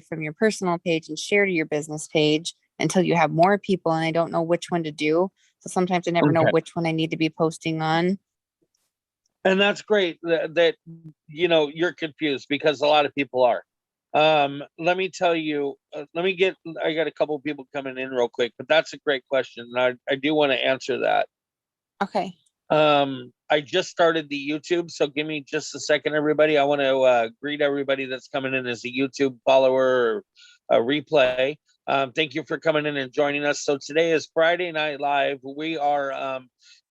from your personal page and share to your business page until you have more people, and I don't know which one to do. So sometimes I never know Okay. which one I need to be posting on. And that's great that you're confused, because a lot of people are. Let me tell you, I got a couple of people coming in real quick, but that's a great question. And I do want to answer that. Okay. I just started the YouTube, so give me just a second, everybody. I want to greet everybody that's coming in as a YouTube follower or a replay. Thank you for coming in and joining us. So today is Friday Night Live. We are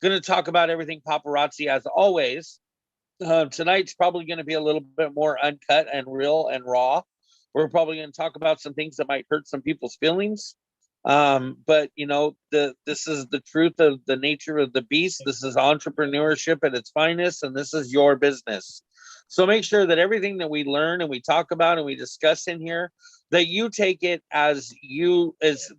going to talk about everything paparazzi, as always. Tonight's probably going to be a little bit more uncut and real and raw. We're probably going to talk about some things that might hurt some people's feelings. But this is the truth of the nature of the beast. This is entrepreneurship at its finest, and this is your business. So make sure that everything that we learn and we talk about and we discuss in here, that you take it as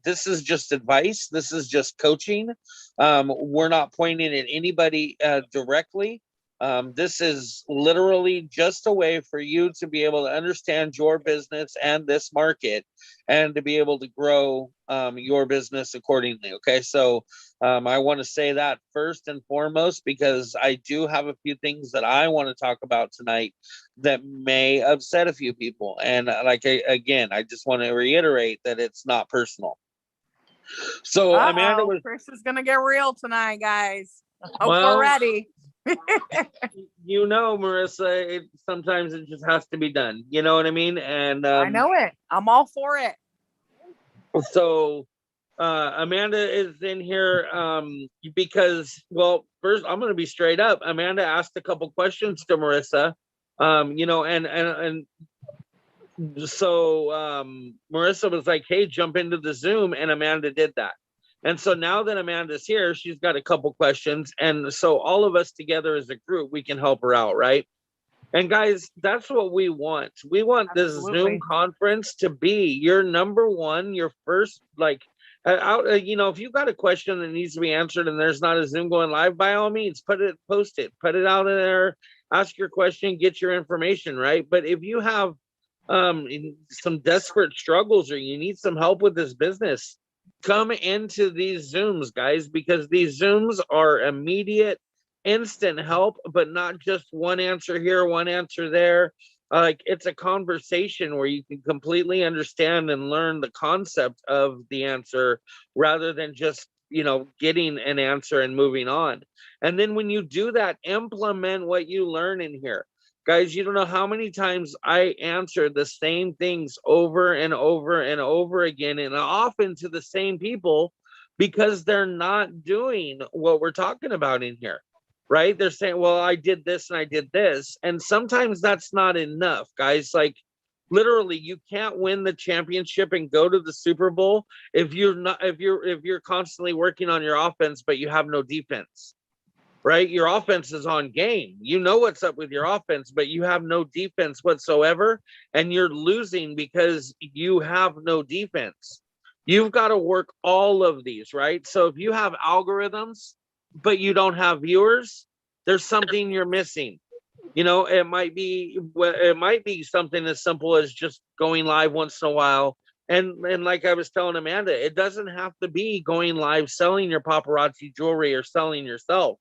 this is just advice. This is just coaching. We're not pointing at anybody directly. This is literally just a way for you to be able to understand your business and this market, and to be able to grow your business accordingly. Okay, so I want to say that first and foremost, because I do have a few things that I want to talk about tonight that may upset a few people. And again, I just want to reiterate that it's not personal. So Amanda Chris is gonna get real tonight, guys. Hope Well, we're ready. Marissa, sometimes it just has to be done. You know what I mean? And I know it. I'm all for it. So Amanda is in here because, well, first I'm going to be straight up. Amanda asked a couple questions to Marissa, and so Marissa was like, hey, jump into the Zoom, and Amanda did that. And so now that Amanda's here, she's got a couple questions. And so all of us together as a group, we can help her out, right? And guys, that's what we want. We want this Zoom conference to be your number one, your first, if you've got a question that needs to be answered and there's not a Zoom going live, by all means, post it, put it out in there, ask your question, get your information, right? But if you have some desperate struggles, or you need some help with this business, come into these Zooms, guys, because these Zooms are immediate, instant help, but not just one answer here, one answer there. It's a conversation where you can completely understand and learn the concept of the answer, rather than just getting an answer and moving on. And then when you do that, implement what you learn in here. Guys, you don't know how many times I answer the same things over and over and over again, and often to the same people, because they're not doing what we're talking about in here, right? They're saying, well, I did this and I did this. And sometimes that's not enough, guys. Like, literally, you can't win the championship and go to the Super Bowl if you're constantly working on your offense, but you have no defense. Right? Your offense is on game. You know what's up with your offense, but you have no defense whatsoever, and you're losing because you have no defense. You've got to work all of these, right? So if you have algorithms, but you don't have viewers, there's something you're missing. It might be something as simple as just going live once in a while. And like I was telling Amanda, it doesn't have to be going live selling your paparazzi jewelry or selling yourself.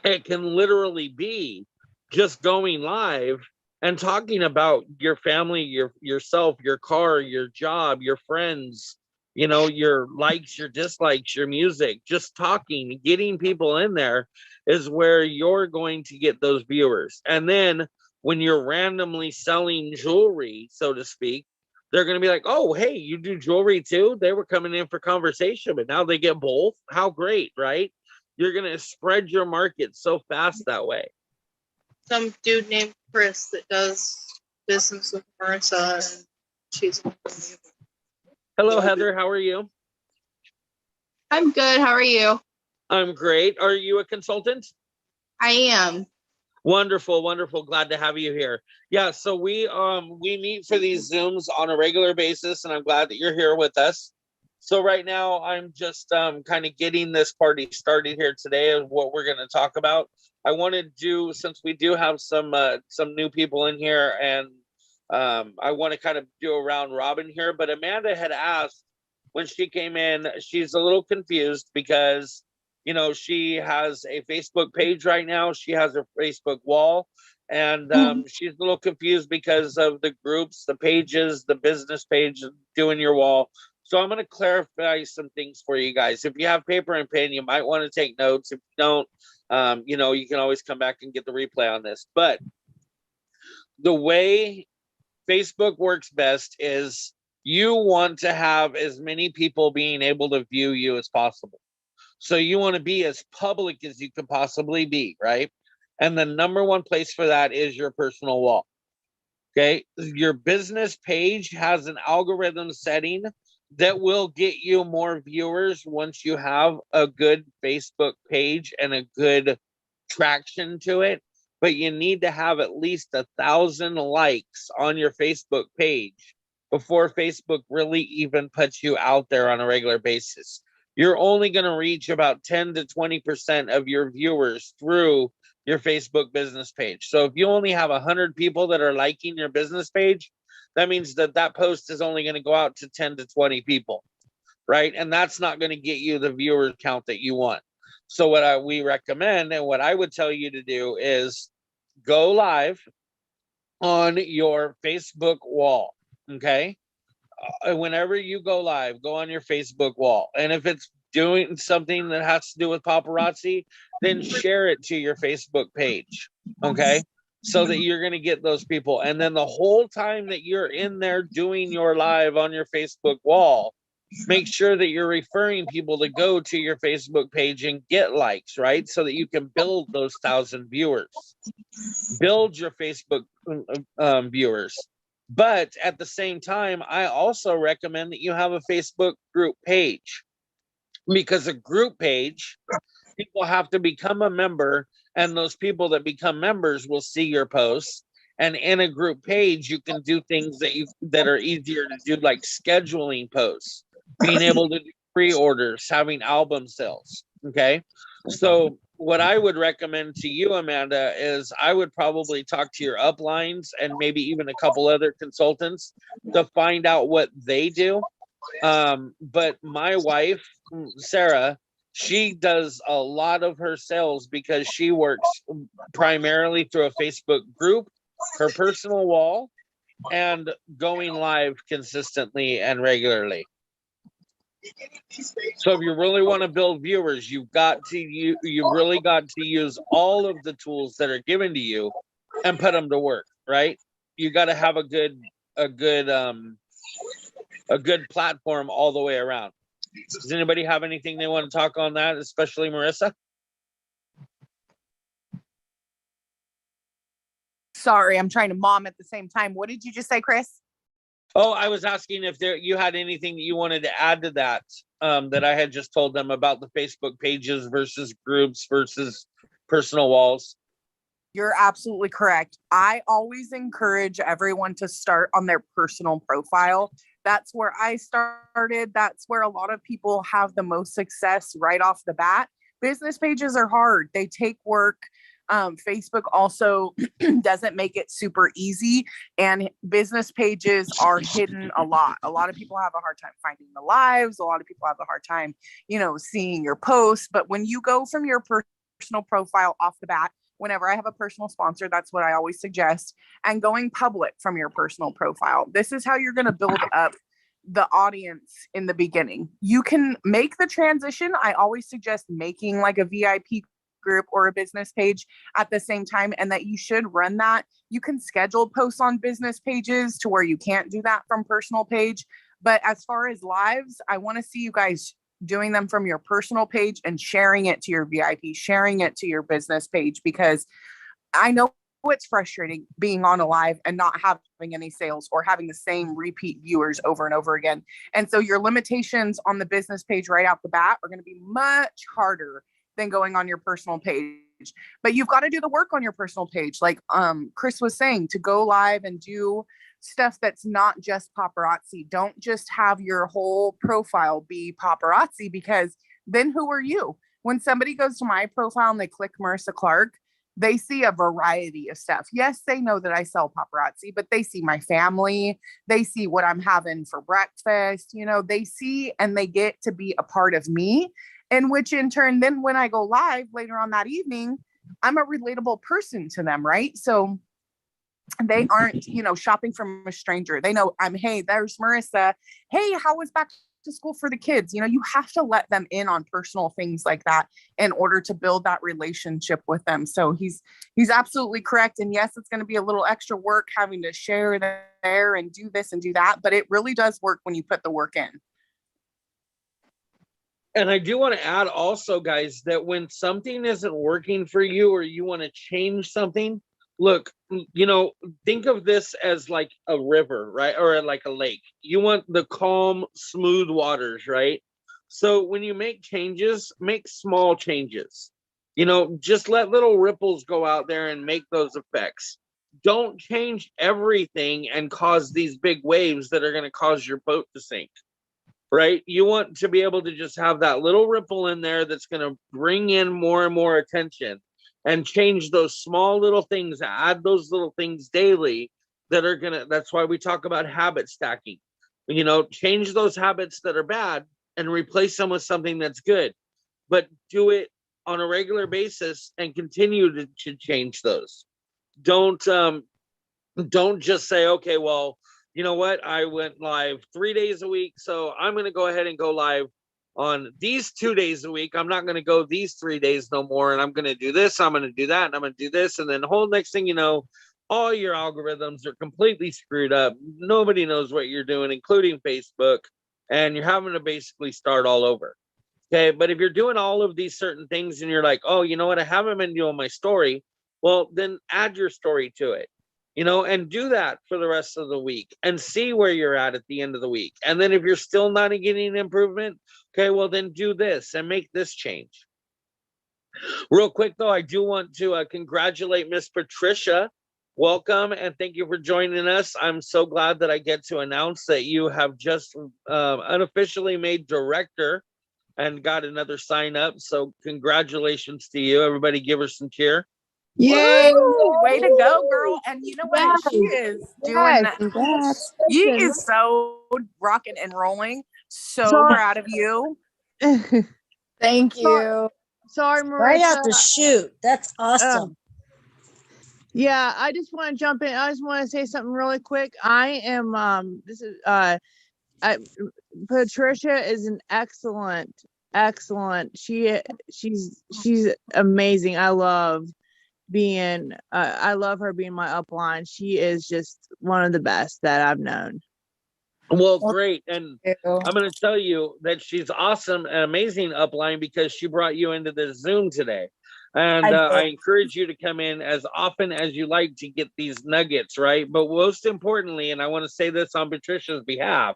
It can literally be just going live and talking about your family, yourself, your car, your job, your friends, your likes, your dislikes, your music. Just talking, getting people in there is where you're going to get those viewers. And then when you're randomly selling jewelry, so to speak, they're going to be like, oh, hey, you do jewelry too? They were coming in for conversation, but now they get both. How great, right? You're going to spread your market so fast that way. Some dude named Chris that does business with Marissa, and she's Hello, Heather. How are you? I'm good. How are you? I'm great. Are you a consultant? I am. Wonderful, wonderful. Glad to have you here. Yeah, so we meet for these Zooms on a regular basis, and I'm glad that you're here with us. So right now, I'm just kind of getting this party started here today of what we're going to talk about. I want to do, since we do have some new people in here, and I want to kind of do a round robin here, but Amanda had asked when she came in, she's a little confused because, you know, she has a Facebook page right now. She has her Facebook wall, and she's a little confused because of the groups, the pages, the business page, doing your wall. So I'm going to clarify some things for you guys. If you have paper and pen, you might want to take notes. If you don't, you know, you can always come back and get the replay on this. But the way Facebook works best is you want to have as many people being able to view you as possible. So you want to be as public as you can possibly be, right? And the number one place for that is your personal wall. Okay. Your business page has an algorithm setting that will get you more viewers once you have a good Facebook page and a good traction to it. But you need to have at least 1,000 likes on your Facebook page before Facebook really even puts you out there on a regular basis. You're only going to reach about 10 to 20% of your viewers through your Facebook business page. So if you only have 100 people that are liking your business page, that means that that post is only going to go out to 10 to 20 people, right? And that's not going to get you the viewer count that you want. So what we recommend and what I would tell you to do is go live on your Facebook wall, okay? Whenever you go live, go on your Facebook wall. And if it's doing something that has to do with paparazzi, then share it to your Facebook page, okay? So that you're going to get those people. And then the whole time that you're in there doing your live on your Facebook wall, make sure that you're referring people to go to your Facebook page and get likes, right? So that you can build those 1,000 viewers. Build your Facebook viewers. But at the same time, I also recommend that you have a Facebook group page, because a group page, people have to become a member, and those people that become members will see your posts. And in a group page, you can do things that are easier to do, like scheduling posts, being able to do pre-orders, having album sales. Okay. So what I would recommend to you, Amanda, is I would probably talk to your uplines and maybe even a couple other consultants to find out what they do. But my wife, Sarah, she does a lot of her sales because she works primarily through a Facebook group, her personal wall, and going live consistently and regularly. So if you really want to build viewers, you really got to use all of the tools that are given to you and put them to work, right? You got to have a good platform all the way around. Does anybody have anything they want to talk on that, especially Marissa? Sorry, I'm trying to mom at the same time. What did you just say, Chris? Oh, I was asking if you had anything that you wanted to add to that, that I had just told them about the Facebook pages versus groups versus personal walls. You're absolutely correct. I always encourage everyone to start on their personal profile. That's where I started. That's where a lot of people have the most success right off the bat. Business pages are hard. They take work. Facebook also doesn't make it super easy, and business pages are hidden a lot. A lot of people have a hard time finding the lives. A lot of people have a hard time, seeing your posts. But when you go from your personal profile off the bat, whenever I have a personal sponsor, that's what I always suggest, and going public from your personal profile. This is how you're going to build up the audience in the beginning. You can make the transition. I always suggest making like a VIP group or a business page at the same time, and that you should run that. You can schedule posts on business pages to where you can't do that from personal page. But as far as lives, I want to see you guys doing them from your personal page and sharing it to your VIP, sharing it to your business page, because I know it's frustrating being on a live and not having any sales or having the same repeat viewers over and over again. And so your limitations on the business page right out the bat are going to be much harder than going on your personal page. But you've got to do the work on your personal page. Like Chris was saying, to go live and do stuff that's not just paparazzi. Don't just have your whole profile be paparazzi, because then who are you? When somebody goes to my profile and they click Marissa Clark, they see a variety of stuff. Yes, they know that I sell paparazzi, but they see my family. They see what I'm having for breakfast. You know, they see and they get to be a part of me. And which in turn, then when I go live later on that evening, I'm a relatable person to them, right? So they aren't, you know, shopping from a stranger. They know I'm, hey, there's Marissa. Hey, how was back to school for the kids? You know, you have to let them in on personal things like that in order to build that relationship with them. So he's absolutely correct. And yes, it's going to be a little extra work having to share there and do this and do that, but it really does work when you put the work in. And I do want to add also, guys, that when something isn't working for you or you want to change something, look, you know, think of this as like a river, right? Or like a lake. You want the calm, smooth waters, right? So when you make changes, make small changes. You know, just let little ripples go out there and make those effects. Don't change everything and cause these big waves that are going to cause your boat to sink. Right? You want to be able to just have that little ripple in there that's going to bring in more and more attention and change those small little things, add those little things daily that are going to, that's why we talk about habit stacking. You know, change those habits that are bad and replace them with something that's good, but do it on a regular basis and continue to change those. Don't just say, okay, well, you know what? I went live 3 days a week, so I'm going to go ahead and go live on these 2 days a week. I'm not going to go these 3 days no more, and I'm going to do this, I'm going to do that, and I'm going to do this. And then the whole next thing you know, all your algorithms are completely screwed up. Nobody knows what you're doing, including Facebook, and you're having to basically start all over. Okay, but if you're doing all of these certain things and you're like, oh, you know what? I haven't been doing my story. Well, then add your story to it, you know, and do that for the rest of the week and see where you're at the end of the week. And then if you're still not getting improvement, okay, well, then do this and make this change. Real quick, though, I do want to congratulate Miss Patricia. Welcome and thank you for joining us. I'm so glad that I get to announce that you have just unofficially made director and got another sign up. So congratulations to you. Everybody give her some cheer. Yay! Woo! Way to go, girl. And you know what? She is doing Yes. Congrats. She is so rocking and rolling. So Sorry. proud of you. Thank you. Sorry, Right out Marissa. the chute. That's awesome. Yeah, I just want to jump in. I just want to say something really quick. I am this is Patricia is an excellent she's amazing. I love her being my upline. She is just one of the best that I've known. Well, great. And I'm going to tell you that she's awesome and amazing upline because she brought you into the Zoom today. And I encourage you to come in as often as you like to get these nuggets, right? But most importantly, and I want to say this on Patricia's behalf,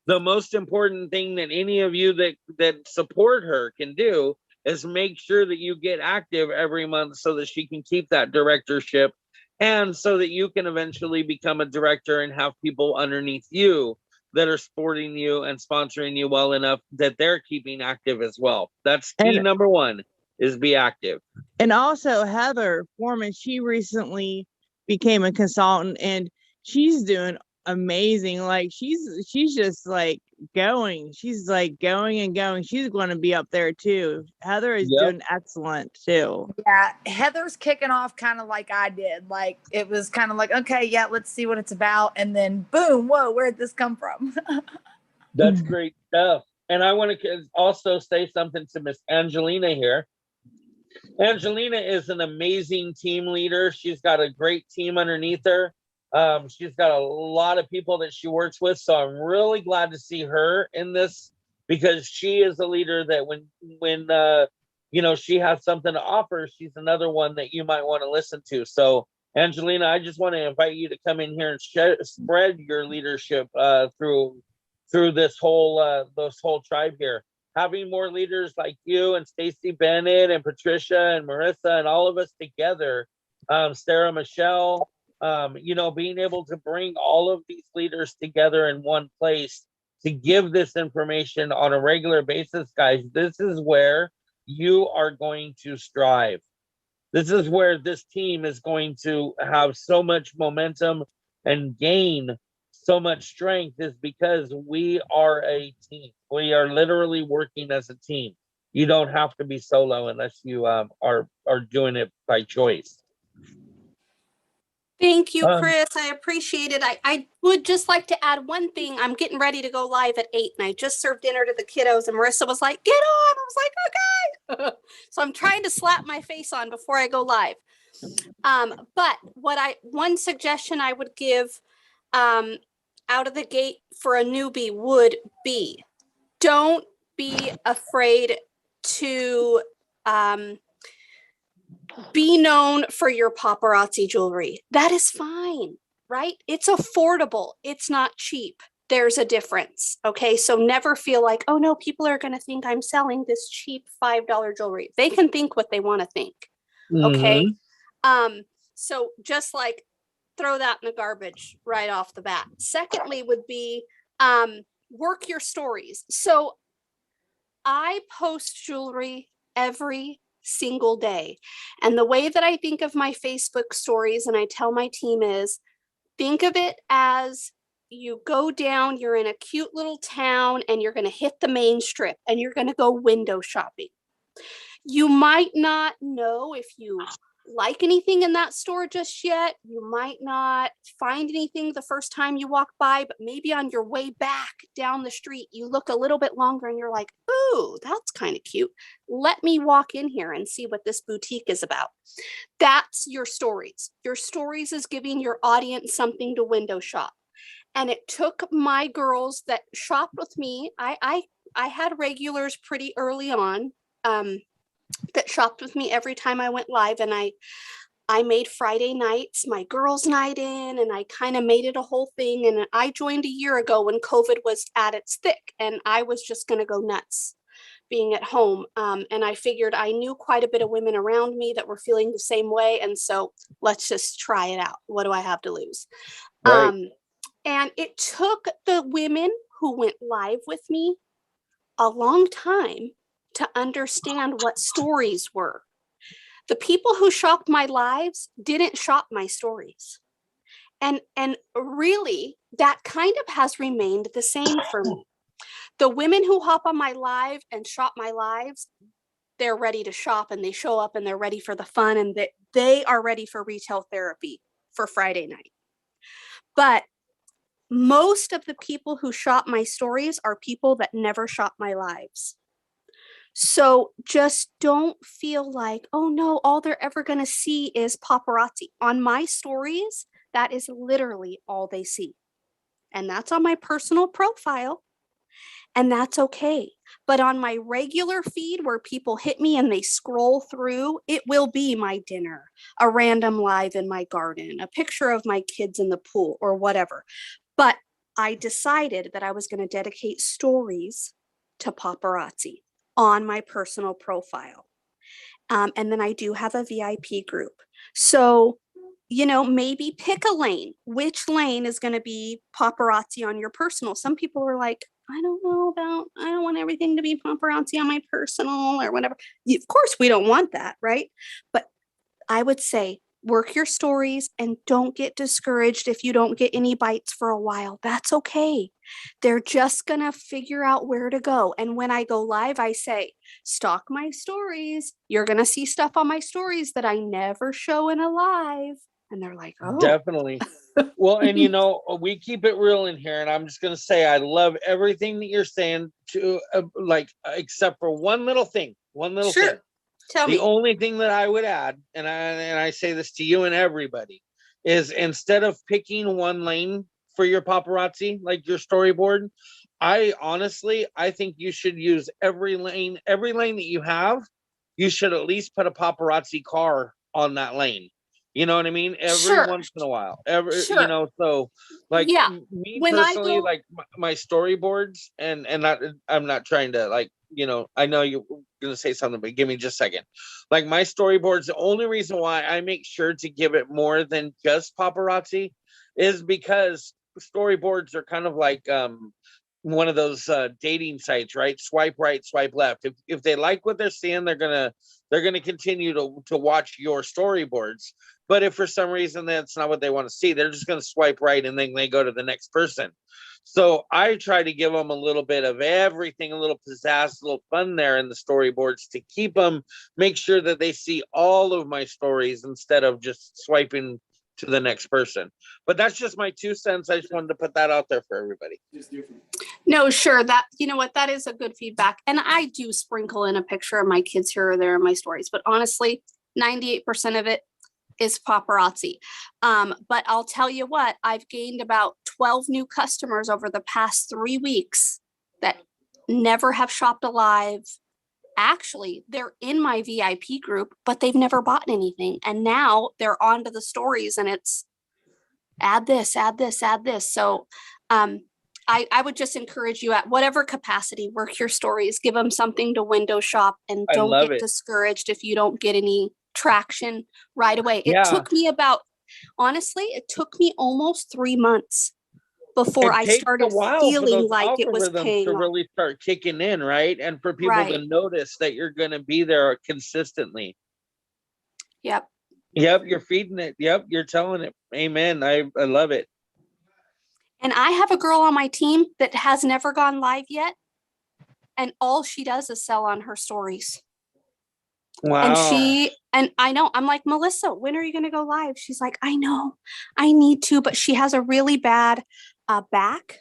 the most important thing that any of you that support her can do is make sure that you get active every month so that she can keep that directorship and so that you can eventually become a director and have people underneath you that are supporting you and sponsoring you well enough that they're keeping active as well. That's key number one, is be active. And also Heather Foreman, she recently became a consultant and she's doing amazing. Like she's just like going. She's like going and going. She's going to be up there too. Heather is doing excellent too. Yeah, Heather's kicking off kind of like I did. Like it was kind of like, okay, yeah, let's see what it's about, and then boom, whoa, where'd this come from? That's great stuff. And I want to also say something to Miss Angelina here. Angelina is an amazing team leader. She's got a great team underneath her. She's got a lot of people that she works with. So I'm really glad to see her in this because she is a leader that when you know, she has something to offer, she's another one that you might want to listen to. So Angelina, I just want to invite you to come in here and spread your leadership through this whole tribe here. Having more leaders like you and Stacy Bennett and Patricia and Marissa and all of us together, Sarah Michelle, you know, being able to bring all of these leaders together in one place to give this information on a regular basis, guys, this is where you are going to strive. This is where this team is going to have so much momentum and gain so much strength, is because we are a team. We are literally working as a team. You don't have to be solo unless you are doing it by choice. Thank you, Chris. I appreciate it. I would just like to add one thing. I'm getting ready to go live at 8, and I just served dinner to the kiddos, and Marissa was like, get on. I was like, okay. So I'm trying to slap my face on before I go live. But one suggestion I would give out of the gate for a newbie would be, don't be afraid to be known for your paparazzi jewelry. That is fine, right? It's affordable. It's not cheap. There's a difference. Okay. So never feel like, oh no, people are going to think I'm selling this cheap $5 jewelry. They can think what they want to think. Okay. So just like throw that in the garbage right off the bat. Secondly would be work your stories. So I post jewelry every single day. And the way that I think of my Facebook stories, and I tell my team, is think of it as you go down, you're in a cute little town, and you're going to hit the main strip and you're going to go window shopping. You might not know if you like anything in that store just yet. You might not find anything the first time you walk by, but maybe on your way back down the street, you look a little bit longer and you're like, ooh, that's kind of cute. Let me walk in here and see what this boutique is about. That's your stories. Your stories is giving your audience something to window shop. And it took my girls that shopped with me. I had regulars pretty early on, that shopped with me every time I went live, and I made Friday nights my girls' night in, and I kind of made it a whole thing. And I joined a year ago when COVID was at its thick, and I was just going to go nuts being at home. And I figured I knew quite a bit of women around me that were feeling the same way, and so let's just try it out. What do I have to lose? Right. And it took the women who went live with me a long time to understand what stories were. The people who shopped my lives didn't shop my stories. And really, that kind of has remained the same for me. The women who hop on my live and shop my lives, they're ready to shop, and they show up and they're ready for the fun, and they are ready for retail therapy for Friday night. But most of the people who shop my stories are people that never shop my lives. So just don't feel like, oh no, all they're ever going to see is paparazzi. On my stories, that is literally all they see. And that's on my personal profile. And that's okay. But on my regular feed where people hit me and they scroll through, it will be my dinner, a random live in my garden, a picture of my kids in the pool, or whatever. But I decided that I was going to dedicate stories to paparazzi on my personal profile. And then I do have a VIP group. So, maybe pick a lane. Which lane is going to be paparazzi on your personal? Some people are like, I don't want everything to be paparazzi on my personal or whatever. Of course, we don't want that, right? But I would say, work your stories and don't get discouraged if you don't get any bites for a while. That's okay. They're just going to figure out where to go. And when I go live, I say, stalk my stories. You're going to see stuff on my stories that I never show in a live. And they're like, oh. Definitely. Well, and we keep it real in here. And I'm just going to say, I love everything that you're saying, to except for one little thing. Thing. Tell me. The only thing that I would add, and I say this to you and everybody, is instead of picking one lane for your paparazzi, like your storyboard, I think you should use every lane that you have. You should at least put a paparazzi car on that lane. You know what I mean? Every once in a while, so like me when personally, like my storyboards and not, I'm not trying to I know you're going to say something, but give me just a second. Like my storyboards, the only reason why I make sure to give it more than just paparazzi is because storyboards are kind of like, one of those dating sites, right? Swipe right, swipe left. If they like what they're seeing, they're gonna continue to watch your storyboards. But if for some reason that's not what they want to see, they're just gonna swipe right and then they go to the next person. So I try to give them a little bit of everything, a little pizzazz, a little fun there in the storyboards to keep them, make sure that they see all of my stories instead of just swiping to the next person. But that's just my 2 cents. I just wanted to put that out there for everybody. No, sure. That, you know what, that is a good feedback. And I do sprinkle in a picture of my kids here or there in my stories, but honestly, 98% of it is paparazzi. But I'll tell you what, I've gained about 12 new customers over the past 3 weeks that never have shopped alive. Actually, they're in my VIP group, but they've never bought anything. And now they're onto the stories and it's add this, add this, add this. So I would just encourage you at whatever capacity, work your stories, give them something to window shop, and I don't love get it. discouraged if you don't get any traction right away. It Yeah. took me honestly, it took me almost 3 months before I started feeling like it was paying to off. really start kicking in, right? And for people to Right. notice that you're going to be there consistently. Yep. Yep, you're feeding it. Yep, you're telling it. Amen. I love it. And I have a girl on my team that has never gone live yet. And all she does is sell on her stories. Wow. And I know, I'm like, Melissa, when are you going to go live? She's like, I know, I need to, but she has a really bad back.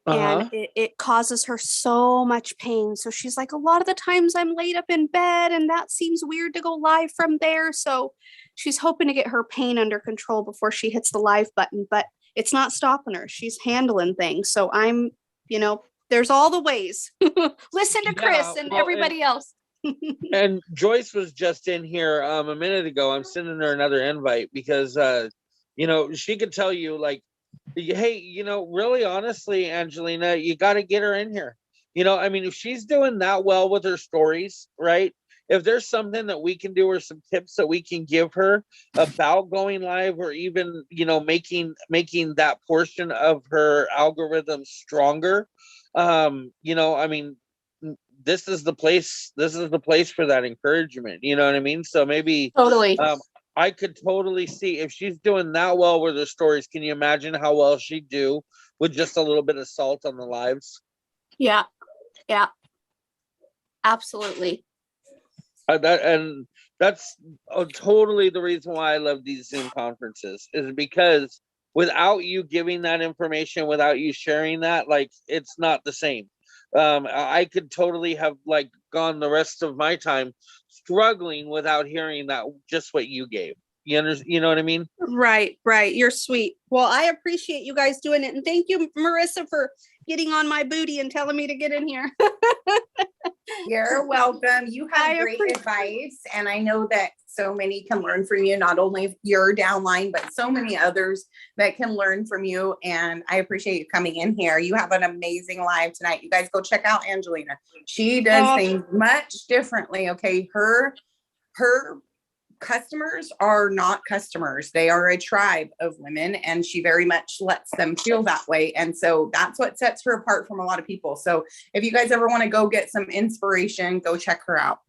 And it causes her so much pain. So she's like, a lot of the times I'm laid up in bed and that seems weird to go live from there. So she's hoping to get her pain under control before she hits the live button, but it's not stopping her. She's handling things. So I'm, there's all the ways. Listen to Chris and everybody else. And Joyce was just in here a minute ago. I'm sending her another invite because, she could tell you like, hey, really honestly, Angelina, you got to get her in here. If she's doing that well with her stories, right? If there's something that we can do or some tips that we can give her about going live or even, making that portion of her algorithm stronger, this is the place for that encouragement. You know what I mean? So maybe totally. I could totally see if she's doing that well with her stories. Can you imagine how well she'd do with just a little bit of salt on the lives? Yeah. Absolutely. That's totally the reason why I love these Zoom conferences, is because without you giving that information, without you sharing that, like, it's not the same. I could totally have like gone the rest of my time struggling without hearing that, just what you gave. You know what I mean? Right. You're sweet. Well, I appreciate you guys doing it. And thank you, Marissa, for getting on my booty and telling me to get in here. You're welcome. You have great advice. And I know that so many can learn from you, not only your downline, but so many others that can learn from you. And I appreciate you coming in here. You have an amazing live tonight. You guys go check out Angelina. She does things much differently. Okay. Her customers are not customers. They are a tribe of women, and she very much lets them feel that way. And so that's what sets her apart from a lot of people. So if you guys ever want to go get some inspiration, go check her out.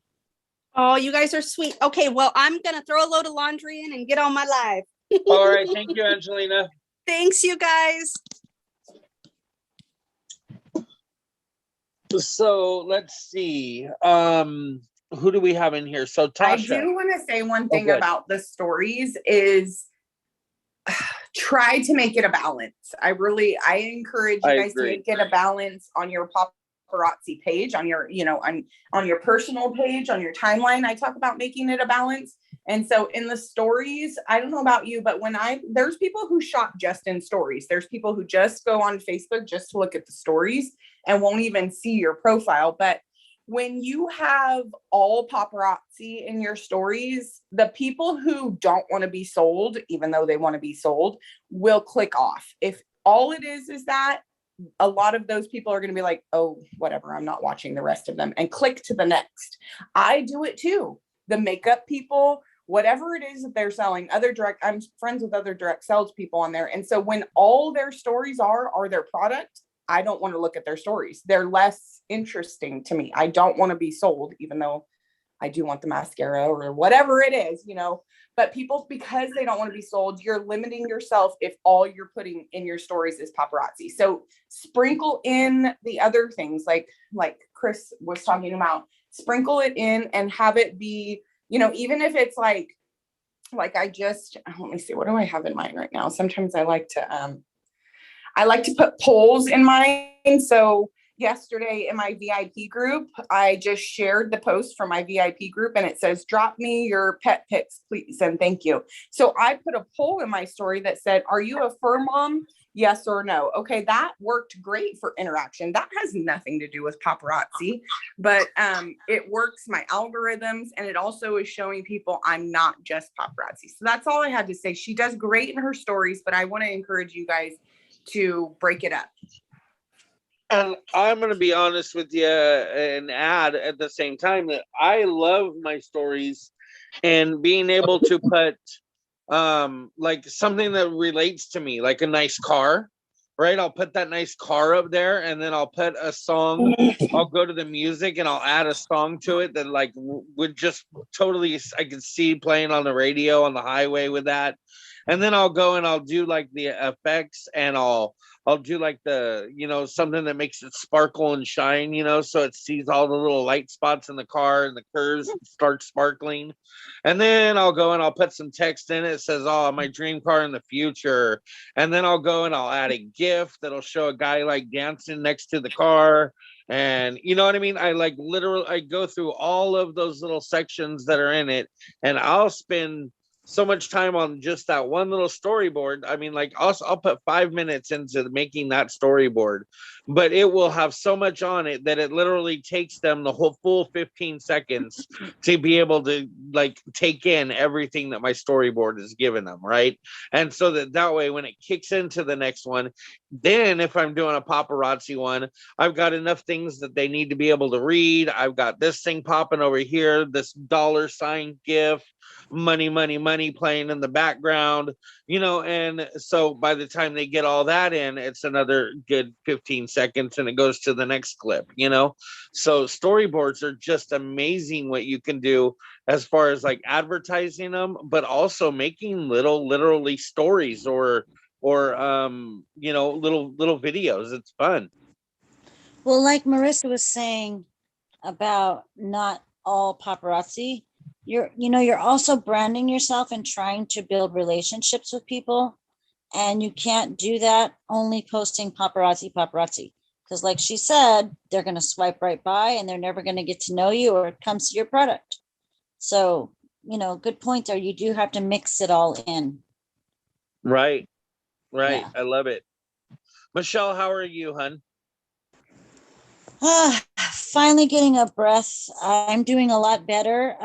Oh, you guys are sweet. Okay, well, I'm going to throw a load of laundry in and get on my live. All right. Thank you, Angelina. Thanks, you guys. So let's see. Who do we have in here? So Tasha. I do want to say one thing about the stories is try to make it a balance. I encourage you guys to make it a balance on your paparazzi page, on your, on your personal page, on your timeline. I talk about making it a balance. And so in the stories, I don't know about you, but there's people who shop just in stories. There's people who just go on Facebook just to look at the stories and won't even see your profile. But when you have all paparazzi in your stories, the people who don't want to be sold, even though they want to be sold, will click off. If all it is that, a lot of those people are going to be like, oh, whatever, I'm not watching the rest of them, and click to the next. I do it too. The makeup people, whatever it is that they're selling, I'm friends with other direct sales people on there. And so when all their stories are their product, I don't want to look at their stories. They're less interesting to me. I don't want to be sold, even though I do want the mascara or whatever it is, you know, but people, because they don't want to be sold, you're limiting yourself if all you're putting in your stories is paparazzi. So sprinkle in the other things like Chris was talking about, sprinkle it in and have it be, you know, even if it's like let me see, what do I have in mind right now? Sometimes I like to put polls in mine. So yesterday in my VIP group, I just shared the post from my VIP group and it says, drop me your pet pics, please, and thank you. So I put a poll in my story that said, are you a fur mom? Yes or no? Okay, that worked great for interaction. That has nothing to do with paparazzi, but it works my algorithms, and it also is showing people I'm not just paparazzi. So that's all I had to say. She does great in her stories, but I want to encourage you guys to break it up. And I'm going to be honest with you and add at the same time that I love my stories and being able to put like something that relates to me, like a nice car, right? I'll put that nice car up there, and then I'll put a song. I'll go to the music and I'll add a song to it that like would just totally, I could see playing on the radio on the highway with that. And then I'll go and I'll do like the effects, and I'll do like the, you know, something that makes it sparkle and shine, you know, so it sees all the little light spots in the car and the curves start sparkling. And then I'll go and I'll put some text in it. It says, oh, my dream car in the future. And then I'll go and I'll add a GIF that'll show a guy like dancing next to the car. And you know what I mean? I like literally, I go through all of those little sections that are in it, and I'll spend so much time on just that one little storyboard. I mean, like I'll put 5 minutes into making that storyboard, but it will have so much on it that it literally takes them the whole full 15 seconds to be able to like take in everything that my storyboard is giving them, right? And so that way, when it kicks into the next one, then if I'm doing a paparazzi one, I've got enough things that they need to be able to read. I've got this thing popping over here, this $ GIF, money, money, money playing in the background, you know. And so by the time they get all that in, it's another good 15 seconds and it goes to the next clip, you know. So storyboards are just amazing what you can do as far as like advertising them, but also making literally stories or you know, little videos. It's fun. Well, like Marissa was saying about not all paparazzi, you're also branding yourself and trying to build relationships with people. And you can't do that only posting paparazzi. Because like she said, they're going to swipe right by and they're never going to get to know you or come see your product. So, you know, good point there. You do have to mix it all in. Right. Yeah. I love it. Michelle, how are you, hun? Finally getting a breath. I'm doing a lot better.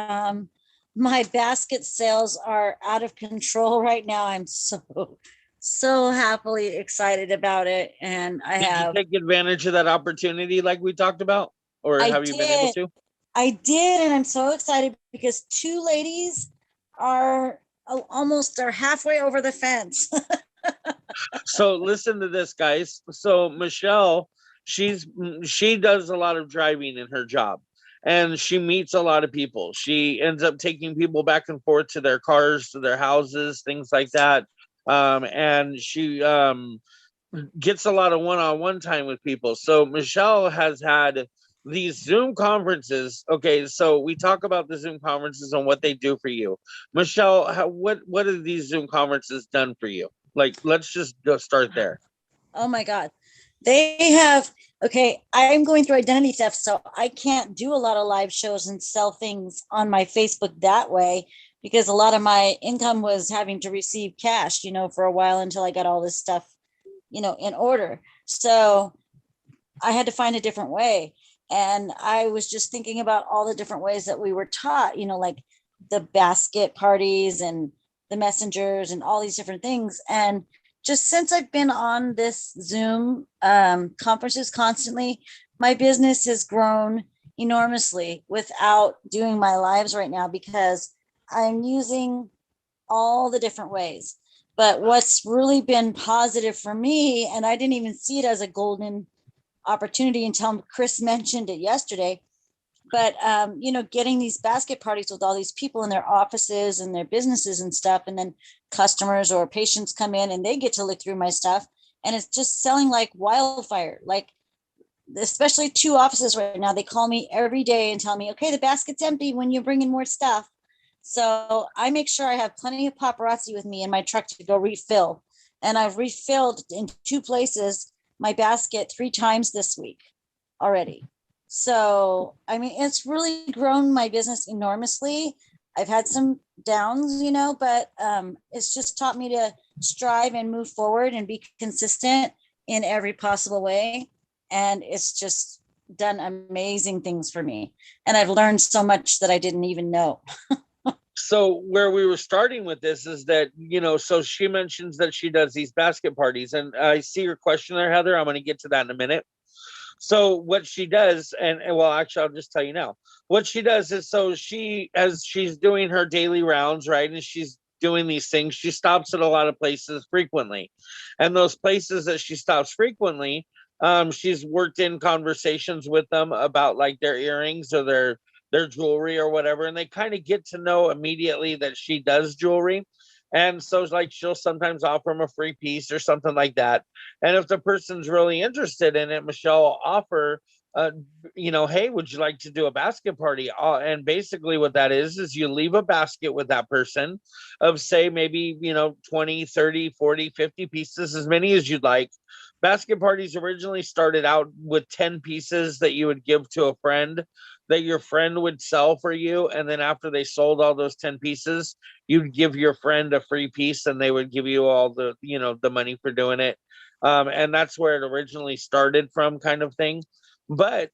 My basket sales are out of control right now. I'm so happily excited about it. And Did you take advantage of that opportunity like we talked about? Or have you been able to? I did, and I'm so excited because 2 ladies are halfway over the fence. So listen to this, guys. So Michelle, she does a lot of driving in her job, and she meets a lot of people. She ends up taking people back and forth to their cars, to their houses, things like that. And she gets a lot of one-on-one time with people. So Michelle has had these Zoom conferences. Okay, so we talk about the Zoom conferences and what they do for you. Michelle, what have these Zoom conferences done for you? Like, let's just go start there. Oh my God. They have, okay, I'm going through identity theft, so I can't do a lot of live shows and sell things on my Facebook that way because a lot of my income was having to receive cash, you know, for a while until I got all this stuff, you know, in order. So I had to find a different way. And I was just thinking about all the different ways that we were taught, you know, like the basket parties and the messengers and all these different things. And just since I've been on this Zoom conferences constantly, my business has grown enormously without doing my lives right now because I'm using all the different ways. But what's really been positive for me, and I didn't even see it as a golden opportunity until Chris mentioned it yesterday, but getting these basket parties with all these people in their offices and their businesses and stuff, and then customers or patients come in and they get to look through my stuff, and it's just selling like wildfire. Like, especially 2 offices right now, they call me every day and tell me, okay, the basket's empty when you bring in more stuff. So I make sure I have plenty of paparazzi with me in my truck to go refill. And I've refilled in 2 places my basket 3 times this week already. So, I mean, it's really grown my business enormously. I've had some downs, but it's just taught me to strive and move forward and be consistent in every possible way. And it's just done amazing things for me. And I've learned so much that I didn't even know. So where we were starting with this is that, so she mentions that she does these basket parties, and I see your question there, Heather. I'm going to get to that in a minute. So what she does, and well, actually, I'll just tell you now. What she does is, so as she's doing her daily rounds, right, and she's doing these things, she stops at a lot of places frequently. And those places that she stops frequently, she's worked in conversations with them about like their earrings or their jewelry or whatever, and they kind of get to know immediately that she does jewelry. And so like she'll sometimes offer them a free piece or something like that. And if the person's really interested in it, Michelle will offer, hey, would you like to do a basket party? And basically what that is you leave a basket with that person of, say, maybe, 20, 30, 40, 50 pieces, as many as you'd like. Basket parties originally started out with 10 pieces that you would give to a friend, that your friend would sell for you. And then after they sold all those 10 pieces, you'd give your friend a free piece and they would give you all the, the money for doing it. And that's where it originally started from, kind of thing. But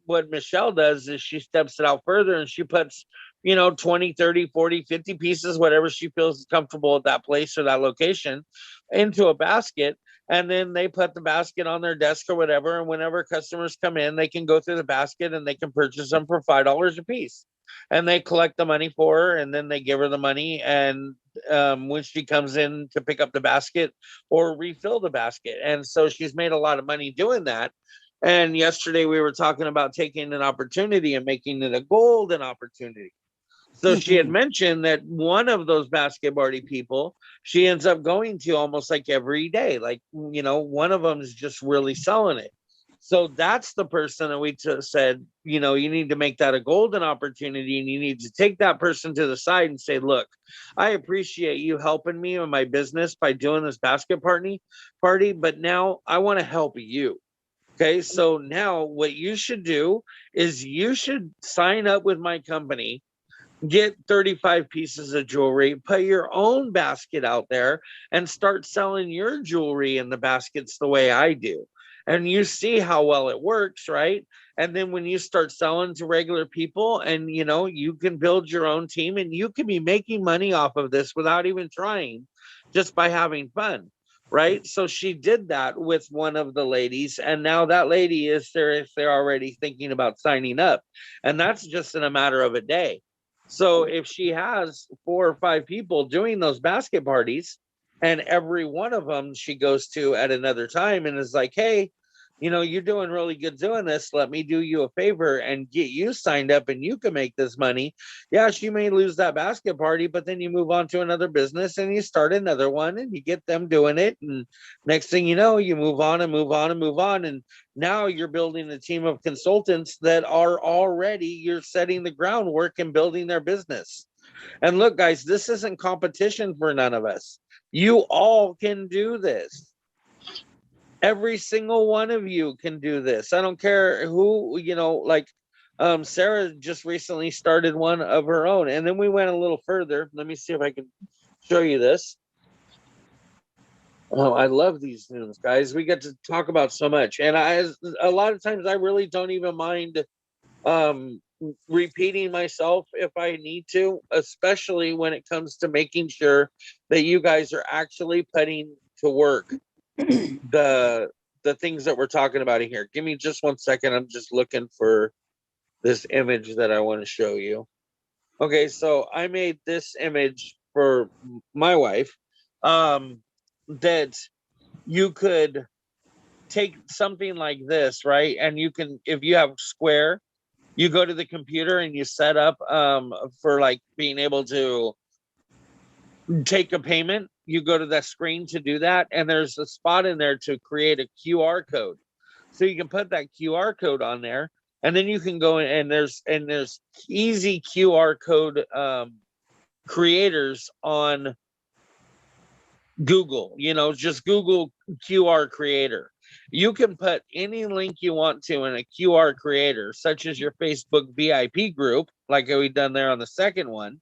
what Michelle does is she steps it out further and she puts, 20, 30, 40, 50 pieces, whatever she feels comfortable at that place or that location, into a basket. And then they put the basket on their desk or whatever. And whenever customers come in, they can go through the basket and they can purchase them for $5 a piece. And they collect the money for her, and then they give her the money. And when she comes in to pick up the basket or refill the basket. And so she's made a lot of money doing that. And yesterday we were talking about taking an opportunity and making it a golden opportunity. So she had mentioned that one of those basket party people, she ends up going to almost like every day. Like, one of them is just really selling it. So that's the person that we said, you need to make that a golden opportunity, and you need to take that person to the side and say, look, I appreciate you helping me in my business by doing this basket party, but now I want to help you. Okay, so now what you should do is you should sign up with my company, get 35 pieces of jewelry, put your own basket out there, and start selling your jewelry in the baskets the way I do. And you see how well it works, right? And then when you start selling to regular people, and you can build your own team, and you can be making money off of this without even trying, just by having fun. Right. So she did that with one of the ladies. And now that lady is there, they're already thinking about signing up. And that's just in a matter of a day. So if she has 4 or 5 people doing those basket parties, and every one of them she goes to at another time and is like, hey, you're doing really good doing this. Let me do you a favor and get you signed up, and you can make this money. Yeah, she may lose that basket party, but then you move on to another business and you start another one and you get them doing it. And next thing you know, you move on and move on and move on. And now you're building a team of consultants that are already, you're setting the groundwork and building their business. And look, guys, this isn't competition for none of us. You all can do this. Every single one of you can do this. I don't care who, like Sarah just recently started one of her own. And then we went a little further. Let me see if I can show you this. Oh, I love these Zooms, guys. We get to talk about so much. And a lot of times I really don't even mind repeating myself if I need to, especially when it comes to making sure that you guys are actually putting to work the things that we're talking about here. Give me just 1 second. I'm just looking for this image that I want to show you. Okay, so I made this image for my wife. that you could take something like this, right? And you can, if you have Square, you go to the computer and you set up for like being able to take a payment. You go to that screen to do that, and there's a spot in there to create a QR code. So you can put that QR code on there, and then you can go in, and there's easy QR code creators on Google. Just Google QR creator. You can put any link you want to in a QR creator, such as your Facebook VIP group, like we've done there on the second one.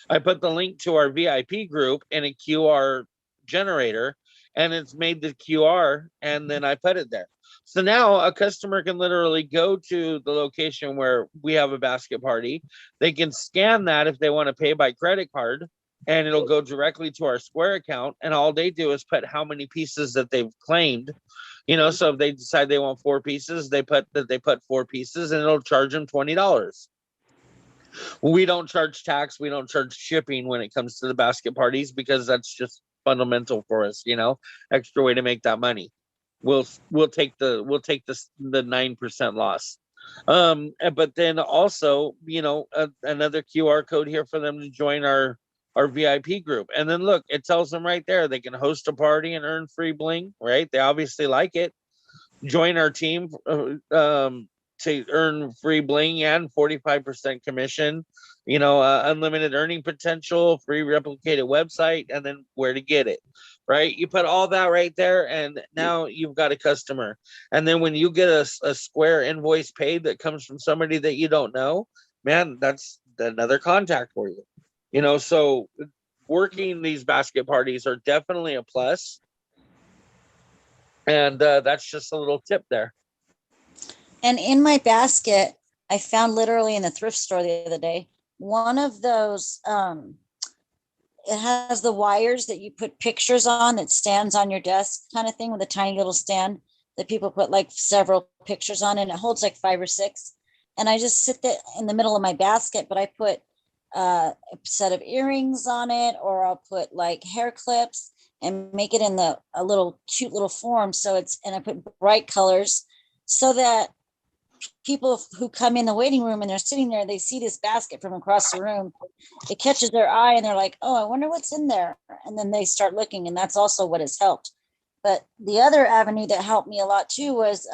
I put the link to our VIP group in a QR generator, and it's made the QR, and then I put it there. So now a customer can literally go to the location where we have a basket party. They can scan that if they want to pay by credit card, and it'll go directly to our Square account. And all they do is put how many pieces that they've claimed. So if they decide they want 4 pieces, they put 4 pieces, and it'll charge them $20. We don't charge tax. We don't charge shipping when it comes to the basket parties, because that's just fundamental for us, extra way to make that money. We'll take the 9% loss. But then also, another QR code here for them to join our VIP group. And then look, it tells them right there, they can host a party and earn free bling, right? They obviously like it. Join our team, to earn free bling and 45% commission, unlimited earning potential, free replicated website, and then where to get it, right? You put all that right there, and now you've got a customer. And then when you get a Square invoice paid that comes from somebody that you don't know, man, that's another contact for you. So working these basket parties are definitely a plus. And that's just a little tip there. And in my basket, I found literally in the thrift store the other day, one of those, it has the wires that you put pictures on that stands on your desk kind of thing, with a tiny little stand that people put like several pictures on, and it holds like 5 or 6. And I just sit there in the middle of my basket, but I put a set of earrings on it, or I'll put like hair clips and make it in a little cute little form. And I put bright colors so that people who come in the waiting room and they're sitting there, they see this basket from across the room. It catches their eye and they're like, oh, I wonder what's in there. And then they start looking, and that's also what has helped. But the other avenue that helped me a lot too was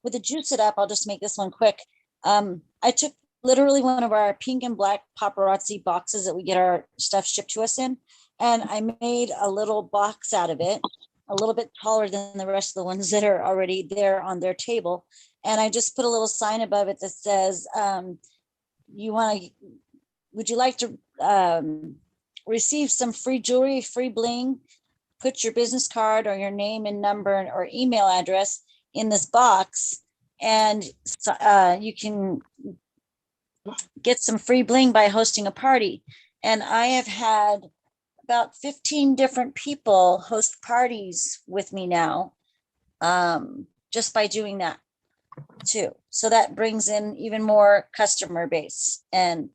with the Juice It Up. I'll just make this one quick. I took literally one of our pink and black paparazzi boxes that we get our stuff shipped to us in, and I made a little box out of it, a little bit taller than the rest of the ones that are already there on their table. And I just put a little sign above it that says, would you like to receive some free jewelry, free bling? Put your business card or your name and number or email address in this box, and you can get some free bling by hosting a party. And I have had about 15 different people host parties with me now, just by doing that too. So that brings in even more customer base. And,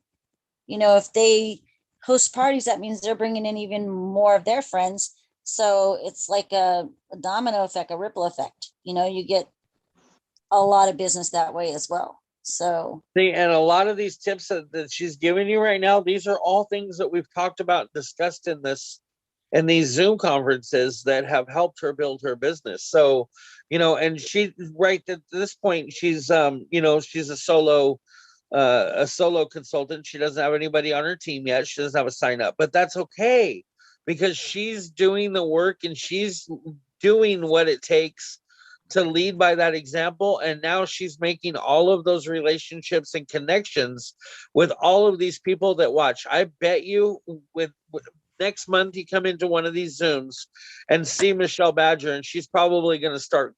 if they host parties, that means they're bringing in even more of their friends. So it's like a domino effect, a ripple effect. You get a lot of business that way as well. So see, and a lot of these tips that she's giving you right now, these are all things that we've talked about, discussed in these Zoom conferences that have helped her build her business. So, and she right at this point, she's she's a solo consultant. She doesn't have anybody on her team yet. She doesn't have a sign up, but that's okay, because she's doing the work and she's doing what it takes to lead by that example. And now she's making all of those relationships and connections with all of these people that watch. I bet you with next month you come into one of these Zooms and see Michelle Badger, and she's probably going to start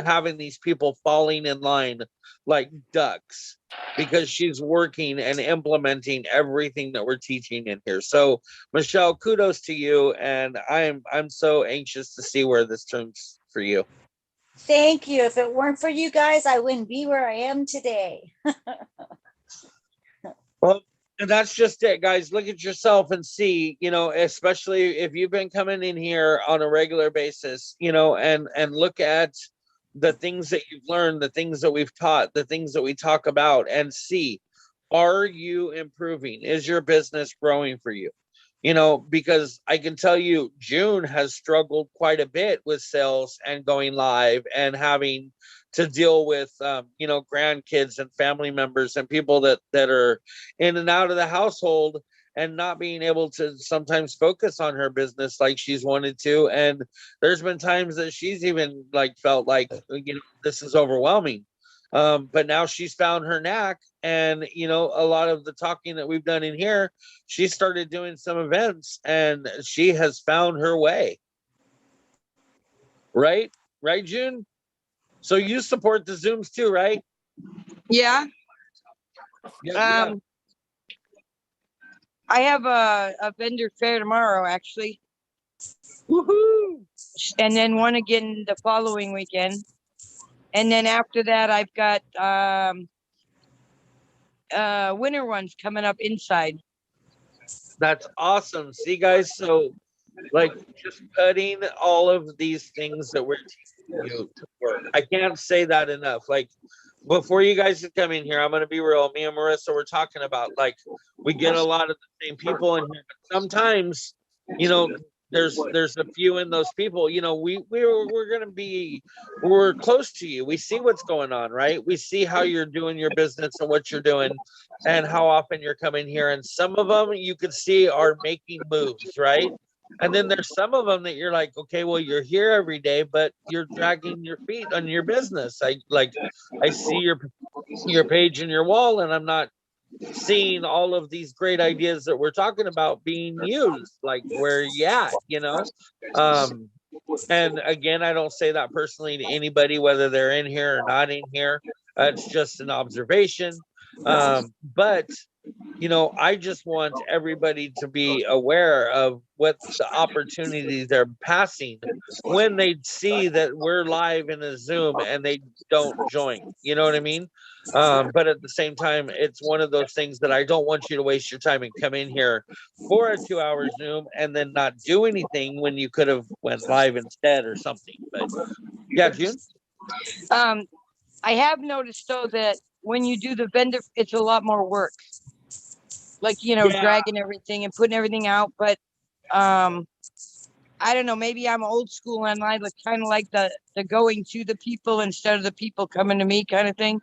having these people falling in line like ducks, because she's working and implementing everything that we're teaching in here. So Michelle, kudos to you. And I'm so anxious to see where this turns for you. thank you. If it weren't for you guys, I wouldn't be where I am today. Well, And that's just it, guys. Look at yourself and see, especially if you've been coming in here on a regular basis, and look at the things that you've learned, the things that we've taught, the things that we talk about, and see, are you improving? Is your business growing for you? Because I can tell you, June has struggled quite a bit with sales and going live and having to deal with, grandkids and family members and people that are in and out of the household and not being able to sometimes focus on her business like she's wanted to. And there's been times that she's even felt like, this is overwhelming. But now she's found her knack, and a lot of the talking that we've done in here, she started doing some events and she has found her way. Right, June? So you support the Zooms too, right? Yeah. Yeah. I have a vendor fair tomorrow, actually. Woohoo! And then one again the following weekend. And then after that, I've got winter ones coming up inside. That's awesome. See, guys, so just putting all of these things that we're teaching you to work. I can't say that enough. Before you guys come in here, I'm going to be real. Me and Marissa were talking about we get a lot of the same people in here, but sometimes, there's a few in those people, we're going to be, we're close to you. We see what's going on, right? We see how you're doing your business and what you're doing and how often you're coming here. And some of them you could see are making moves, right? And then there's some of them that you're like, okay, well, you're here every day, but you're dragging your feet on your business. I see your page and your wall, and I'm not seeing all of these great ideas that we're talking about being used. Where you at, and again, I don't say that personally to anybody, whether they're in here or not in here. It's just an observation. But I just want everybody to be aware of what the opportunities they're passing when they see that we're live in a Zoom and they don't join. You know what I mean? But at the same time, it's one of those things that I don't want you to waste your time and come in here for a 2-hour Zoom and then not do anything when you could have went live instead or something. But yeah, June? I have noticed though that when you do the vendor, it's a lot more work. Dragging everything and putting everything out. But I don't know, maybe I'm old school and I kind of like the going to the people instead of the people coming to me kind of thing.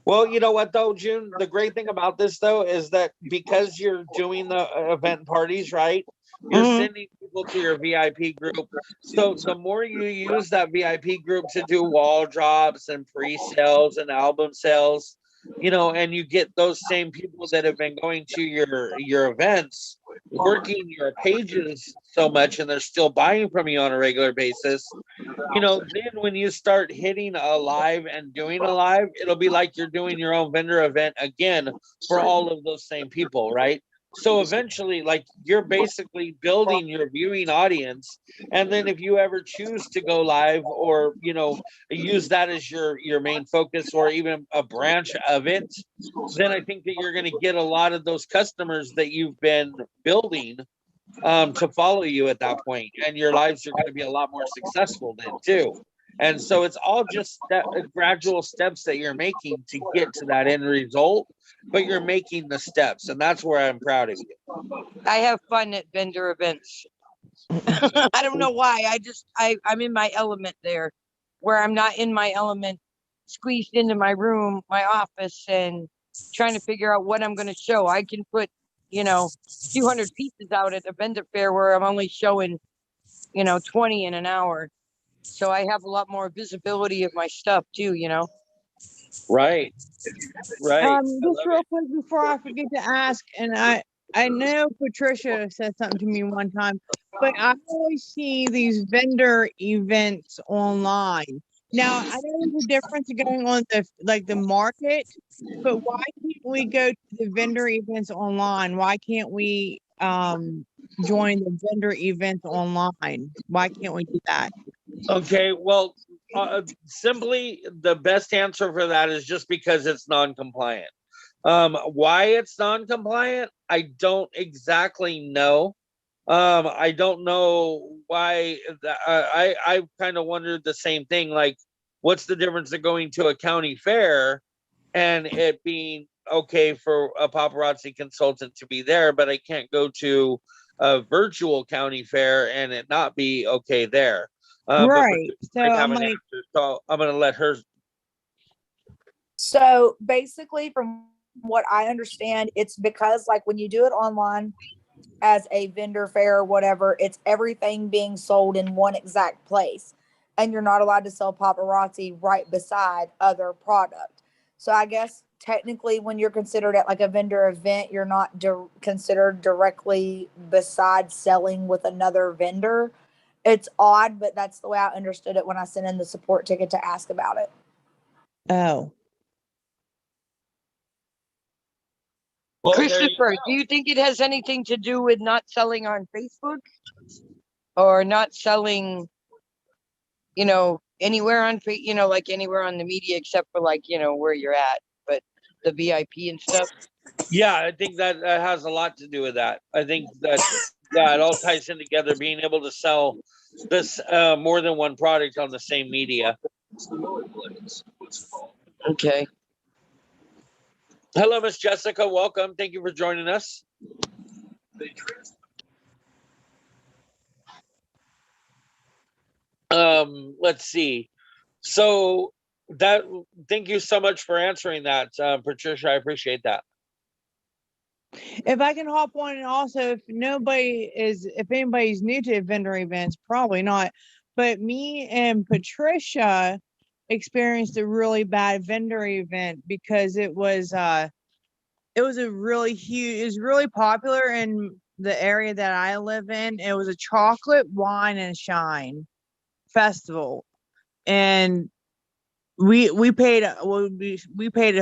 Well, you know what though, June? The great thing about this though is that because you're doing the event parties, right? You're sending people to your VIP group. So the more you use that VIP group to do wall drops and pre-sales and album sales, and you get those same people that have been going to your events, working your pages so much, and they're still buying from you on a regular basis, then when you start hitting a live and doing a live, it'll be like you're doing your own vendor event again for all of those same people, right? So eventually, you're basically building your viewing audience. And then if you ever choose to go live or, use that as your main focus or even a branch of it, then I think that you're going to get a lot of those customers that you've been building to follow you at that point. And your lives are going to be a lot more successful then too. And so it's all just gradual steps that you're making to get to that end result, but you're making the steps. And that's where I'm proud of you. I have fun at vendor events. I don't know why. I'm in my element there, where I'm not in my element, squeezed into my room, my office, and trying to figure out what I'm going to show. I can put, 200 pieces out at a vendor fair where I'm only showing, 20 in an hour. So I have a lot more visibility of my stuff too, Right. Just real quick before I forget to ask, and I know Patricia said something to me one time, but I always see these vendor events online. Now I know there's a difference going on the market, but why can't we go to the vendor events online? Why can't we join the vendor events online? Why can't we do that? Okay, well, simply the best answer for that is just because it's non-compliant. Why it's non-compliant, I don't exactly know. I don't know why. I kind of wondered the same thing. Like, what's the difference of going to a county fair and it being okay for a paparazzi consultant to be there, but I can't go to a virtual county fair and it not be okay there. But Right. Patricia So might have I'm an like, answer, so I'm going to let her. So basically, from what I understand, it's because like when you do it online as a vendor fair or whatever, it's everything being sold in one exact place. And you're not allowed to sell paparazzi right beside other product. So I guess technically when you're considered at like a vendor event, you're not considered directly beside selling with another vendor. It's odd, but that's the way I understood it when I sent in the support ticket to ask about it. oh, Well, there you Christopher, go. do you think it has anything to do with not selling on Facebook or not selling, anywhere on, like anywhere on the media except for like, where you're at, but the VIP and stuff? Yeah, I think that has a lot to do with that. I think that, yeah, it all ties in together, being able to sell this more than one product on the same media. Okay. Hello, Miss Jessica. Welcome. Thank you for joining us. Let's see. So that, thank you so much for answering that, Patricia. I appreciate that. if I can hop on, and also if anybody's new to vendor events, probably not. But me and Patricia experienced a really bad vendor event because it was a really huge, it was really popular in the area that I live in. It was a chocolate wine and shine festival, and we paid we paid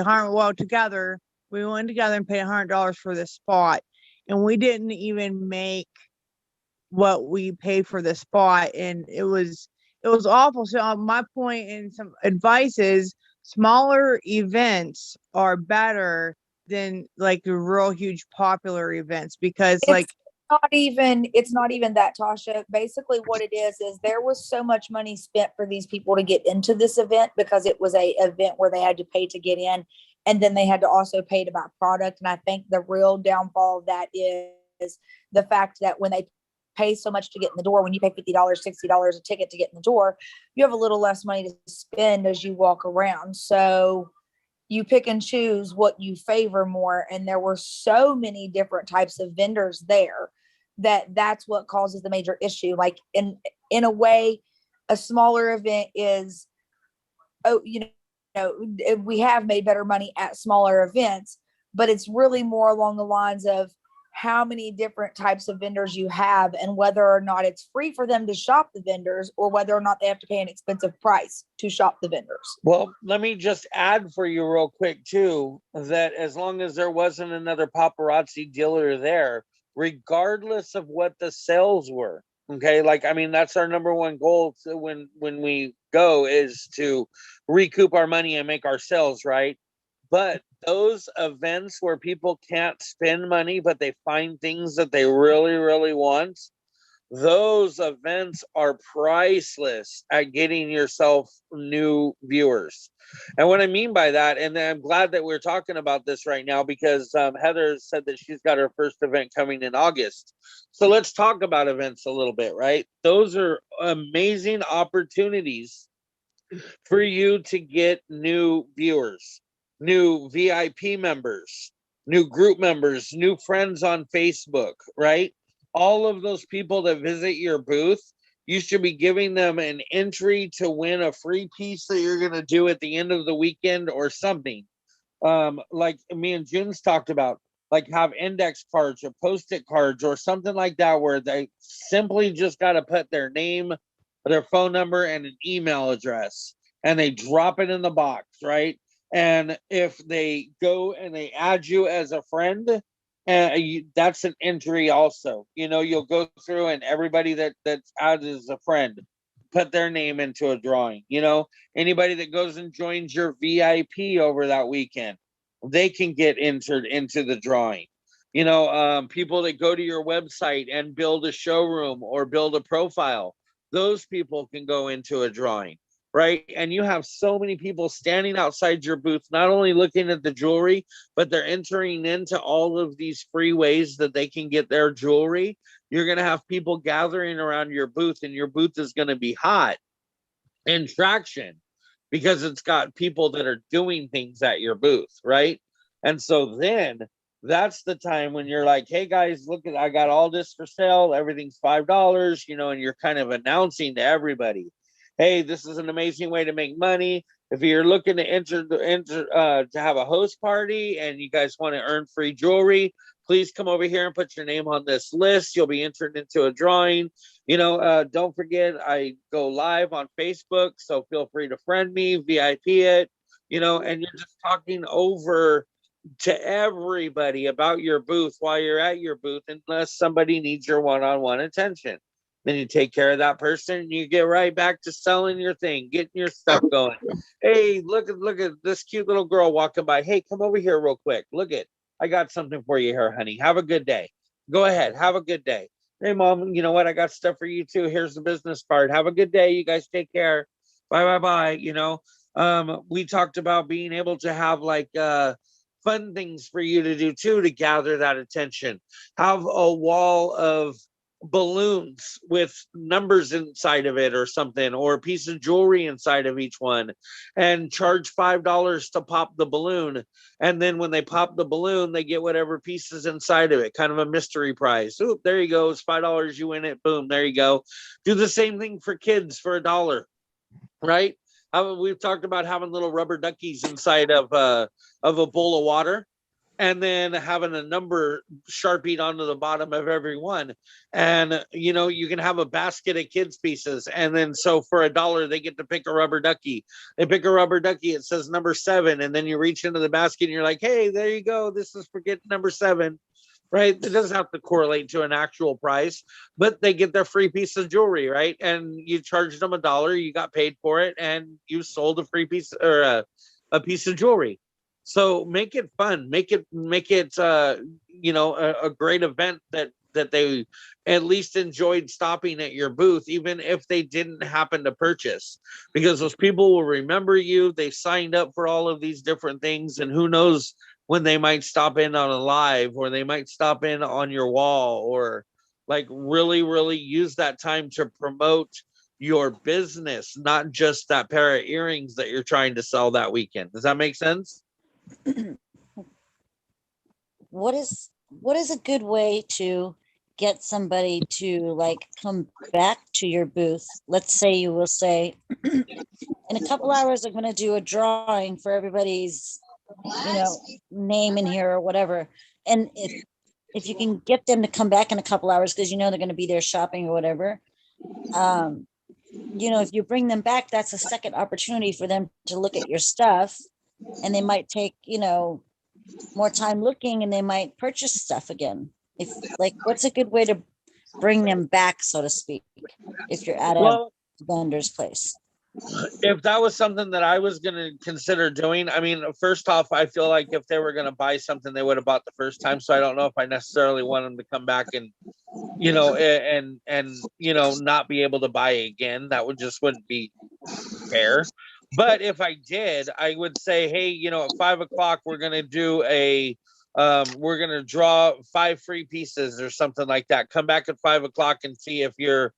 together. We went together and paid $100 for this spot, and we didn't even make what we paid for the spot, and it was awful. So my point and some advice is smaller events are better than like the real huge popular events, because like It's not even that, Tasha. Basically what it is there was so much money spent for these people to get into this event because it was a event where they had to pay to get in, and then they had to also pay to buy product. And I think the real downfall of that is the fact that when they pay so much to get in the door, when you pay $50, $60 a ticket to get in the door, you have a little less money to spend as you walk around. So you pick and choose what you favor more. And there were so many different types of vendors there that's what causes the major issue. Like in a way, a smaller event is, oh, we have made better money at smaller events, but it's really more along the lines of how many different types of vendors you have and whether or not it's free for them to shop the vendors or whether or not they have to pay an expensive price to shop the vendors. Well, let me just add for you real quick too, that as long as there wasn't another paparazzi dealer there, regardless of what the sales were, okay, like, I mean, that's our number one goal when we go, is to recoup our money and make our sales, right? But those events where people can't spend money but they find things that they really really want, those events are priceless at getting yourself new viewers. And what I mean by that, and I'm glad that we're talking about this right now, because Heather said that she's got her first event coming in August. So let's talk about events a little bit, right? Those are amazing opportunities for you to get new viewers, new VIP members, new group members, new friends on Facebook, right? All of those people that visit your booth, you should be giving them an entry to win a free piece that you're going to do at the end of the weekend or something. Like me and June's talked about, like have index cards or post-it cards or something like that, where they simply just got to put their name, their phone number, and an email address, and they drop it in the box, right? And if they go and they add you as a friend, that's an entry also. You'll go through and everybody that's added as a friend, put their name into a drawing. Anybody that goes and joins your VIP over that weekend, they can get entered into the drawing. You know, people that go to your website and build a showroom or build a profile, those people can go into a drawing, right? And you have so many people standing outside your booth, not only looking at the jewelry, but they're entering into all of these free ways that they can get their jewelry. You're going to have people gathering around your booth, and your booth is going to be hot in traction because it's got people that are doing things at your booth, right? And so then that's the time when you're like, hey guys, look at, I got all this for sale, everything's $5, you know, and you're kind of announcing to everybody, hey, this is an amazing way to make money. If you're looking to to have a host party and you guys want to earn free jewelry, please come over here and put your name on this list. You'll be entered into a drawing. You know, don't forget, I go live on Facebook, so feel free to friend me, VIP it, you know, and you're just talking over to everybody about your booth while you're at your booth, unless somebody needs your one-on-one attention. Then you take care of that person and you get right back to selling your thing, getting your stuff going. Hey, look at this cute little girl walking by. Hey, come over here real quick. Look at, I got something for you here, honey. Have a good day. Go ahead. Have a good day. Hey, mom, you know what? I got stuff for you too. Here's the business card. Have a good day. You guys take care. Bye, bye, bye. You know, we talked about being able to have like fun things for you to do too, to gather that attention. Have a wall of balloons with numbers inside of it or something, or a piece of jewelry inside of each one, and charge $5 to pop the balloon. And then when they pop the balloon, they get whatever pieces inside of it, kind of a mystery prize. Oop, there you go. It's $5. You win it. Boom. There you go. Do the same thing for kids for $1, right? We've talked about having little rubber duckies inside of a bowl of water, and then having a number sharpied onto the bottom of every one. And, you know, you can have a basket of kids' pieces. And then so for $1, they get to pick a rubber ducky. They pick a rubber ducky, it says number 7. And then you reach into the basket and you're like, hey, there you go. This is for getting number 7. Right? It doesn't have to correlate to an actual price, but they get their free piece of jewelry, right? And you charged them $1, you got paid for it, and you sold a free piece, or a piece of jewelry. So make it fun, make it you know, a great event that they at least enjoyed stopping at your booth, even if they didn't happen to purchase, because those people will remember you. They signed up for all of these different things, and who knows when they might stop in on a live, or they might stop in on your wall, or like really use that time to promote your business, not just that pair of earrings that you're trying to sell that weekend. Does that make sense? What is a good way to get somebody to like come back to your booth? Let's say you will say, in a couple hours, I'm going to do a drawing for everybody's, you know, name in here or whatever. And if you can get them to come back in a couple hours, because you know they're going to be there shopping or whatever, you know, if you bring them back, that's a second opportunity for them to look at your stuff, and they might take, you know, more time looking, and they might purchase stuff again. If like, what's a good way to bring them back, so to speak, if you're at a vendor's place? If that was something that I was going to consider doing, I mean, first off, I feel like if they were going to buy something, they would have bought the first time. So I don't know if I necessarily want them to come back and, you know, and you know, not be able to buy again. That wouldn't be fair. But if I did, I would say, hey, you know, at 5 o'clock, we're going to do we're going to draw 5 free pieces or something like that. Come back at 5 o'clock and see if you're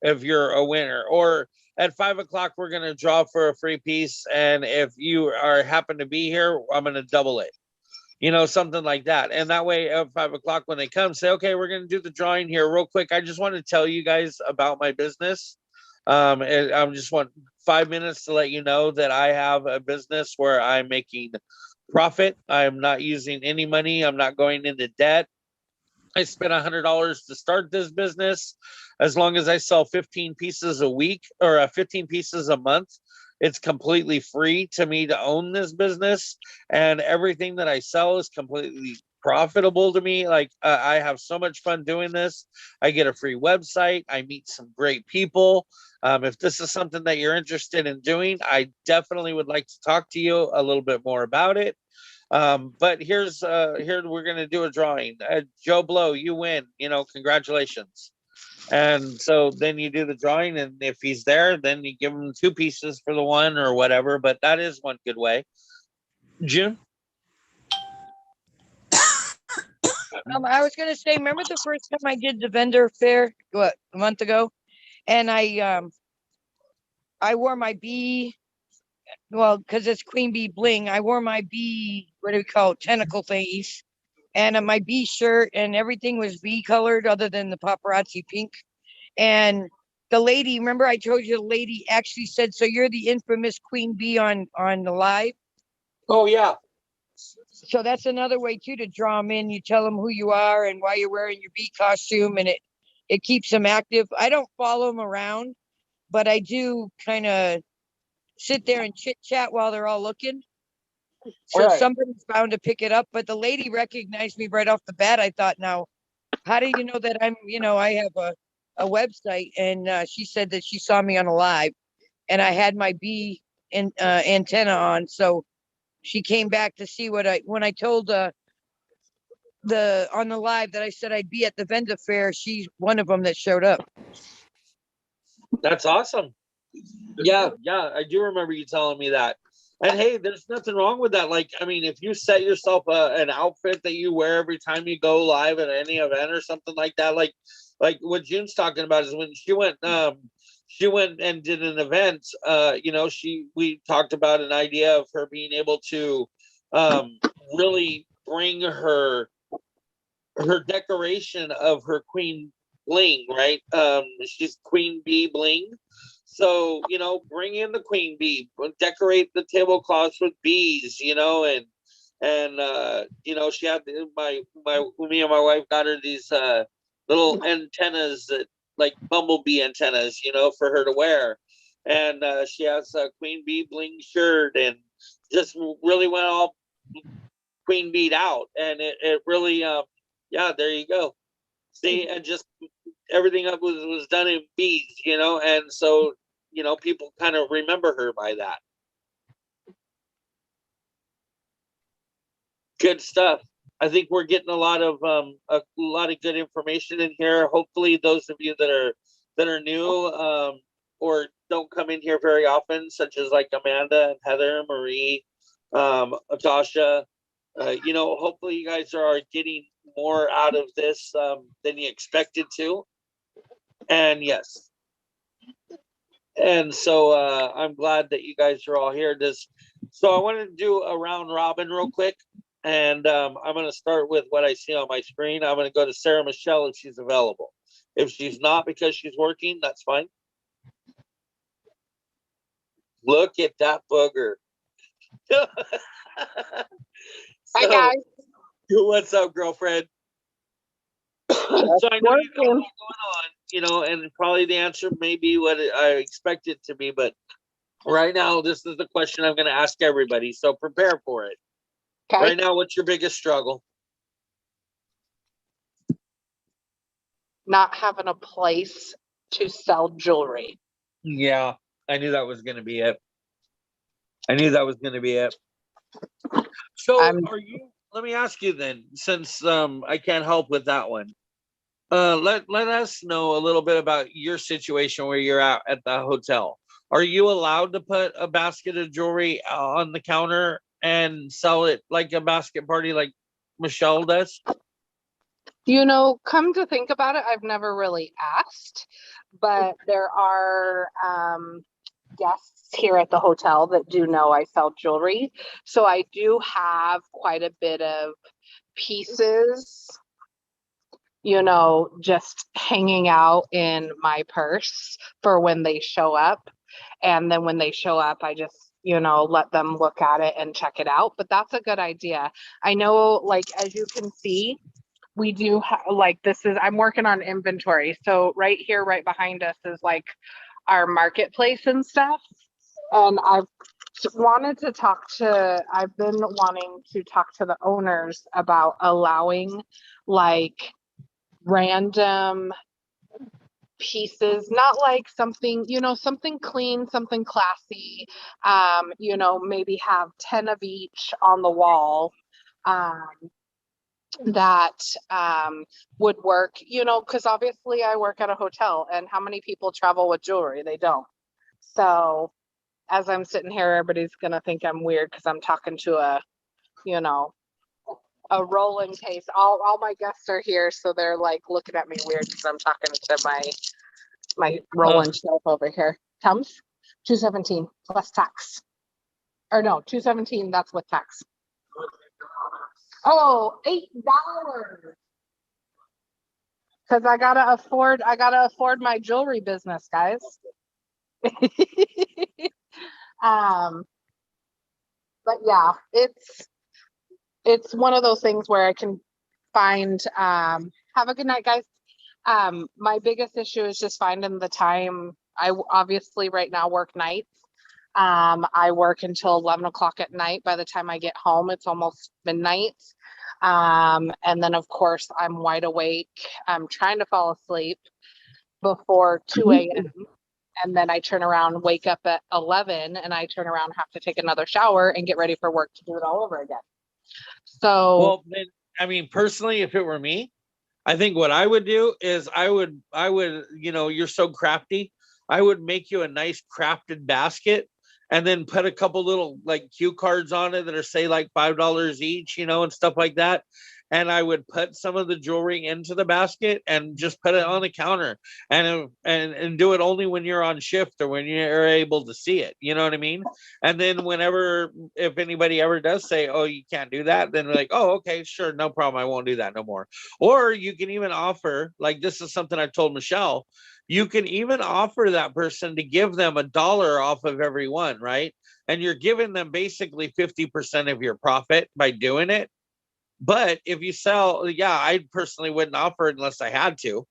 a winner. Or at 5 o'clock, we're going to draw for a free piece. And if you happen to be here, I'm going to double it, you know, something like that. And that way at 5 o'clock, when they come, say, okay, we're going to do the drawing here real quick. I just want to tell you guys about my business. And I just want 5 minutes to let you know that I have a business where I'm making profit. I'm not using any money. I'm not going into debt. I spent $100 to start this business. As long as I sell 15 pieces a week, or 15 pieces a month, it's completely free to me to own this business. And everything that I sell is completely profitable to me. Like, I have so much fun doing this. I get a free website. I meet some great people. If this is something that you're interested in doing, I definitely would like to talk to you a little bit more about it. But here we're gonna do a drawing. Joe Blow, you win. Congratulations. And so then you do the drawing, and if he's there, then you give him 2 pieces for the one or whatever. But that is one good way. June. I was gonna say, remember the first time I did the vendor fair, a month ago, and I wore my bee, well, because it's queen bee bling. I wore my bee, what do we call it, tentacle thingies, and my bee shirt, and everything was bee colored other than the paparazzi pink. And the lady, remember I told you the lady actually said, "So you're the infamous queen bee on the live?" Oh yeah. So that's another way too to draw them in. You tell them who you are and why you're wearing your bee costume, and it keeps them active. I don't follow them around, but I do kind of sit there and chit chat while they're all looking. So Right. somebody's bound to pick it up. But the lady recognized me right off the bat. I thought, now, how do you know that I have a website? And she said that she saw me on a live, and I had my bee antenna on. So she came back to see when I told on the live that I said I'd be at the vendor fair. She's one of them that showed up. That's awesome. Yeah, I do remember you telling me that. And hey, there's nothing wrong with that. Like, I mean, if you set yourself an outfit that you wear every time you go live at any event or something like that, like what June's talking about is when she went and did an event. We talked about an idea of her being able to really bring her decoration of her queen bling, right? She's queen bee bling. So, bring in the queen bee, decorate the tablecloths with bees, and she had me and my wife got her these little antennas that like bumblebee antennas, for her to wear. And she has a queen bee bling shirt and just really went all queen beat out. And it really, there you go. See, and just everything up was done in bees, and so people kind of remember her by that. Good stuff. I think we're getting a lot of good information in here. Hopefully, those of you that are new or don't come in here very often, such as like Amanda and Heather, Marie, Natasha, hopefully you guys are getting more out of this than you expected to. And yes. And so I'm glad that you guys are all here. So I wanted to do a round robin real quick. And I'm going to start with what I see on my screen. I'm going to go to Sarah Michelle if she's available. If she's not because she's working, that's fine. Look at that booger. Hi, guys. What's up, girlfriend? So I know you got a lot going on, and probably the answer may be what I expect it to be, but right now, this is the question I'm going to ask everybody, so prepare for it. Okay. Right now, what's your biggest struggle? Not having a place to sell jewelry. Yeah, I knew that was going to be it. So let me ask you then, since I can't help with that one. Let us know a little bit about your situation where you're at the hotel. Are you allowed to put a basket of jewelry on the counter and sell it like a basket party like Michelle does? Come to think about it, I've never really asked, but there are guests here at the hotel that do know I sell jewelry. So I do have quite a bit of pieces, just hanging out in my purse for when they show up. And then when they show up, I just, let them look at it and check it out. But that's a good idea. I know, like, as you can see, we do I'm working on inventory. So right here, right behind us is like our marketplace and stuff. And I've been wanting to talk to the owners about allowing like random pieces, not like something, something clean, something classy, maybe have 10 of each on the wall. That would work, because obviously I work at a hotel, and how many people travel with jewelry? They don't. So as I'm sitting here, everybody's gonna think I'm weird because I'm talking to a rolling case. All my guests are here, so they're like looking at me weird because I'm talking to my rolling shelf over here. Tums, 217 plus tax. Or no, 217, that's with tax. Oh, $8. Because I gotta afford my jewelry business, guys. But yeah, it's one of those things where I can find have a good night, guys. My biggest issue is just finding the time. I obviously right now work nights. I work until 11 o'clock at night. By the time I get home, it's almost midnight. And then of course I'm wide awake. I'm trying to fall asleep before 2 a.m. And then I turn around, wake up at 11, and I turn around, have to take another shower and get ready for work to do it all over again. So, Well, then, I mean, personally, if it were me, I think what I would do is I would, you're so crafty. I would make you a nice crafted basket and then put a couple little like cue cards on it that are say like $5 each, and stuff like that. And I would put some of the jewelry into the basket and just put it on the counter and do it only when you're on shift or when you're able to see it. You know what I mean? And then if anybody ever does say, oh, you can't do that, then we're like, oh, okay, sure. No problem. I won't do that no more. Or you can even offer, like, this is something I told Michelle, you can even offer that person to give them $1 off of every one, right? And you're giving them basically 50% of your profit by doing it. But if you sell, I personally wouldn't offer it unless I had to,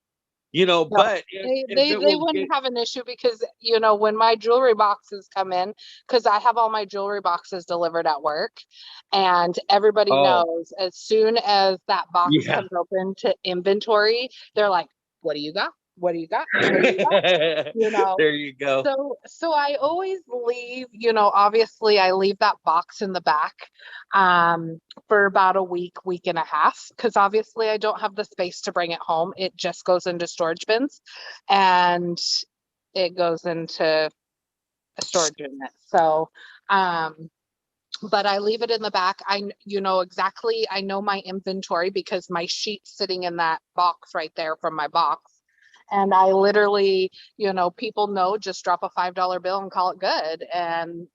no, but they wouldn't have an issue because, when my jewelry boxes come in, because I have all my jewelry boxes delivered at work, and everybody knows as soon as that box comes open to inventory, they're like, what do you got? What do you got? What do you got? There you go. So I always leave, obviously I leave that box in the back for about a week and a half, because obviously I don't have the space to bring it home. It just goes into storage bins and it goes into a storage unit. So, but I leave it in the back. I know my inventory because my sheet's sitting in that box right there from my box. And I literally, people know, just drop a $5 bill and call it good. And,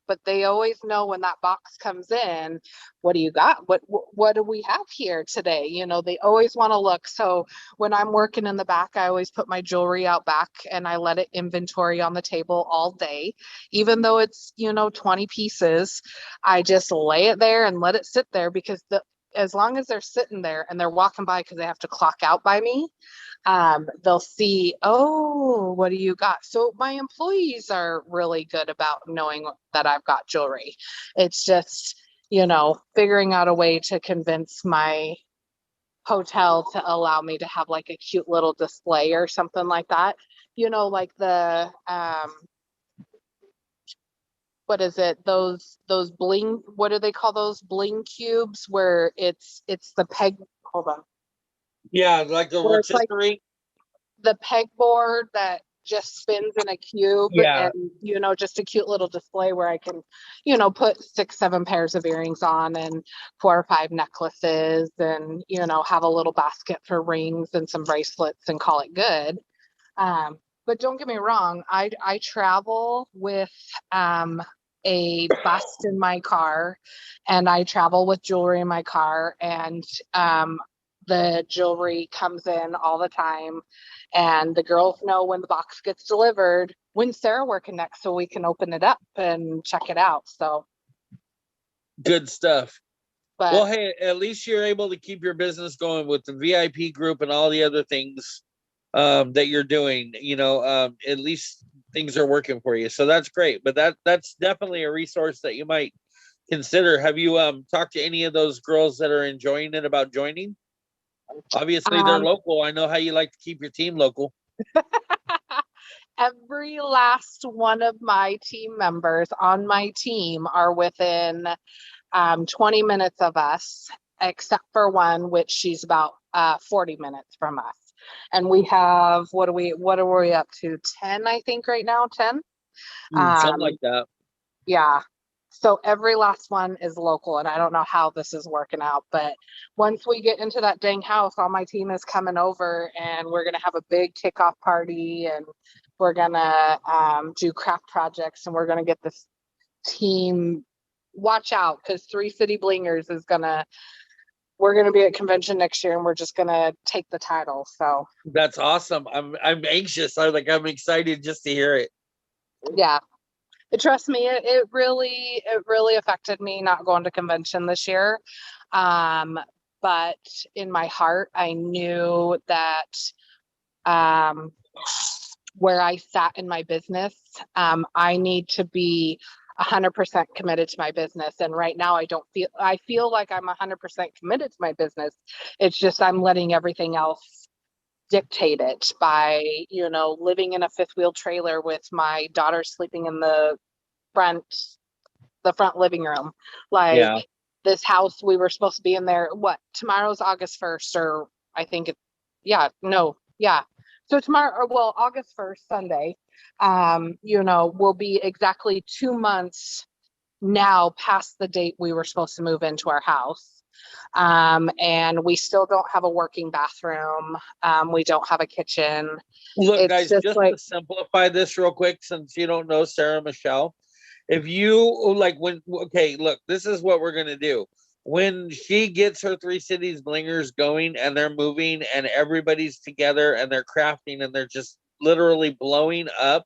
but they always know when that box comes in, what do you got? What do we have here today? They always want to look. So when I'm working in the back, I always put my jewelry out back and I let it inventory on the table all day. Even though it's, 20 pieces, I just lay it there and let it sit there, because as long as they're sitting there and they're walking by because they have to clock out by me, they'll see, oh, what do you got? So my employees are really good about knowing that I've got jewelry. It's just, figuring out a way to convince my hotel to allow me to have like a cute little display or something like that. Like the, what is it? Those bling, what do they call those bling cubes where it's the peg, hold on. Yeah, like a rotisserie. Like the pegboard that just spins in a cube, Yeah. And just a cute little display where I can, put 6-7 pairs of earrings on and 4 or 5 necklaces and, have a little basket for rings and some bracelets and call it good. But don't get me wrong, I travel with a bust in my car, and I travel with jewelry in my car, and the jewelry comes in all the time, and the girls know when the box gets delivered, when's Sarah working next, so we can open it up and check it out. So good stuff. but Well, hey, at least you're able to keep your business going with the VIP group and all the other things that you're doing. At least things are working for you, so that's great. But that's definitely a resource that you might consider. Have you talked to any of those girls that are enjoying it about joining? Obviously they're local. I know how you like to keep your team local. Every last one of my team members on my team are within 20 minutes of us, except for one, which she's about 40 minutes from us. And we have, what are we up to? 10, I think right now, 10? Something like that. Yeah. So every last one is local, and I don't know how this is working out, but once we get into that dang house, all my team is coming over, and we're gonna have a big kickoff party, and we're gonna do craft projects, and we're gonna get this team. Watch out, because Three City Blingers is we're gonna be at convention next year, and we're just gonna take the title. So that's awesome. I'm anxious. I'm excited just to hear it. Yeah. Trust me, it really affected me not going to convention this year. But in my heart, I knew that where I sat in my business, I need to be 100% committed to my business. And right now I feel like I'm 100% committed to my business. It's just I'm letting everything else dictate it by, living in a fifth wheel trailer with my daughter sleeping in the front living room. Yeah. This house, we were supposed to be in there. Tomorrow's August 1st, or I think so tomorrow, well, August 1st, Sunday, will be exactly 2 months now past the date we were supposed to move into our house. And we still don't have a working bathroom. We don't have a kitchen. Look, It's guys, just to simplify this real quick, since you don't know Sarah Michelle, if you look, this is what we're going to do. When she gets her Three Cities Blingers going and they're moving and everybody's together and they're crafting and they're just literally blowing up,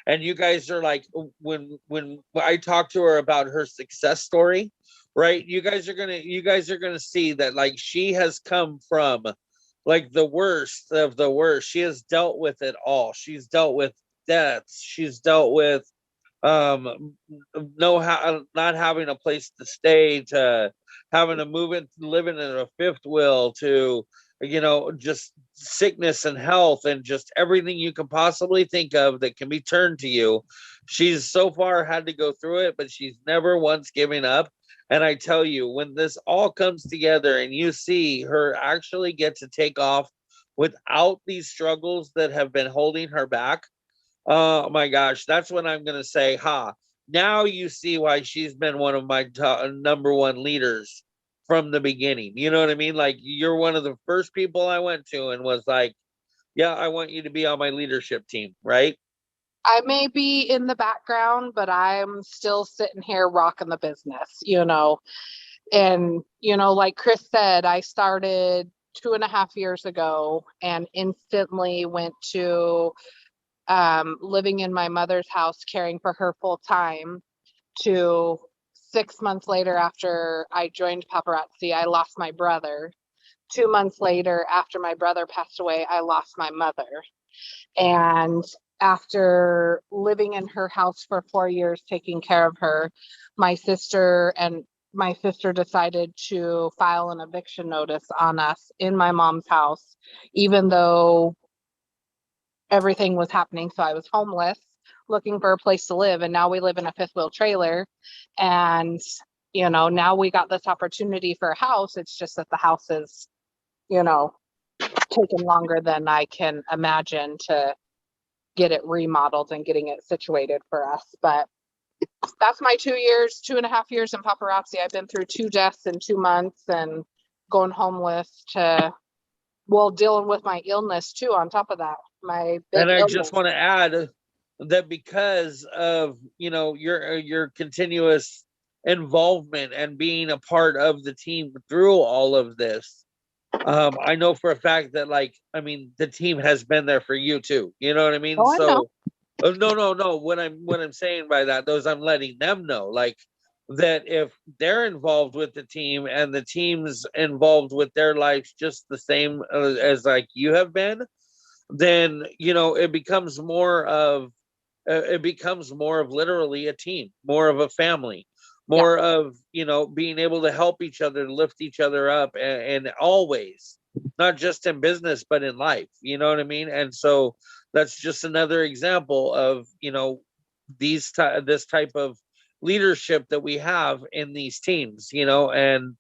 and you guys are like, when I talk to her about her success story, right? You guys are gonna see that, like, she has come from like the worst of the worst. She has dealt with it all. She's dealt with deaths. She's dealt with not having a place to stay, to having to move in, living in a fifth wheel, to just sickness and health and just everything you can possibly think of that can be turned to you. She's so far had to go through it, but she's never once given up. And I tell you, when this all comes together and you see her actually get to take off without these struggles that have been holding her back, oh my gosh, that's when I'm going to say, now you see why she's been one of my number one leaders from the beginning. You know what I mean? Like, you're one of the first people I went to and was like, yeah, I want you to be on my leadership team, right? I may be in the background, but I'm still sitting here rocking the business, and, like Chris said, I started 2.5 years ago and instantly went to living in my mother's house, caring for her full time, to 6 months later, after I joined Paparazzi, I lost my brother. 2 months later, after my brother passed away, I lost my mother. And after living in her house for 4 years, taking care of her, my sister decided to file an eviction notice on us in my mom's house, even though everything was happening. So I was homeless, looking for a place to live. And now we live in a fifth wheel trailer. And, now we got this opportunity for a house. It's just that the house is, taken longer than I can imagine to get it remodeled and getting it situated for us. But that's my 2.5 years in Paparazzi. I've been through 2 deaths in 2 months and going homeless to, dealing with my illness too, on top of that. And I just want to add that because of, your continuous involvement and being a part of the team through all of this, I know for a fact that, the team has been there for you too. You know what I mean? Oh, I know. No. What I'm saying by that, those, I'm letting them know, that if they're involved with the team and the team's involved with their lives just the same as like you have been, then it becomes more of literally a team, more of a family, more of being able to help each other, lift each other up, and always not just in business, but in life. You know what I mean? And so that's just another example of, this type of leadership that we have in these teams, and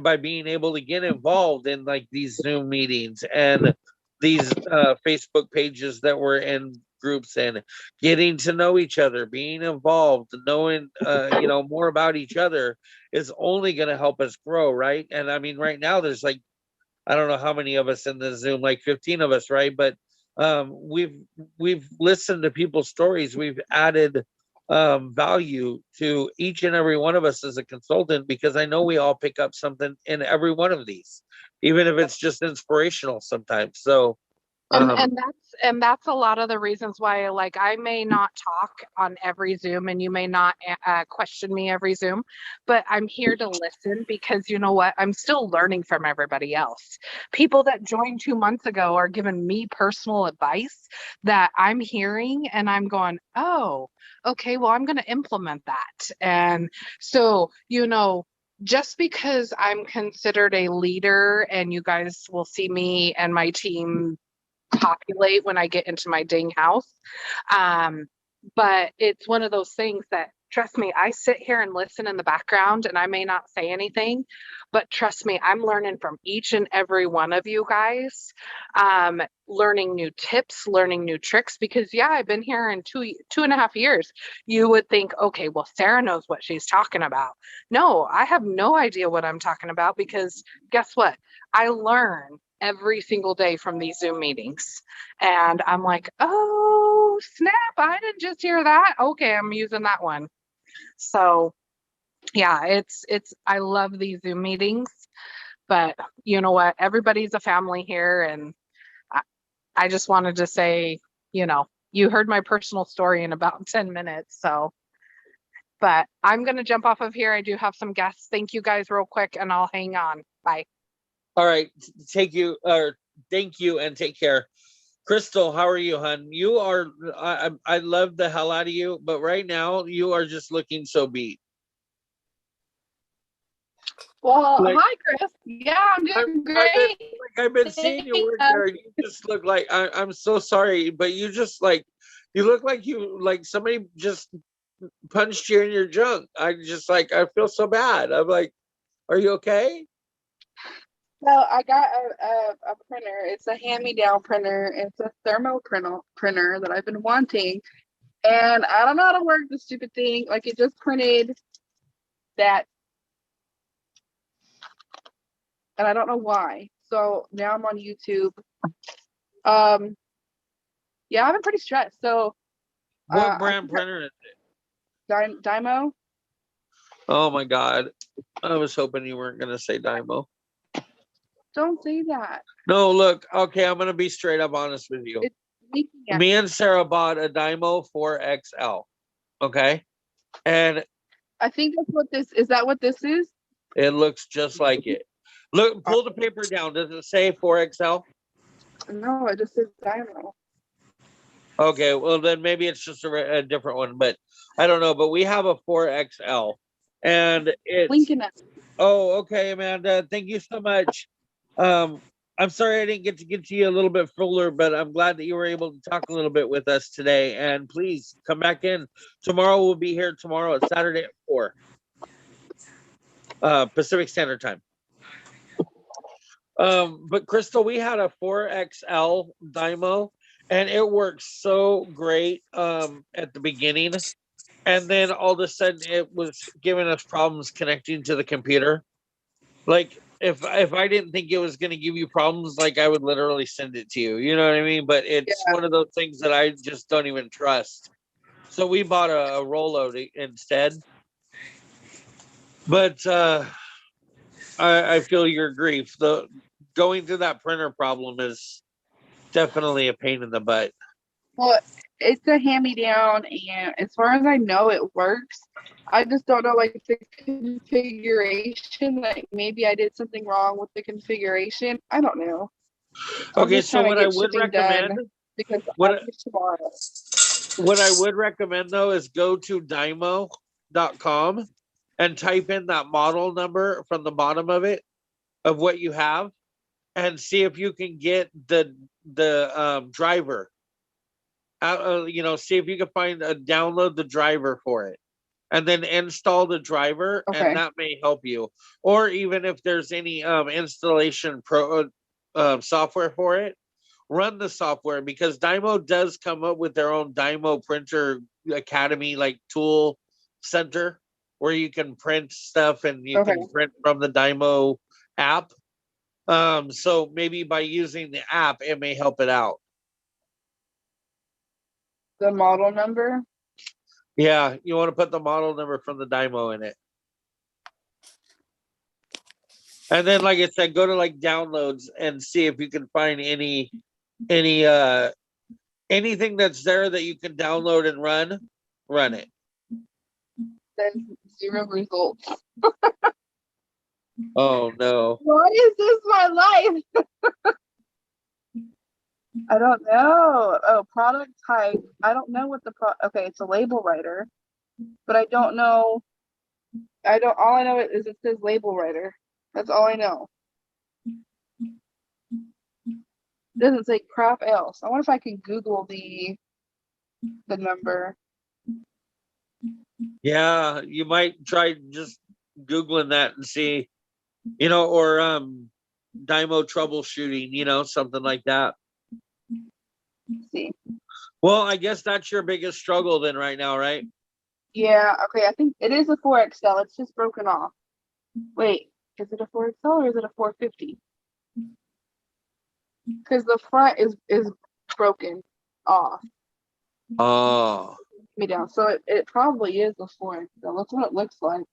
by being able to get involved in like these Zoom meetings and these Facebook pages that we're in groups and getting to know each other, being involved, knowing more about each other is only going to help us grow, right? And I mean, right now there's like, I don't know how many of us in the Zoom, like 15 of us, right? But we've listened to people's stories. We've added value to each and every one of us as a consultant, because I know we all pick up something in every one of these, even if it's just inspirational sometimes. So And that's a lot of the reasons why, like, I may not talk on every Zoom and you may not question me every Zoom, but I'm here to listen, because you know what? I'm still learning from everybody else. People that joined 2 months ago are giving me personal advice that I'm hearing and I'm going, oh, okay, well, I'm going to implement that. And so, just because I'm considered a leader and you guys will see me and my team populate when I get into my dang house. But it's one of those things that, trust me, I sit here and listen in the background and I may not say anything, but trust me, I'm learning from each and every one of you guys, learning new tips, learning new tricks, because I've been here in 2.5 years. You would think, okay, well, Sarah knows what she's talking about. No, I have no idea what I'm talking about, because guess what? I learn every single day from these Zoom meetings. And I'm like, oh, snap, I didn't just hear that. Okay, I'm using that one. So it's I love these Zoom meetings, but you know what? Everybody's a family here. And I just wanted to say, you heard my personal story in about 10 minutes. So, but I'm going to jump off of here. I do have some guests. Thank you guys real quick, and I'll hang on. Bye. all right, thank you and take care. Crystal, how are you, hon? You are, I love the hell out of you, but right now you are just looking so beat. Well, Like, hi, Chris. Yeah, I'm doing great. I've been seeing you work there, and you just look like, I'm so sorry, but you just like, you look like somebody just punched you in your junk. I feel so bad. I'm like, are you okay? So I got a printer. It's a hand-me-down printer. It's a thermo printer that I've been wanting, and I don't know how to work the stupid thing. Like, it just printed that, and I don't know why. So now I'm on YouTube. Yeah, I've been pretty stressed. So What brand printer is it? Dymo. Oh my God, I was hoping you weren't gonna say Dymo. Don't say that. No, look, okay, I'm gonna be straight up honest with you. Me and Sarah bought a Dymo 4XL. Okay. And I think that's what this is. That what this is? It looks just like it. Look, pull the paper down. Does it say 4XL? No, it just says Dymo. Okay, well then maybe it's just a different one, but I don't know. But we have a 4XL, and it's Lincoln. Oh, okay, Amanda. Thank you so much. I'm sorry I didn't get to get to you a little bit fuller, but I'm glad that you were able to talk a little bit with us today. And please come back in tomorrow. We'll be here tomorrow. It's Saturday at 4 Pacific Standard Time. But Crystal, we had a 4XL Dymo, and it works so great at the beginning, and then all of a sudden it was giving us problems connecting to the computer. Like, if I didn't think it was going to give you problems, like, I would literally send it to you. You know what I mean? But it's one of those things that I just don't even trust. So we bought a Rollo instead. But I feel your grief. Going through that printer problem is definitely a pain in the butt. Well, it's a hand-me-down, and as far as I know, it works. I just don't know, like, the configuration. Like, maybe I did something wrong with the configuration. I don't know. Okay, so what I would recommend, because what I would recommend though is go to dymo.com and type in that model number from the bottom of it of what you have, and see if you can get the driver out, see if you can download the driver for it, and then install the driver, Okay. and that may help you. Or even if there's any installation software for it, run the software, because Dymo does come up with their own Dymo printer academy, like tool center, where you can print stuff and you Okay. can print from the Dymo app. So maybe by using the app, it may help it out. The model number. Yeah, you want to put the model number from the Dymo in it. And then, like I said, go to like downloads and see if you can find any anything that's there that you can download and run it. There's 0 results. Oh no. Why is this my life? I don't know. Oh, product type. I don't know what okay, it's a label writer, but I don't know. All I know is it says label writer. That's all I know. It doesn't say crap else. I wonder if I can Google the number. Yeah, you might try just Googling that and see, or Dymo troubleshooting, something like that. Let's see. Well, I guess that's your biggest struggle then right now, right? Yeah, okay, I think it is a 4XL. It's just broken off. Wait, is it a 4XL or is it a 450? Because the front is broken off. Oh. Me down. So it probably is a 4XL. That's what it looks like.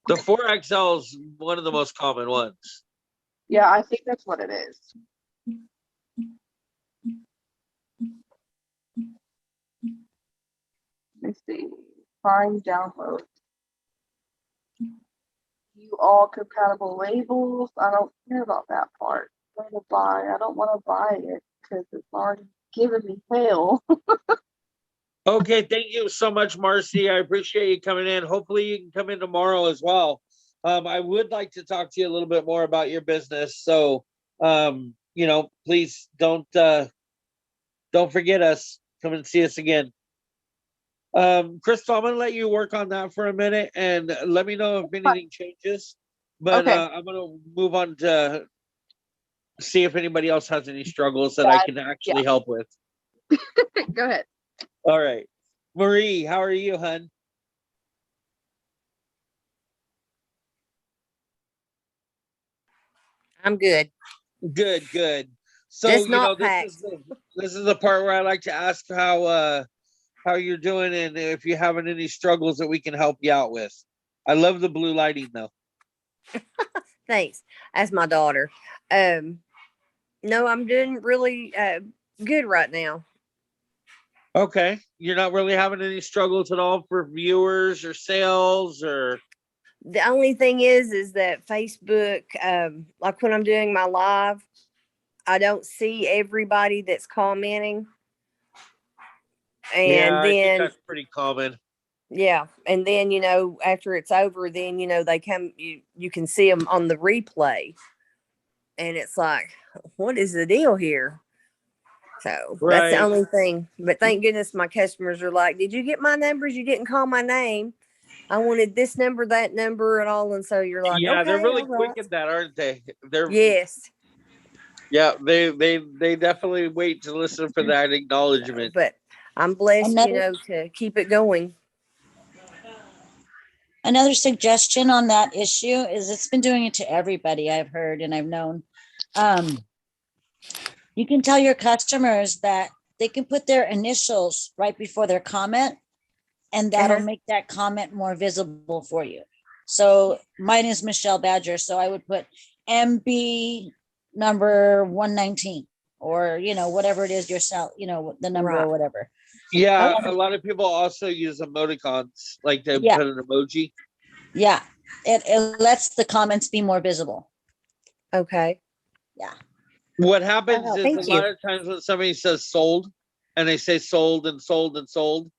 The 4XL is one of the most common ones. Yeah, I think that's what it is. Let's see. Find download. You all compatible labels. I don't care about that part. I don't want to buy it because it's already giving me hell. Okay, thank you so much, Marcy. I appreciate you coming in. Hopefully you can come in tomorrow as well. I would like to talk to you a little bit more about your business. So, please don't forget us. Come and see us again. Crystal, I'm going to let you work on that for a minute and let me know if anything changes. But Okay. I'm going to move on to see if anybody else has any struggles that I can actually help with. Go ahead. All right. Marie, how are you, hun? I'm good. Good. So, Just not this is the part where I like to ask how you're doing and if you're having any struggles that we can help you out with. I love the blue lighting though. Thanks. That's my daughter. No, I'm doing really good right now. Okay. You're not really having any struggles at all for viewers or sales or The only thing is that Facebook, like when I'm doing my live, I don't see everybody that's commenting. And I think then that's pretty common. yeah, and then after it's over, then they come. You can see them on the replay, and it's like, what is the deal here? So that's the Right. only thing. But thank goodness my customers are like, did you get my numbers? You didn't call my name. I wanted this number, that number, and all. And so you're like, Yeah, okay, they're really all quick right. at that, aren't they? Yes. Yeah, they definitely wait to listen for that acknowledgement. But I'm blessed, Another- to keep it going. Another suggestion on that issue is it's been doing it to everybody I've heard and I've known. You can tell your customers that they can put their initials right before their comment, and that'll make that comment more visible for you. So mine is Michelle Badger. So I would put MB number 119 or, whatever it is yourself, the number Right. or whatever. Yeah, a lot of people also use emoticons, like they Yeah. put an emoji. Yeah. It lets the comments be more visible. Okay. Yeah. What happens Oh, is thank a you. lot of times when somebody says sold and they say sold and sold and sold,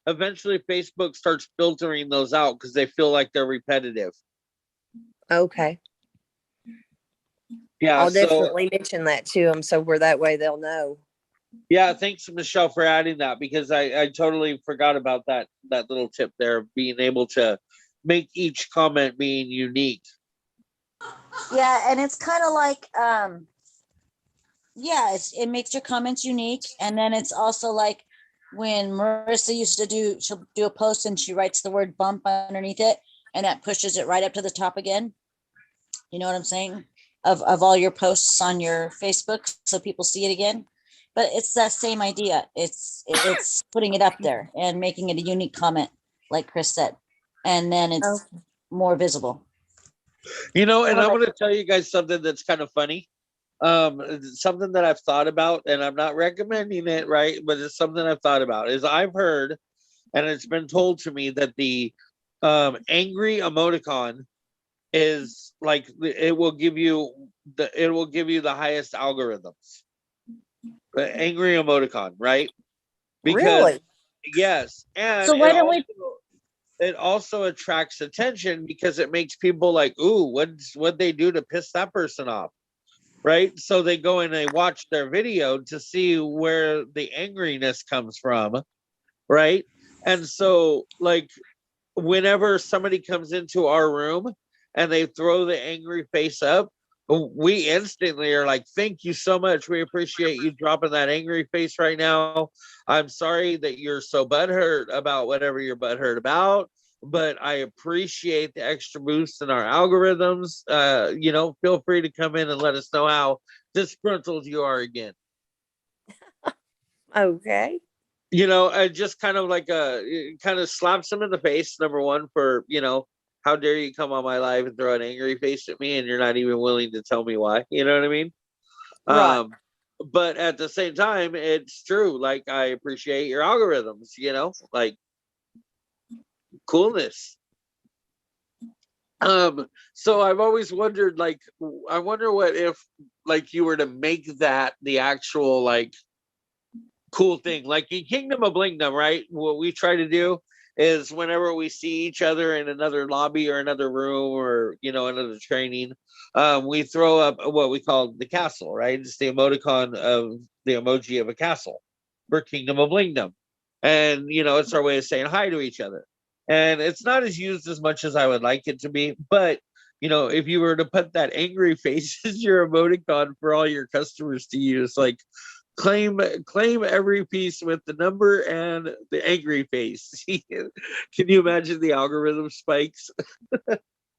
eventually Facebook starts filtering those out because they feel like they're repetitive. Okay. Yeah. I'll So definitely mention that to them so where that way they'll know. yeah, thanks Michelle for adding that, because I totally forgot about that little tip there of being able to make each comment being unique. Yeah, and it's kind of like yeah, it makes your comments unique. And then it's also like when Marissa used to she'll do a post and she writes the word bump underneath it, and that pushes it right up to the top again. You know what I'm saying? Of all your posts on your Facebook, so people see it again. But it's that same idea. It's putting it up there and making it a unique comment, like Chris said. And then it's more visible. And Oh, I'm going to tell you guys something that's kind of funny. Something that I've thought about, and I'm not recommending it, right? But it's something I've thought about. Is I've heard, and it's been told to me, that the angry emoticon is like it will give you the highest algorithms. The angry emoticon, right? Because Really? yes, and so why don't we it also attracts attention because it makes people like, ooh, what'd they do to piss that person off? Right? So they go and they watch their video to see where the angriness comes from, right? And so, like, whenever somebody comes into our room and they throw the angry face up, we instantly are like, thank you so much. We appreciate you dropping that angry face right now. I'm sorry that you're so butthurt about whatever you're butthurt about, but I appreciate the extra boost in our algorithms. Feel free to come in and let us know how disgruntled you are again. Okay. I just kind of like kind of slaps him in the face, number one, for, how dare you come on my live and throw an angry face at me and you're not even willing to tell me why. You know what I mean? Right. But at the same time, it's true. Like, I appreciate your algorithms, like coolness. So I've always wondered, like, I wonder what if, like, you were to make that the actual, like, cool thing, like in Kingdom of Blingdom, right? What we try to do is whenever we see each other in another lobby or another room or another training, we throw up what we call the castle, right? It's the emoticon of the emoji of a castle for Kingdom of Blingdom, and it's our way of saying hi to each other. And it's not as used as much as I would like it to be, but if you were to put that angry face as your emoticon for all your customers to use, like, claim every piece with the number and the angry face. Can you imagine the algorithm spikes?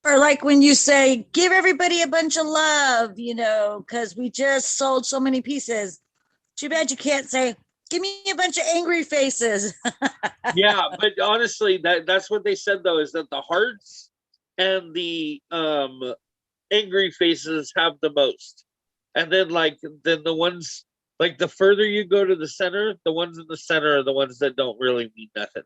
or like when you say give everybody a bunch of love, because we just sold so many pieces. Too bad you can't say give me a bunch of angry faces. Yeah, but honestly, that's what they said though, is that the hearts and the angry faces have the most. And then the ones, like, the further you go to the center, the ones in the center are the ones that don't really mean nothing.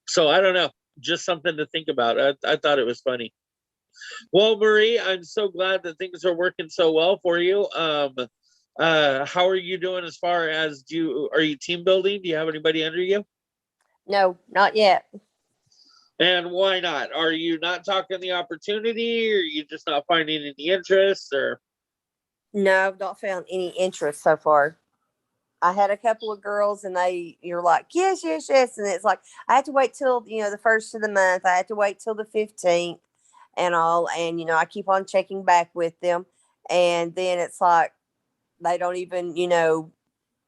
So I don't know, just something to think about. I thought it was funny. Well, Marie, I'm so glad that things are working so well for you. How are you doing as far as are you team building? Do you have anybody under you? No, not yet. And why not? Are you not talking the opportunity, or are you just not finding any interest, or? No, I've not found any interest so far. I had a couple of girls and you're like, yes, yes, yes. And it's like, I have to wait till, the first of the month. I have to wait till the 15th and all. And, I keep on checking back with them. And then it's like, they don't even,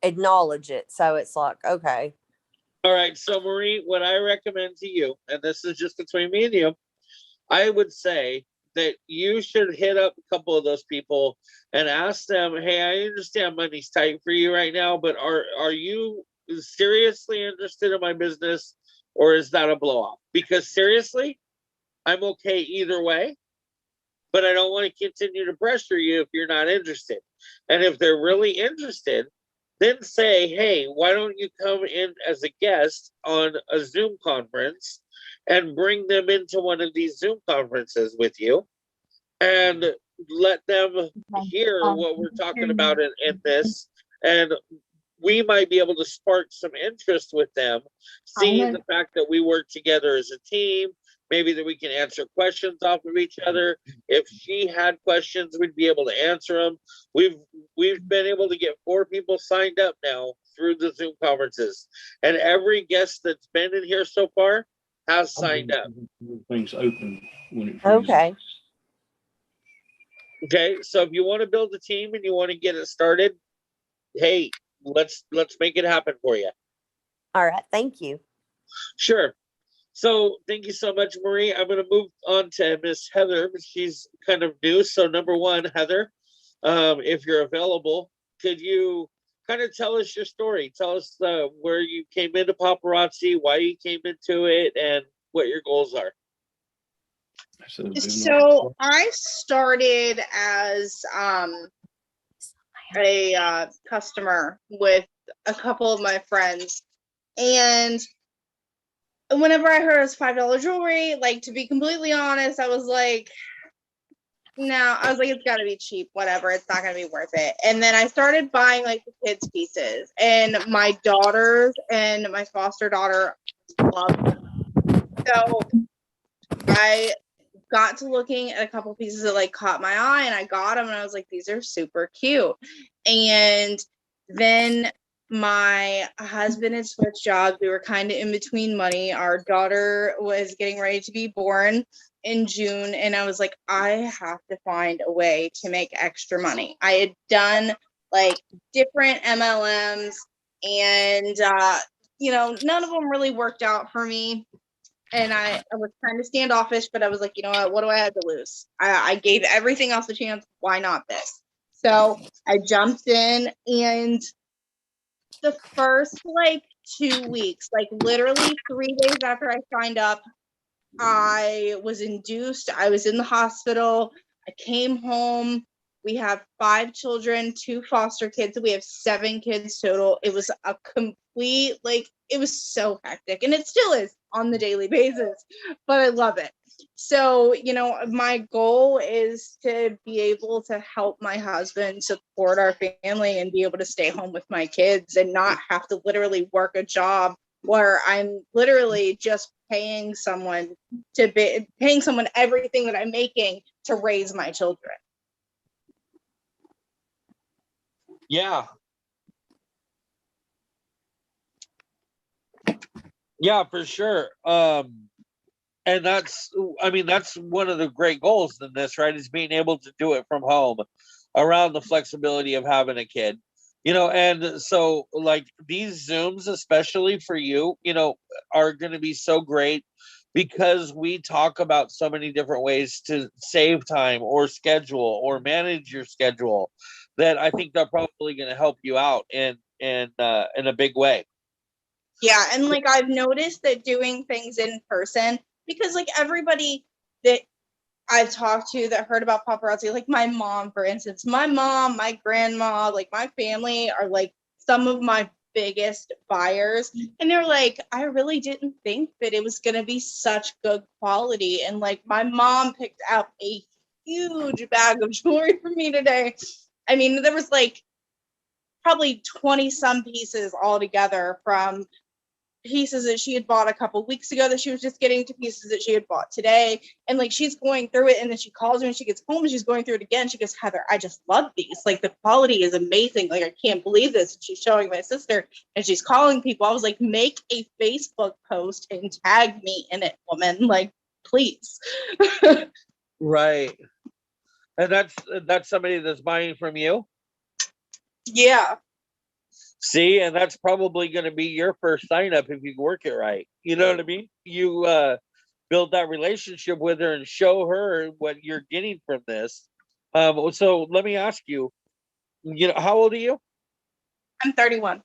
acknowledge it. So it's like, okay. All right. So Marie, what I recommend to you, and this is just between me and you, I would say that you should hit up a couple of those people and ask them, hey, I understand money's tight for you right now, but are you seriously interested in my business, or is that a blow off? Because seriously, I'm okay either way, but I don't want to continue to pressure you if you're not interested. And if they're really interested, then say, hey, why don't you come in as a guest on a Zoom conference and bring them into one of these Zoom conferences with you and let them hear what we're talking about in this. And we might be able to spark some interest with them, seeing the fact that we work together as a team, maybe that we can answer questions off of each other. If she had questions, we'd be able to answer them. We've been able to get 4 people signed up now through the Zoom conferences, and every guest that's been in here so far has signed up. Things open when it freezes. Okay. Okay, so if you want to build a team and you want to get it started, hey, let's make it happen for you. All right. Thank you. Sure. So thank you so much, Marie. I'm going to move on to Miss Heather. She's kind of new. So number one, Heather, if you're available, could you kind of tell us your story? Tell us where you came into paparazzi, why you came into it, and what your goals are. So I started as a customer with a couple of my friends, and whenever I heard it was $5 jewelry, like, to be completely honest, I was like, no, I was like, it's gotta be cheap, whatever, it's not gonna be worth it. And then I started buying like the kids' pieces, and my daughters and my foster daughter loved them. So I got to looking at a couple pieces that like caught my eye, and I got them, and I was like, these are super cute. And then my husband had switched jobs. We were kind of in between money. Our daughter was getting ready to be born in June, and I was like, I have to find a way to make extra money. I had done like different MLMs, and none of them really worked out for me. And I was kind of standoffish, but I was like, you know what do I have to lose? I gave everything else a chance. Why not this? So I jumped in, and the first like 2 weeks, like literally 3 days after I signed up, I was induced. I was in the hospital. I came home. We have 5 children, 2 foster kids. We have 7 kids total. It was a complete, like, it was so hectic, and it still is on the daily basis, but I love it. So, my goal is to be able to help my husband support our family and be able to stay home with my kids and not have to literally work a job where I'm literally just paying someone everything that I'm making to raise my children. Yeah. Yeah, for sure. And that's one of the great goals in this, right? Is being able to do it from home around the flexibility of having a kid, and so like these Zooms, especially for you, are going to be so great because we talk about so many different ways to save time or schedule or manage your schedule that I think they're probably going to help you out in a big way. Yeah, and like I've noticed that doing things in person, because like everybody that I've talked to that heard about paparazzi, like my mom, for instance, my mom, my grandma, like my family are like some of my biggest buyers, and they're like, I really didn't think that it was going to be such good quality. And like my mom picked out a huge bag of jewelry for me today. I mean, there was like probably 20 some pieces all together, from pieces that she had bought a couple weeks ago that she was just getting to pieces that she had bought today. And like she's going through it, and then she calls me when she gets home and she's going through it again. She goes, Heather, I just love these. Like the quality is amazing. Like I can't believe this. And she's showing my sister and she's calling people. I was like, make a Facebook post and tag me in it, woman. Like, please. Right. And that's somebody that's buying from you? Yeah. See, and that's probably going to be your first sign up if you work it right. You know what I mean? You build that relationship with her and show her what you're getting from this. So let me ask you, how old are you? I'm 31.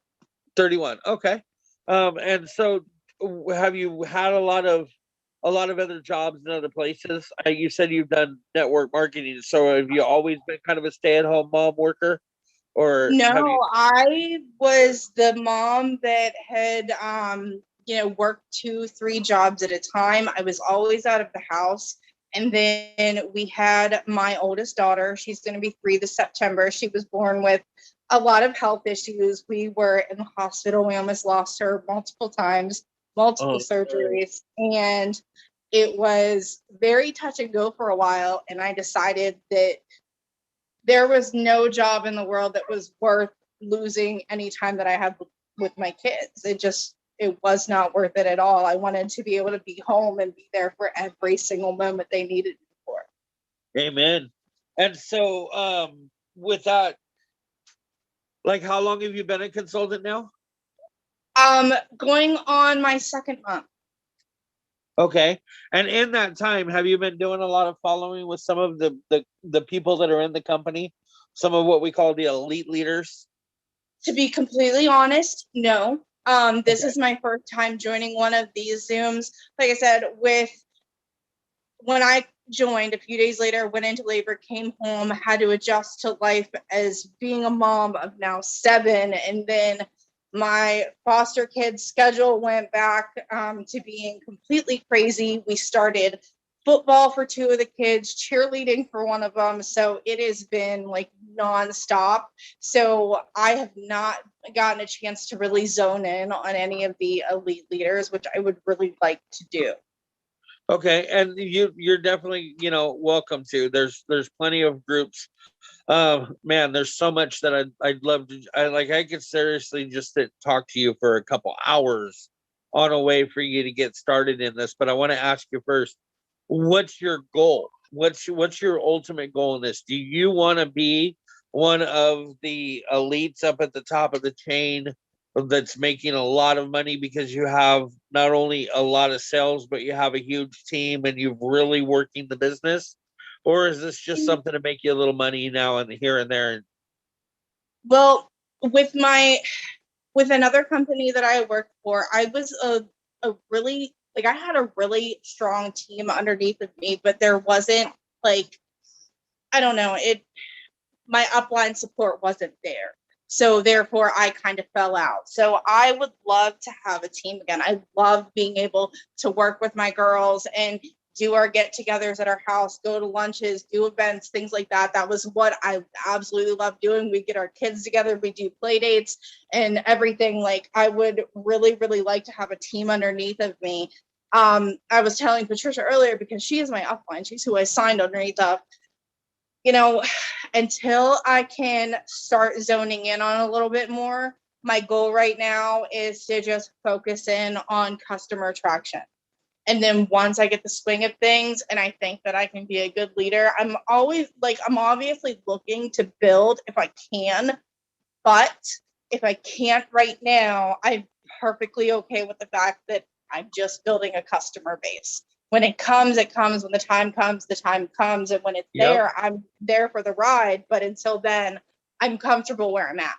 31. Okay. And so have you had a lot of other jobs in other places? You said you've done network marketing. So have you always been kind of a stay-at-home mom worker? Or no, I was the mom that had worked 2-3 jobs at a time. I was always out of the house. And then we had my oldest daughter. She's going to be 3 this September. She was born with a lot of health issues. We were in the hospital. We almost lost her multiple times, multiple surgeries. And it was very touch and go for a while. And I decided that there was no job in the world that was worth losing any time that I had with my kids. It was not worth it at all. I wanted to be able to be home and be there for every single moment they needed me for. Amen. And so, with that, like, how long have you been a consultant now? Going on my second month. Okay. And in that time, have you been doing a lot of following with some of the people that are in the company? Some of what we call the elite leaders? To be completely honest, no. This is my first time joining one of these Zooms. Like I said, when I joined a few days later, went into labor, came home, had to adjust to life as being a mom of now 7. And then my foster kid's schedule went back to being completely crazy. We started football for 2 of the kids, cheerleading for one of them. So it has been like nonstop. So I have not gotten a chance to really zone in on any of the elite leaders, which I would really like to do. Okay, and you're definitely, welcome to. There's plenty of groups. Man, there's so much that I'd love to. I could seriously just talk to you for a couple hours on a way for you to get started in this. But I want to ask you first, what's your goal? What's your ultimate goal in this? Do you want to be one of the elites up at the top of the chain that's making a lot of money because you have not only a lot of sales, but you have a huge team and you're really working the business? Or is this just something to make you a little money now and here and there? Well, with another company that I worked for, I was a really, I had a really strong team underneath of me, but there wasn't I don't know, my upline support wasn't there. So therefore I kind of fell out. So I would love to have a team again. I love being able to work with my girls and do our get-togethers at our house, go to lunches, do events, things like that. That was what I absolutely love doing. We get our kids together, we do play dates and everything. I would really, really like to have a team underneath of me. I was telling Patricia earlier, because she is my upline, she's who I signed underneath of. Until I can start zoning in on a little bit more, my goal right now is to just focus in on customer attraction. And then once I get the swing of things and I think that I can be a good leader, I'm obviously looking to build if I can. But if I can't right now, I'm perfectly okay with the fact that I'm just building a customer base. When it comes, it comes. When the time comes, the time comes. And when it's there, I'm there for the ride. But until then, I'm comfortable where I'm at.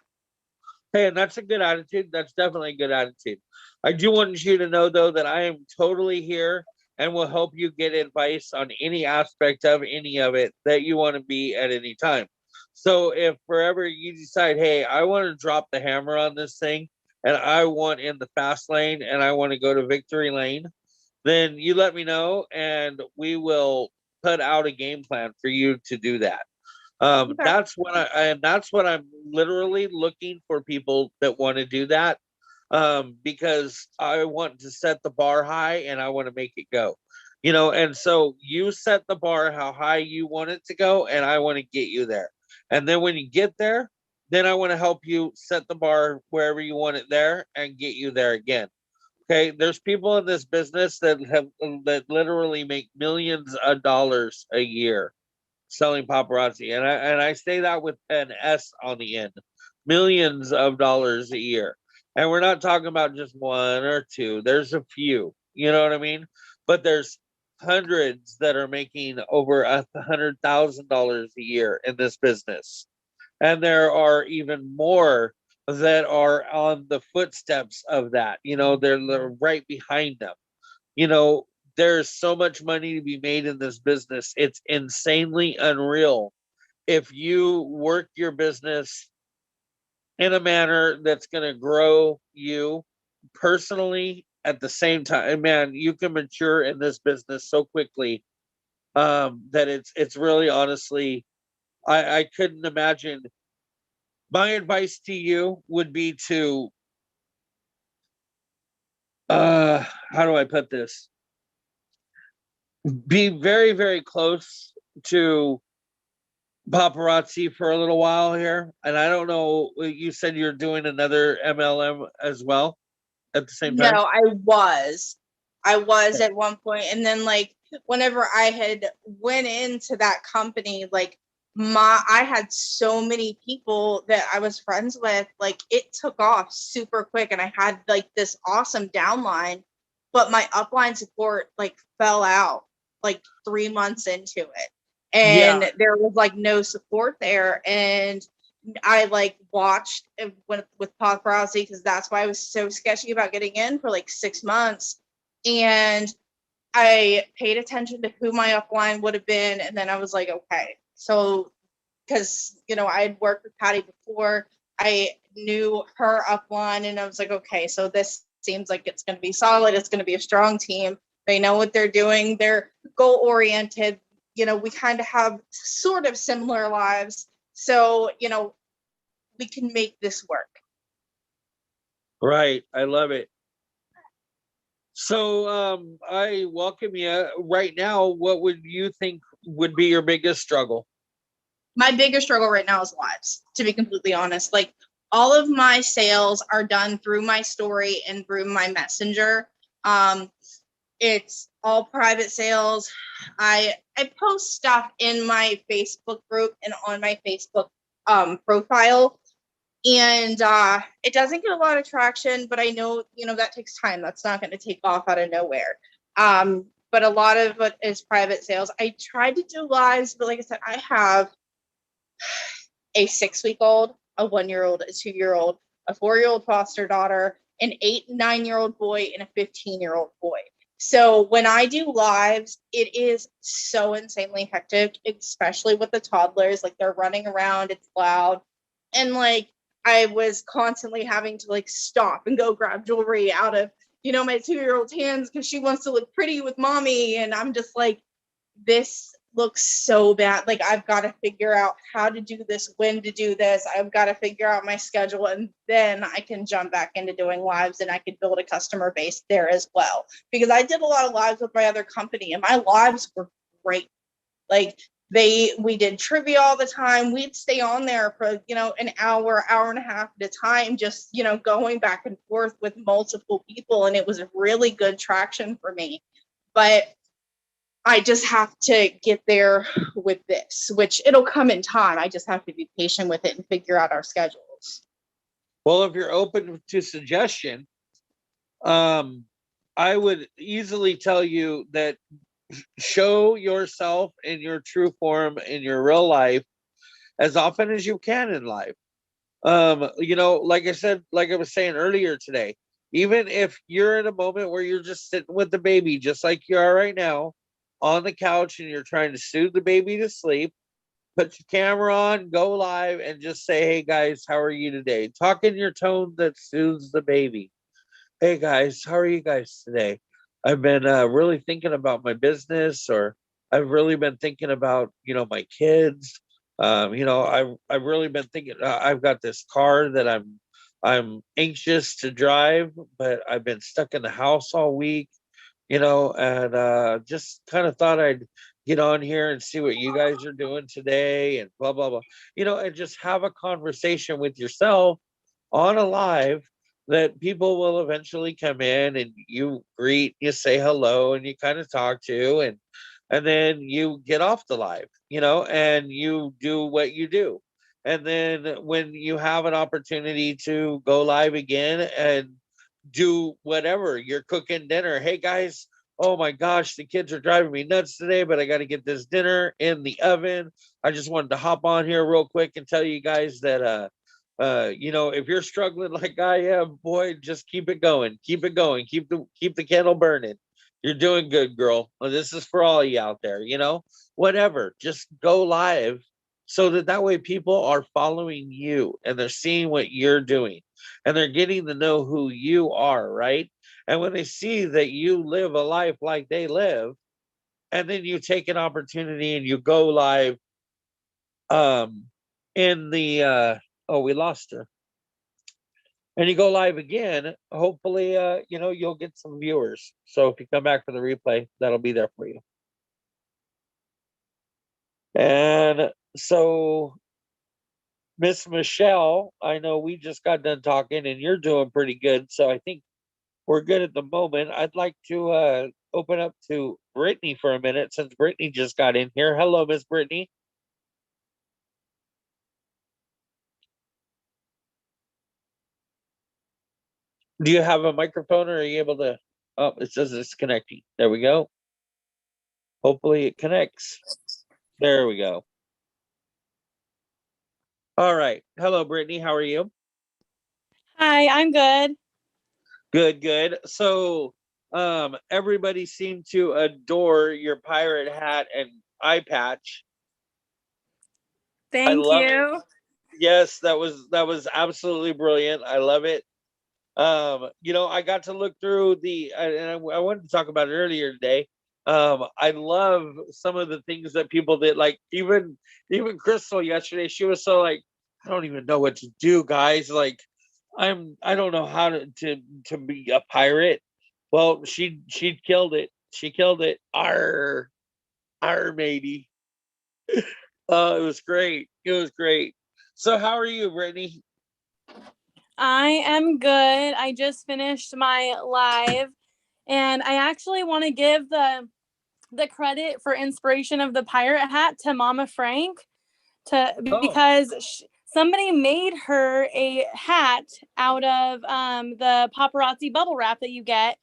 Hey, and that's a good attitude. That's definitely a good attitude. I do want you to know, though, that I am totally here and will help you get advice on any aspect of any of it that you want to be at any time. So if forever you decide, hey, I want to drop the hammer on this thing and I want in the fast lane and I want to go to victory lane, then you let me know and we will put out a game plan for you to do that. That's what I'm literally looking for, people that want to do that, because I want to set the bar high and I want to make it go, and so you set the bar how high you want it to go and I want to get you there. And then when you get there, then I want to help you set the bar wherever you want it there and get you there again. Okay, there's people in this business that literally make millions of dollars a year selling paparazzi, and I say that with an S on the end, millions of dollars a year. And we're not talking about just one or two. There's a few, you know what I mean? But there's hundreds that are making over $100,000 a year in this business, and there are even more that are on the footsteps of that. They're right behind them. you know, there's so much money to be made in this business. It's insanely unreal. If you work your business in a manner that's going to grow you personally at the same time, man, you can mature in this business so quickly, that it's really, honestly, I couldn't imagine. My advice to you would be to, how do I put this? be very, very close to Paparazzi for a little while here. And I don't know, you said you're doing another MLM as well at the same No, time? I was at one point, and then like whenever I had went into that company, like I had so many people that I was friends with, like it took off super quick, and I had like this awesome downline, but my upline support like fell out like 3 months into it, and Yeah. there was like no support there, and I like watched it with Paparazzi because that's why I was so sketchy about getting in for like 6 months. And I paid attention to who my upline would have been. And then I was like, okay. So, because, I had worked with Patty before, I knew her upline, and I was like, okay, so this seems like it's going to be solid. It's going to be a strong team. They know what they're doing. They're goal oriented. We kind of have sort of similar lives. So, we can make this work. Right. I love it. So I welcome you right now. What would you think would be your biggest struggle? My biggest struggle right now is lives, to be completely honest. Like all of my sales are done through my story and through my messenger. It's all private sales. I post stuff in my Facebook group and on my Facebook profile. And it doesn't get a lot of traction, but I know, that takes time. That's not going to take off out of nowhere. But a lot of it is private sales. I tried to do lives, but like I said, I have a 6-week-old, a 1-year-old, a 2-year-old, a 4-year-old foster daughter, an 8 and 9-year-old boy, and a 15-year-old boy. So when I do lives, it is so insanely hectic, especially with the toddlers. Like they're running around, it's loud. And like I was constantly having to like stop and go grab jewelry out of, my 2-year-old's hands because she wants to look pretty with mommy. And I'm just like, this looks so bad. Like I've got to figure out how to do this, when to do this. I've got to figure out my schedule, and then I can jump back into doing lives, and I could build a customer base there as well. Because I did a lot of lives with my other company, and my lives were great. Like we did trivia all the time. We'd stay on there for, an hour and a half at a time, just, going back and forth with multiple people. And it was really good traction for me. But I just have to get there with this, which it'll come in time. I just have to be patient with it and figure out our schedules. Well, if you're open to suggestion, I would easily tell you that show yourself in your true form in your real life as often as you can in life. Like I said, like I was saying earlier today, even if you're in a moment where you're just sitting with the baby, just like you are right now on the couch, and you're trying to soothe the baby to sleep, put your camera on, go live, and just say, hey guys, how are you today? Talk in your tone that soothes the baby. Hey guys, how are you guys today? I've been really thinking about my business, or I've really been thinking about, my kids. I've really been thinking. I've got this car that I'm anxious to drive, but I've been stuck in the house all week. And just kind of thought I'd get on here and see what you guys are doing today, and blah blah blah. And just have a conversation with yourself on a live that people will eventually come in, and you greet, you say hello, and you kind of talk to, and then you get off the live, and you do what you do. And then when you have an opportunity to go live again and do whatever, you're cooking dinner, hey guys, oh my gosh, the kids are driving me nuts today, but I got to get this dinner in the oven. I just wanted to hop on here real quick and tell you guys that if you're struggling like I am, boy, just keep it going, keep the candle burning. You're doing good, girl. Well, this is for all you out there, whatever, just go live, so that way people are following you, and they're seeing what you're doing, and they're getting to know who you are, right? And when they see that you live a life like they live, and then you take an opportunity and you go live in the oh, we lost her. And you go live again, hopefully you'll get some viewers. So if you come back for the replay, that'll be there for you. And so, Miss Michelle, I know we just got done talking and you're doing pretty good. So I think we're good at the moment. I'd like to open up to Brittany for a minute since Brittany just got in here. Hello, Miss Brittany. Do you have a microphone or are you able to? Oh, it says it's connecting. There we go. Hopefully it connects. There we go. All right. Hello, Brittany. How are you? Hi, I'm good. Good, good. So, everybody seemed to adore your pirate hat and eye patch. I Thank love it. you. Yes, that was absolutely brilliant. I love it. I got to look through and I wanted to talk about it earlier today. I love some of the things that people did, like even Crystal yesterday. She was so like, I don't even know what to do, guys. Like, I don't know how to be a pirate. Well, she killed it. She killed it. Arr, matey. It was great. It was great. So, how are you, Brittany? I am good. I just finished my live and I actually want to give the credit for inspiration of the pirate hat to Mama Frank because somebody made her a hat out of the paparazzi bubble wrap that you get.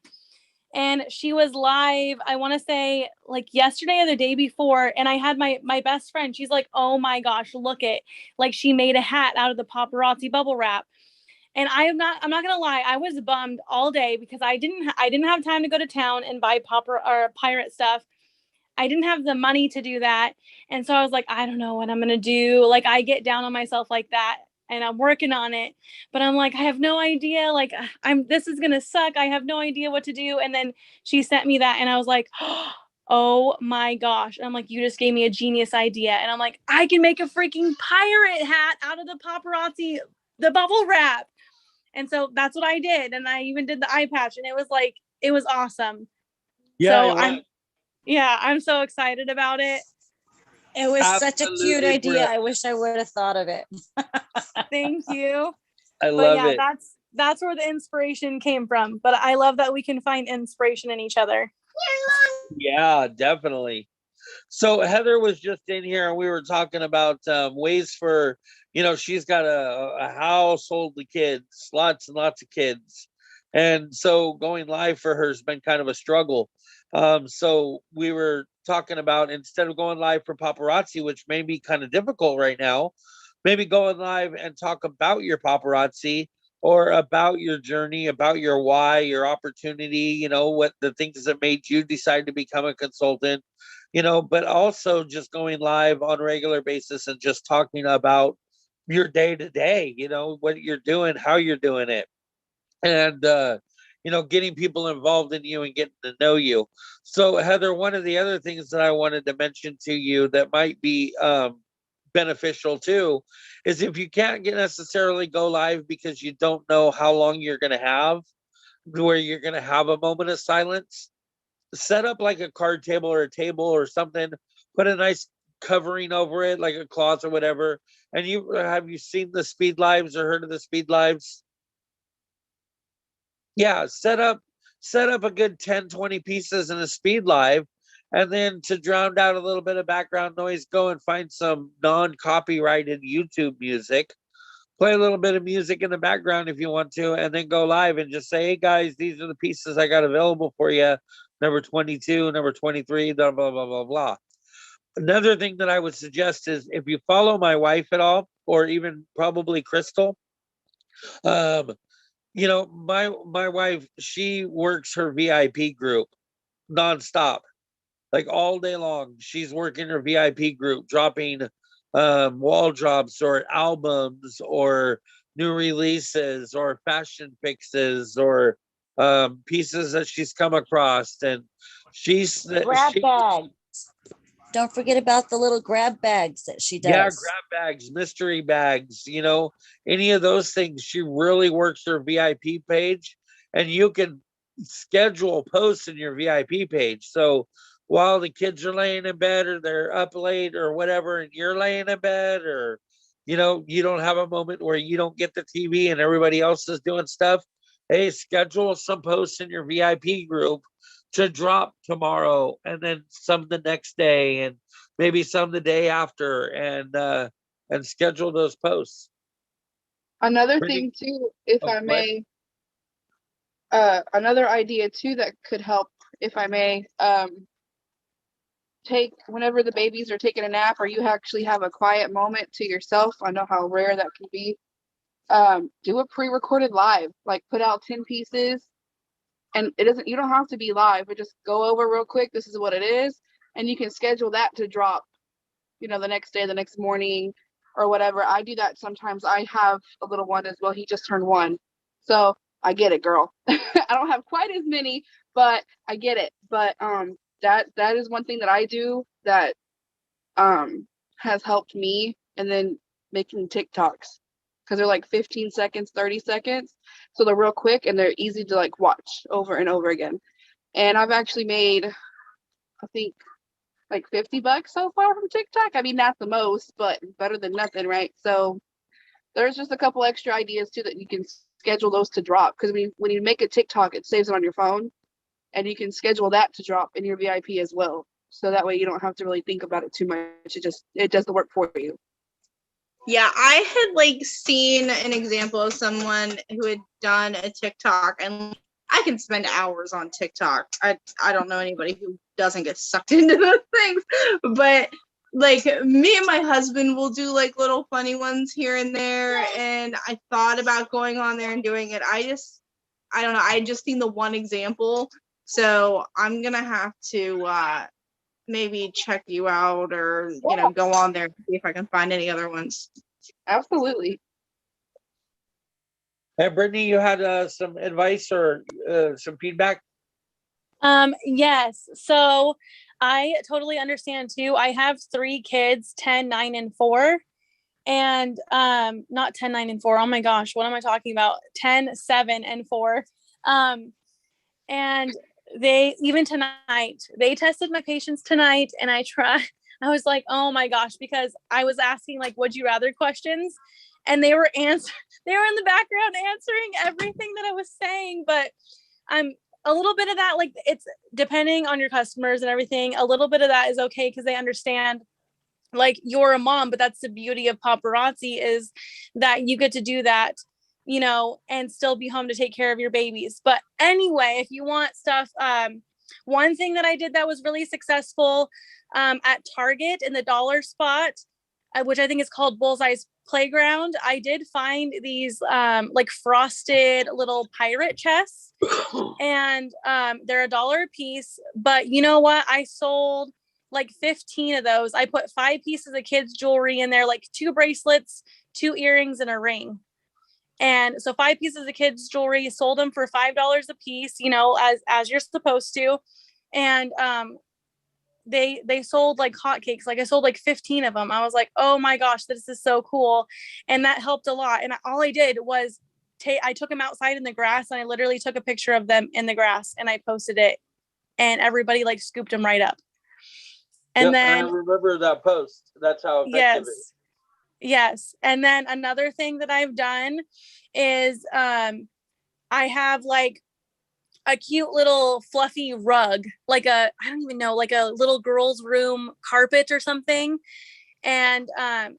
And she was live, I want to say like yesterday or the day before. And I had my best friend, she's like, oh my gosh, look it. Like she made a hat out of the paparazzi bubble wrap. And I'm not gonna lie, I was bummed all day because I didn't have time to go to town and buy pirate stuff. I didn't have the money to do that. And so I was like, I don't know what I'm gonna do. Like I get down on myself like that and I'm working on it. But I'm like, I have no idea. Like this is gonna suck. I have no idea what to do. And then she sent me that and I was like, oh my gosh. And I'm like, you just gave me a genius idea. And I'm like, I can make a freaking pirate hat out of the paparazzi, the bubble wrap. And so that's what I did. And I even did the eye patch and it was awesome. Yeah, So I'm so excited about it. It was such a cute Absolutely idea. brilliant. I wish I would have thought of it. Thank you. I But love yeah, it. that's where the inspiration came from. But I love that we can find inspiration in each other. Yeah, definitely. So Heather was just in here and we were talking about ways for, she's got a household of kids, lots and lots of kids. And so going live for her has been kind of a struggle. So we were talking about instead of going live for paparazzi, which may be kind of difficult right now, maybe going live and talk about your paparazzi or about your journey, about your why, your opportunity, what the things that made you decide to become a consultant, but also just going live on a regular basis and just talking about your day to day, what you're doing, how you're doing it. And, getting people involved in you and getting to know you. So, Heather, one of the other things that I wanted to mention to you that might be beneficial too is if you can't get necessarily go live because you don't know how long you're going to have, where you're going to have a moment of silence, set up like a card table or a table or something, put a nice covering over it, like a cloth or whatever. And have you seen the speed lives or heard of the speed lives? Yeah, set up a good 10-20 pieces in a speed live. And then to drown out a little bit of background noise, go and find some non-copyrighted YouTube music. Play a little bit of music in the background if you want to, and then go live and just say, hey guys, these are the pieces I got available for you. Number 22, number 23, blah, blah, blah, blah, blah. Another thing that I would suggest is if you follow my wife at all, or even probably Crystal, um, my wife, she works her VIP group nonstop, like all day long. She's working her VIP group, dropping wall drops or albums or new releases or fashion fixes or pieces that she's come across. And Grab bags. Don't forget about the little grab bags that she does. Yeah, grab bags, mystery bags, any of those things. She really works her VIP page, and you can schedule posts in your VIP page. So while the kids are laying in bed or they're up late or whatever, and you're laying in bed, or, you know, you don't have a moment where you don't get the TV and everybody else is doing stuff. Hey, schedule some posts in your VIP group to drop tomorrow, and then some the next day, and maybe some the day after, and schedule those posts. Another Pretty, thing too, if oh, I go ahead. may, another idea too that could help, if I may, take whenever the babies are taking a nap or you actually have a quiet moment to yourself. I know how rare that can be. Do a pre-recorded live, like put out 10 pieces, and you don't have to be live, but just go over real quick. This is what it is. And you can schedule that to drop, you know, the next day, the next morning, or whatever. I do that sometimes. I have a little one as well. He just turned 1. So I get it, girl. I don't have quite as many, but I get it. But that is one thing that I do that has helped me. And then making TikToks, because they're like 15 seconds, 30 seconds. So they're real quick and they're easy to like watch over and over again. And I've actually made, I think, like $50 so far from TikTok. I mean, not the most, but better than nothing, right? So there's just a couple extra ideas too that you can schedule those to drop. Because when you make a TikTok, it saves it on your phone, and you can schedule that to drop in your VIP as well. So that way you don't have to really think about it too much. It does the work for you. Yeah, I had like seen an example of someone who had done a TikTok, and I can spend hours on TikTok. I don't know anybody who doesn't get sucked into those things, but like me and my husband will do like little funny ones here and there, and I thought about going on there and doing it. I don't know. I just seen the one example, so I'm gonna have to maybe check you out, or you know, go on there and see if I can find any other ones. Absolutely. Hey, Brittany, you had some advice or some feedback? Yes. So I totally understand too. I have 3 kids, 10, 9, and 4. And not 10, 9, and 4. Oh my gosh, what am I talking about? 10, 7, and 4. And they, even tonight, they tested my patience tonight, and I was like, oh my gosh, because I was asking like, would you rather questions, and they were in the background answering everything that I was saying. But a little bit of that, like, it's depending on your customers and everything, a little bit of that is okay, because they understand like you're a mom. But that's the beauty of paparazzi, is that you get to do that, you know, and still be home to take care of your babies. But anyway, if you want stuff, one thing that I did that was really successful at Target in the dollar spot, which I think is called Bullseye's Playground, I did find these like frosted little pirate chests, and they're $1 a piece. But you know what? I sold like 15 of those. I put 5 pieces of kids jewelry in there, like 2 bracelets, 2 earrings, and a ring. And so 5 pieces of kids jewelry, sold them for $5 a piece, you know, as you're supposed to. And they sold like hotcakes. Like I sold like 15 of them. I was like, oh my gosh, this is so cool. And that helped a lot. And all I did was I took them outside in the grass, and I literally took a picture of them in the grass, and I posted it, and everybody like scooped them right up. And then I remember that post. That's how effective it is. Yes. And then another thing that I've done is I have like a cute little fluffy rug, like I don't even know, like a little girl's room carpet or something. And I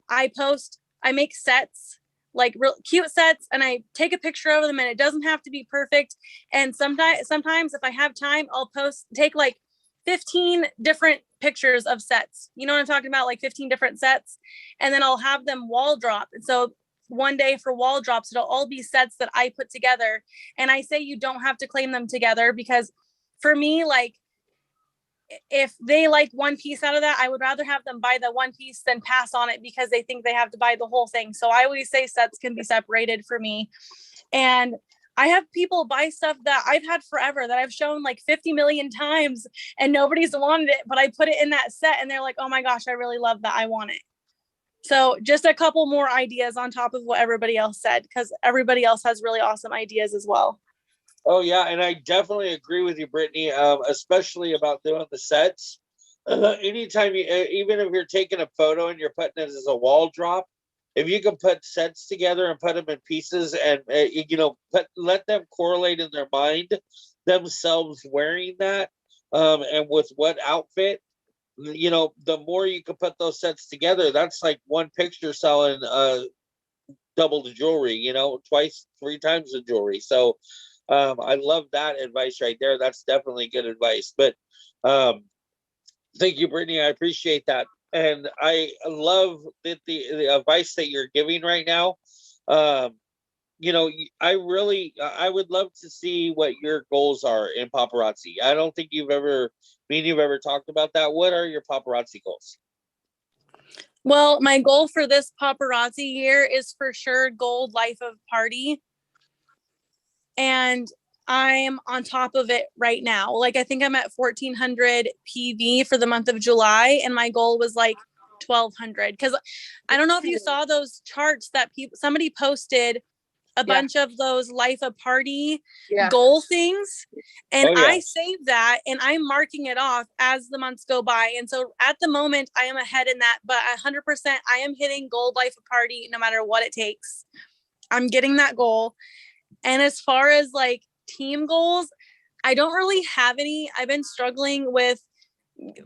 make sets, like real cute sets, and I take a picture of them, and it doesn't have to be perfect. And sometimes if I have time, I'll take like 15 different pictures of sets. You know what I'm talking about? Like 15 different sets. And then I'll have them wall drop. And so one day for wall drops, it'll all be sets that I put together. And I say you don't have to claim them together, because for me, like, if they like one piece out of that, I would rather have them buy the one piece than pass on it because they think they have to buy the whole thing. So I always say sets can be separated for me. And I have people buy stuff that I've had forever, that I've shown like 50 million times, and nobody's wanted it, but I put it in that set, and they're like, oh my gosh, I really love that. I want it. So just a couple more ideas on top of what everybody else said, because everybody else has really awesome ideas as well. Oh yeah, and I definitely agree with you, Brittany. Especially about doing the sets. Anytime you, even if you're taking a photo and you're putting it as a wall drop, if you can put sets together and put them in pieces, and let them correlate in their mind themselves wearing that, and with what outfit, the more you can put those sets together, that's like one picture selling double the jewelry, twice, three times the jewelry. So I love that advice right there. That's definitely good advice. But thank you, Brittany. I appreciate that. And I love that the advice that you're giving right now. Um, I would love to see what your goals are in paparazzi. I don't think you've ever talked about that. What are your paparazzi goals? Well, my goal for this paparazzi year is for sure gold life of party. And I'm on top of it right now. Like, I think I'm at 1400 PV for the month of July, and my goal was like 1200. Because I don't know if you saw those charts that somebody posted a bunch of those life of party goal things, and I saved that and I'm marking it off as the months go by. And so at the moment I am ahead in that, but 100% I am hitting gold life of party no matter what it takes. I'm getting that goal. And as far as like team goals, I don't really have any. I've been struggling with,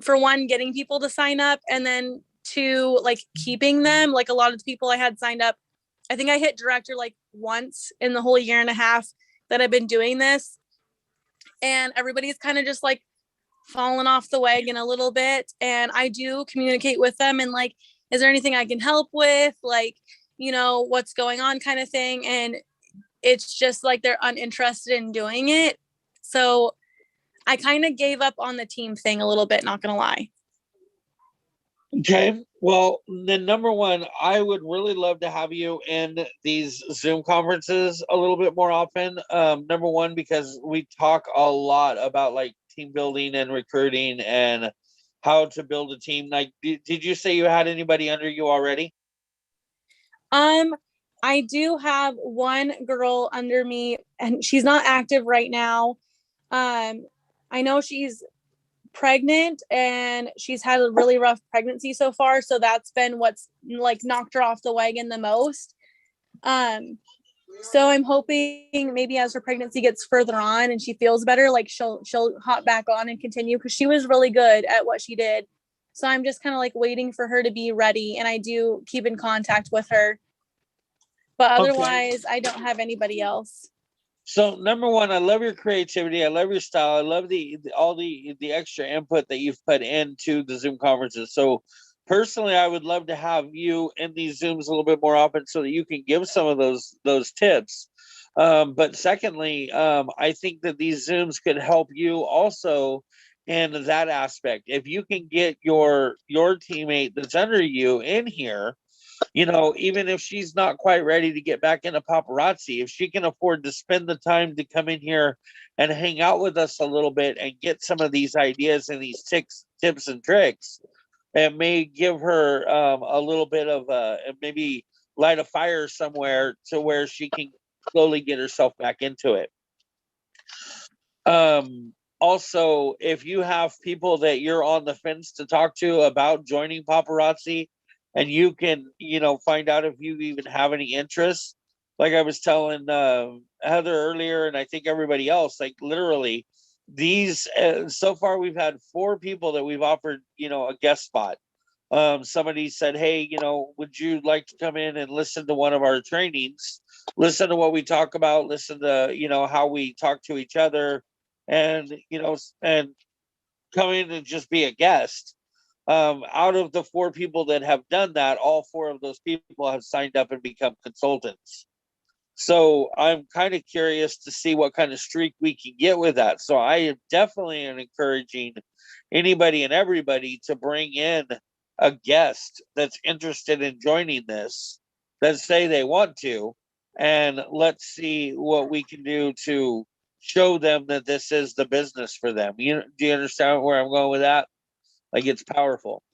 for one, getting people to sign up, and then two, like keeping them. Like, a lot of the people I had signed up, I think I hit director like once in the whole year and a half that I've been doing this. And everybody's kind of just like fallen off the wagon a little bit. And I do communicate with them and like, is there anything I can help with? Like, what's going on kind of thing. And it's just like they're uninterested in doing it. So I kind of gave up on the team thing a little bit, not gonna lie. Okay. Well, then number one, I would really love to have you in these Zoom conferences a little bit more often. Number one, because we talk a lot about like team building and recruiting and how to build a team. Like, did you say you had anybody under you already? I do have one girl under me, and she's not active right now. I know she's pregnant and she's had a really rough pregnancy so far, so that's been what's like knocked her off the wagon the most. So I'm hoping maybe as her pregnancy gets further on and she feels better, like she'll hop back on and continue, because she was really good at what she did. So I'm just kind of like waiting for her to be ready, and I do keep in contact with her, but otherwise I don't have anybody else. So number one, I love your creativity. I love your style. I love all the extra input that you've put into the Zoom conferences. So personally, I would love to have you in these Zooms a little bit more often so that you can give some of those tips. But secondly, I think that these Zooms could help you also in that aspect. If you can get your teammate that's under you in here, even if she's not quite ready to get back into paparazzi, if she can afford to spend the time to come in here and hang out with us a little bit and get some of these ideas and these tips and tricks, it may give her a little bit of maybe light a fire somewhere to where she can slowly get herself back into it. Also, if you have people that you're on the fence to talk to about joining paparazzi, and you can, find out if you even have any interest. Like I was telling Heather earlier, and I think everybody else, like literally these, so far we've had 4 people that we've offered, a guest spot. Somebody said, hey, would you like to come in and listen to one of our trainings, listen to what we talk about, listen to, how we talk to each other, and, and come in and just be a guest. Out of the 4 people that have done that, all 4 of those people have signed up and become consultants. So I'm kind of curious to see what kind of streak we can get with that. So I am definitely encouraging anybody and everybody to bring in a guest that's interested in joining this, that say they want to, and let's see what we can do to show them that this is the business for them. Do you understand where I'm going with that? Like, it's powerful.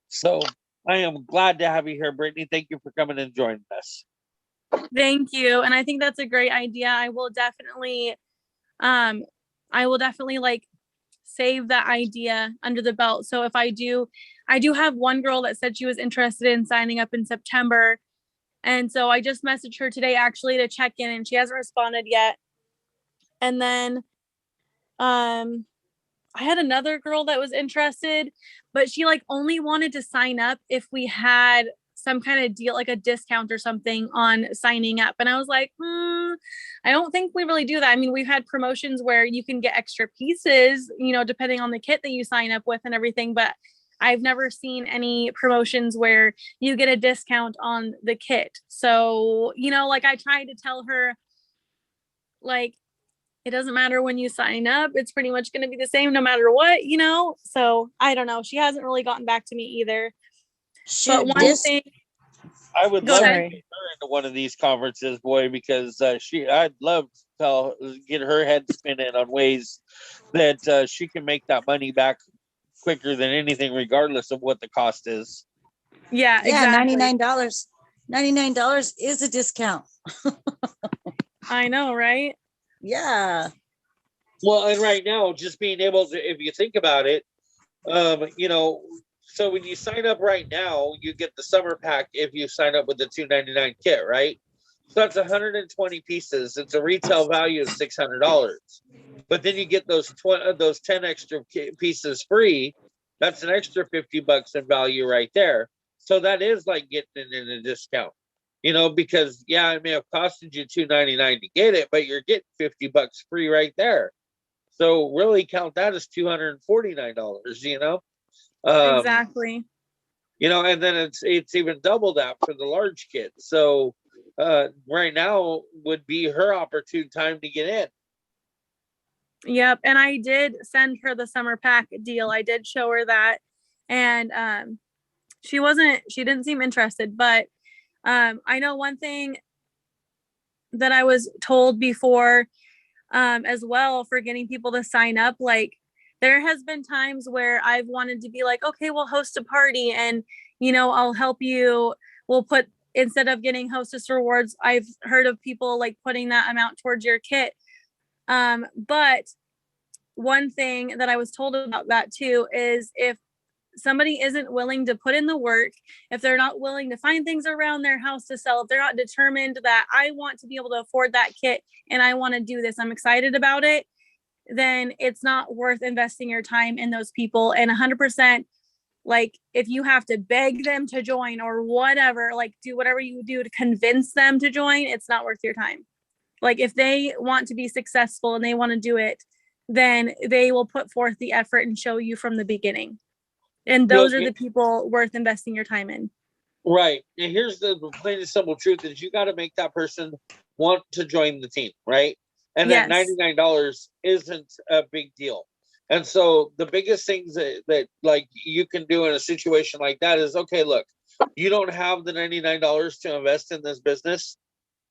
So I am glad to have you here, Brittany. Thank you for coming and joining us. Thank you. And I think that's a great idea. I will definitely like save that idea under the belt. So if I do have one girl that said she was interested in signing up in September. And so I just messaged her today actually to check in, and she hasn't responded yet. And then I had another girl that was interested, but she like only wanted to sign up if we had some kind of deal, like a discount or something on signing up. And I was like, I don't think we really do that. I mean, we've had promotions where you can get extra pieces, you know, depending on the kit that you sign up with and everything. But I've never seen any promotions where you get a discount on the kit. So, you know, like I tried to tell her, like, it doesn't matter when you sign up. It's pretty much going to be the same no matter what, you know? So I don't know. She hasn't really gotten back to me either. But one thing, I would Go love ahead. to get her into one of these conferences, boy, because I'd love to get her head spinning on ways that she can make that money back quicker than anything, regardless of what the cost is. Yeah, Yeah, exactly. $99. $99 is a discount. I know, right? Yeah. Well, and right now, just being able to, if you think about it, you know, so when you sign up right now, you get the summer pack if you sign up with the $299 kit, right? So that's 120 pieces. It's a retail value of $600. But then you get those 10 extra pieces free. That's an extra $50 in value right there. So that is like getting it in a discount. You know, because yeah, it may have costed you $299 to get it, but you're getting $50 free right there. So really count that as $249, you know? Exactly. You know, and then it's even double that for the large kid. So right now would be her opportune time to get in. Yep. And I did send her the summer pack deal. I did show her that. And she didn't seem interested, but I know one thing that I was told before as well for getting people to sign up, like there has been times where I've wanted to be like, okay, we'll host a party and, you know, I'll help you. We'll put, instead of getting hostess rewards, I've heard of people like putting that amount towards your kit. But one thing that I was told about that too is if somebody isn't willing to put in the work, if they're not willing to find things around their house to sell, if they're not determined that I want to be able to afford that kit and I want to do this, I'm excited about it, then it's not worth investing your time in those people. And 100%, like if you have to beg them to join or whatever, like do whatever you do to convince them to join, it's not worth your time. Like if they want to be successful and they want to do it, then they will put forth the effort and show you from the beginning. And those are the people worth investing your time in. Right. And here's the plain and simple truth is you got to make that person want to join the team, right? And Yes. that $99 isn't a big deal. And so the biggest things that like you can do in a situation like that is, okay, look, you don't have the $99 to invest in this business.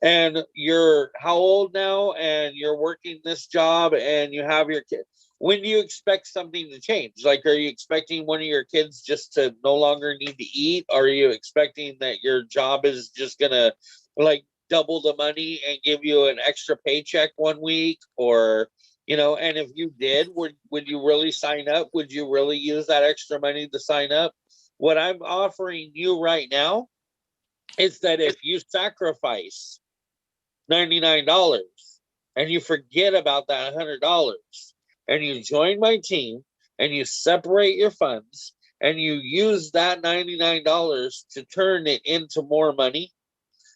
And you're how old now, and you're working this job, and you have your kid. When do you expect something to change? Like, are you expecting one of your kids just to no longer need to eat? Are you expecting that your job is just gonna like double the money and give you an extra paycheck one week? Or, you know, and if you did, would you really sign up? Would you really use that extra money to sign up? What I'm offering you right now is that if you sacrifice $99 and you forget about that $100 and you join my team and you separate your funds and you use that $99 to turn it into more money.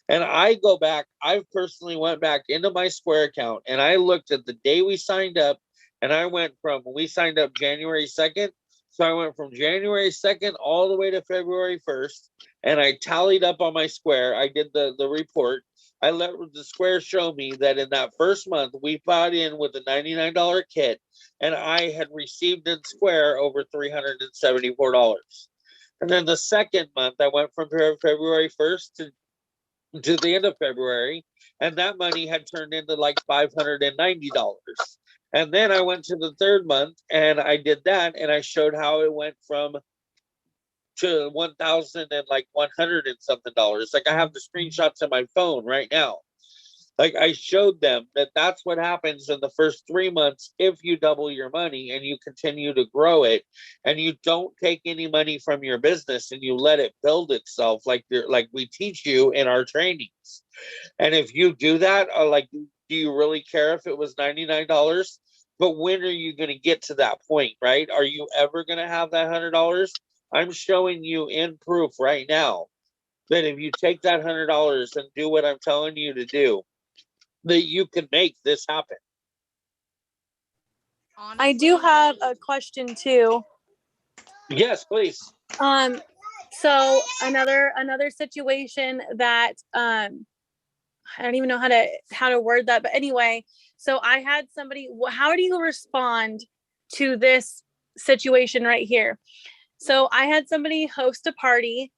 And I go back, I personally went back into my Square account and I looked at the day we signed up, and I went from, we signed up January 2nd. So I went from January 2nd all the way to February 1st, and I tallied up on my Square. I did the report. I let the Square show me that in that first month, we bought in with a $99 kit, and I had received in Square over $374. And then the second month, I went from February 1st to the end of February, and that money had turned into like $590. And then I went to the third month and I did that, and I showed how it went from to 1,000 and like 100 and something dollars. Like I have the screenshots on my phone right now. Like I showed them that that's what happens in the first 3 months if you double your money and you continue to grow it, and you don't take any money from your business and you let it build itself like we teach you in our trainings. And if you do that, like, do you really care if it was $99? But when are you going to get to that point, right? Are you ever going to have that $100? I'm showing you in proof right now that if you take that $100 and do what I'm telling you to do, that you can make this happen. I do have a question too. Yes, please. So another situation that I don't even know how to word that, but anyway, so I had somebody, how do you respond to this situation right here? So I had somebody host a party,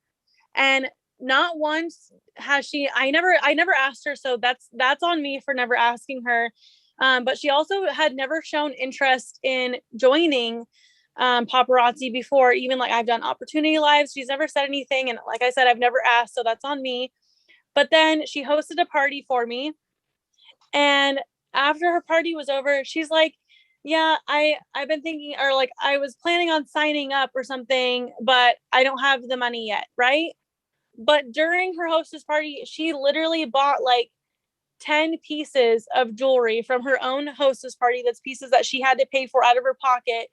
and not once has she, I never asked her, so that's on me for never asking her. But she also had never shown interest in joining Paparazzi before. Even like I've done opportunity lives, she's never said anything, and like I said, I've never asked, so that's on me. But then she hosted a party for me, and after her party was over, she's like, yeah, I've been thinking, or like I was planning on signing up or something, but I don't have the money yet, right? But during her hostess party, she literally bought like 10 pieces of jewelry from her own hostess party. That's pieces that she had to pay for out of her pocket.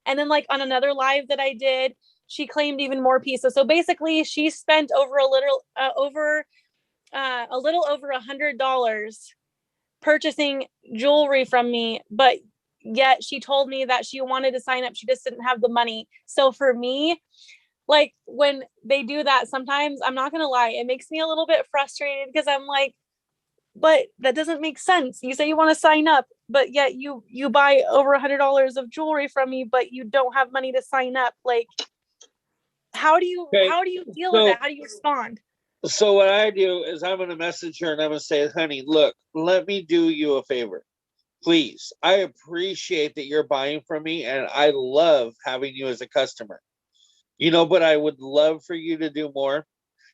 And then like on another live that I did, she claimed even more pieces. So basically she spent over a little over $100 purchasing jewelry from me, but yet she told me that she wanted to sign up. She just didn't have the money. So for me, like when they do that, sometimes I'm not gonna lie, it makes me a little bit frustrated because I'm like, but that doesn't make sense. You say you want to sign up, but yet you buy over $100 of jewelry from me, but you don't have money to sign up. Like, how do you deal with that? How do you respond? So what I do is I'm going to message her and I'm going to say, honey, look, let me do you a favor. Please, I appreciate that you're buying from me and I love having you as a customer. You know, but I would love for you to do more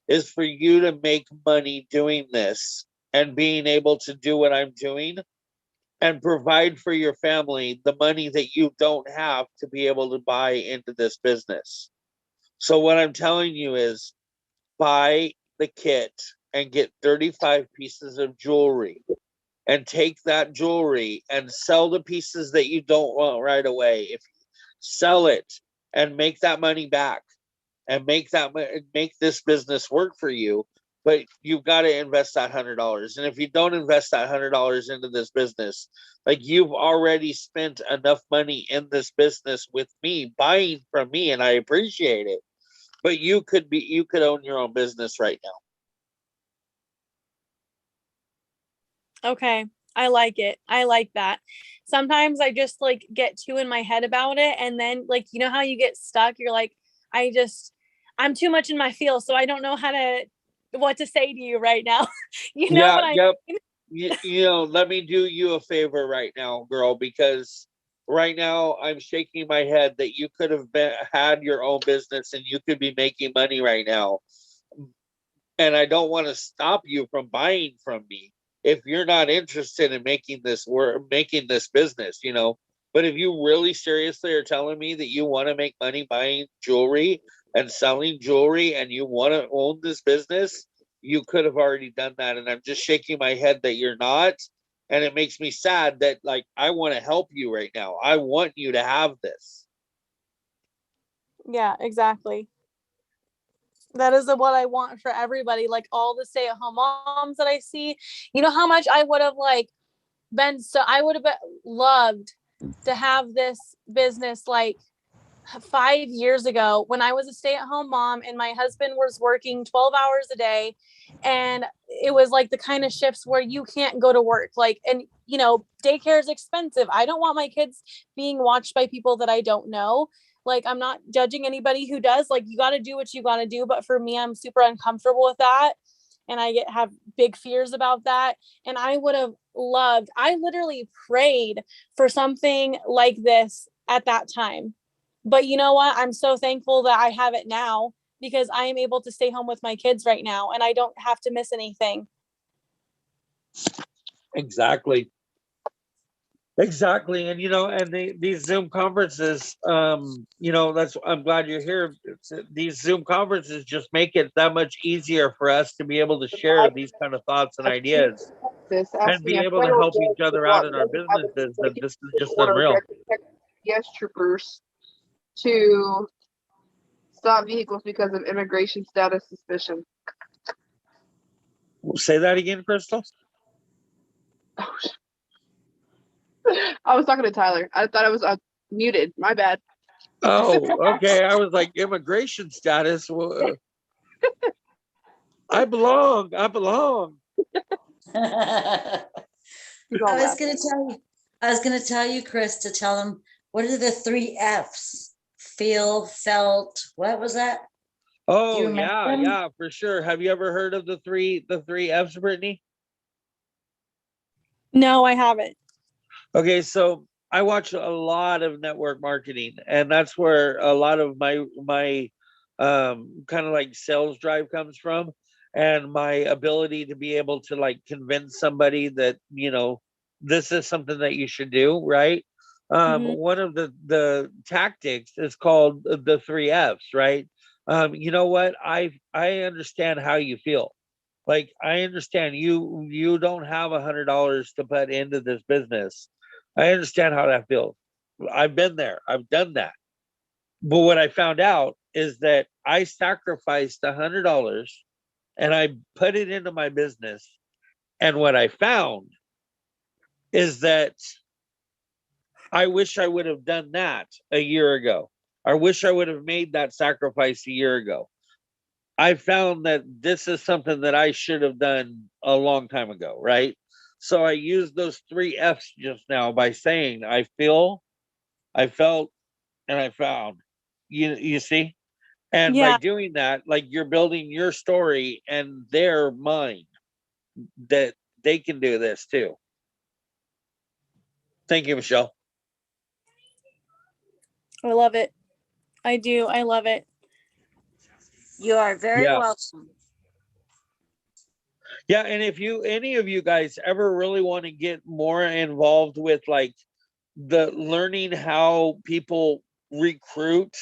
is for you to make money doing this and being able to do what I'm doing and provide for your family the money that you don't have to be able to buy into this business. So what I'm telling you is buy the kit and get 35 pieces of jewelry and take that jewelry and sell the pieces that you don't want right away. If you sell it and make that money back and make this business work for you, but you've got to invest that $100. And if you don't invest that $100 into this business, like you've already spent enough money in this business with me, buying from me, and I appreciate it. But you could own your own business right now. Okay. I like it. I like that. Sometimes I just like get too in my head about it. And then like, you know how you get stuck? You're like, I'm too much in my field. So I don't know what to say to you right now. You know what I mean? You know, let me do you a favor right now, girl, because right now I'm shaking my head that you could have had your own business and you could be making money right now. And I don't want to stop you from buying from me if you're not interested in making this business, you know. But if you really seriously are telling me that you want to make money buying jewelry and selling jewelry and you want to own this business, you could have already done that. And I'm just shaking my head that you're not. And it makes me sad that like I want to help you right now. I want you to have this. Yeah, exactly. That is what I want for everybody. Like all the stay-at-home moms that I see, you know how much I would have I would have loved to have this business like 5 years ago when I was a stay-at-home mom and my husband was working 12 hours a day. And it was like the kind of shifts where you can't go to work. Like, and you know, daycare is expensive. I don't want my kids being watched by people that I don't know. Like, I'm not judging anybody who does. Like, you got to do what you got to do. But for me, I'm super uncomfortable with that. And I have big fears about that. And I would have I literally prayed for something like this at that time. But you know what? I'm so thankful that I have it now. because I am able to stay home with my kids right now and I don't have to miss anything. Exactly. Exactly. And, and these Zoom conferences, I'm glad you're here. These Zoom conferences just make it that much easier for us to be able to share these kind of thoughts and ideas This and asking be a able to federal help judge each to other out block in our evidence businesses. That against this is just order unreal. directed yes troopers to stop vehicles because of immigration status suspicion. Say that again, Crystal. I was talking to Tyler. I thought I was muted. My bad. Oh, okay. I was like, immigration status. I belong. I was gonna tell you, Chris, to tell them what are the 3 F's? Feel, felt, what was that? Oh, yeah, for sure. Have you ever heard of the three F's, Brittany? No, I haven't. Okay, so I watch a lot of network marketing, and that's where a lot of my kind of like sales drive comes from, and my ability to be able to like convince somebody that this is something that you should do, right? One of the tactics is called the 3 F's, right? You know what? I understand how you feel. Like I understand you don't have $100 to put into this business. I understand how that feels. I've been there. I've done that. But what I found out is that I sacrificed $100 and I put it into my business. And what I found is that I wish I would have done that a year ago. I wish I would have made that sacrifice a year ago. I found that this is something that I should have done a long time ago, right? So I used those 3 F's just now by saying I feel, I felt, and I found. You see? And by doing that, like you're building your story and their mind that they can do this too. Thank you, Michelle. I love it. I do. I love it. You are very welcome. Yeah, and if any of you guys ever really want to get more involved with like the learning how people recruit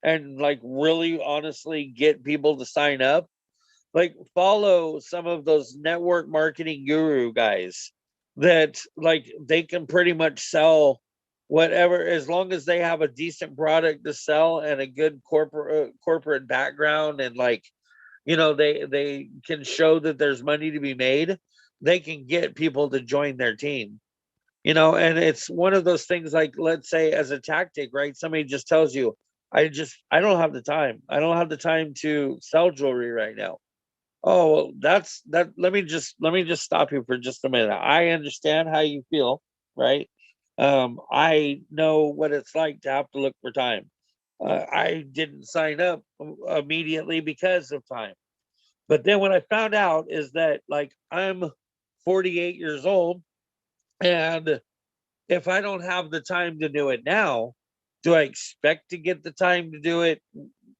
and like really honestly get people to sign up, like follow some of those network marketing guru guys that like they can pretty much sell whatever as long as they have a decent product to sell and a good corporate background, and like they can show that there's money to be made. They can get people to join their team. And it's one of those things, like let's say as a tactic, right? Somebody just tells you, I don't have the time. I don't have the time to sell jewelry right now. Oh, well, that's that. Let me just stop you for just a minute. I understand how you feel, right? I know what it's like to have to look for time. I didn't sign up immediately because of time. But then what I found out is that like I'm 48 years old, and if I don't have the time to do it now, do I expect to get the time to do it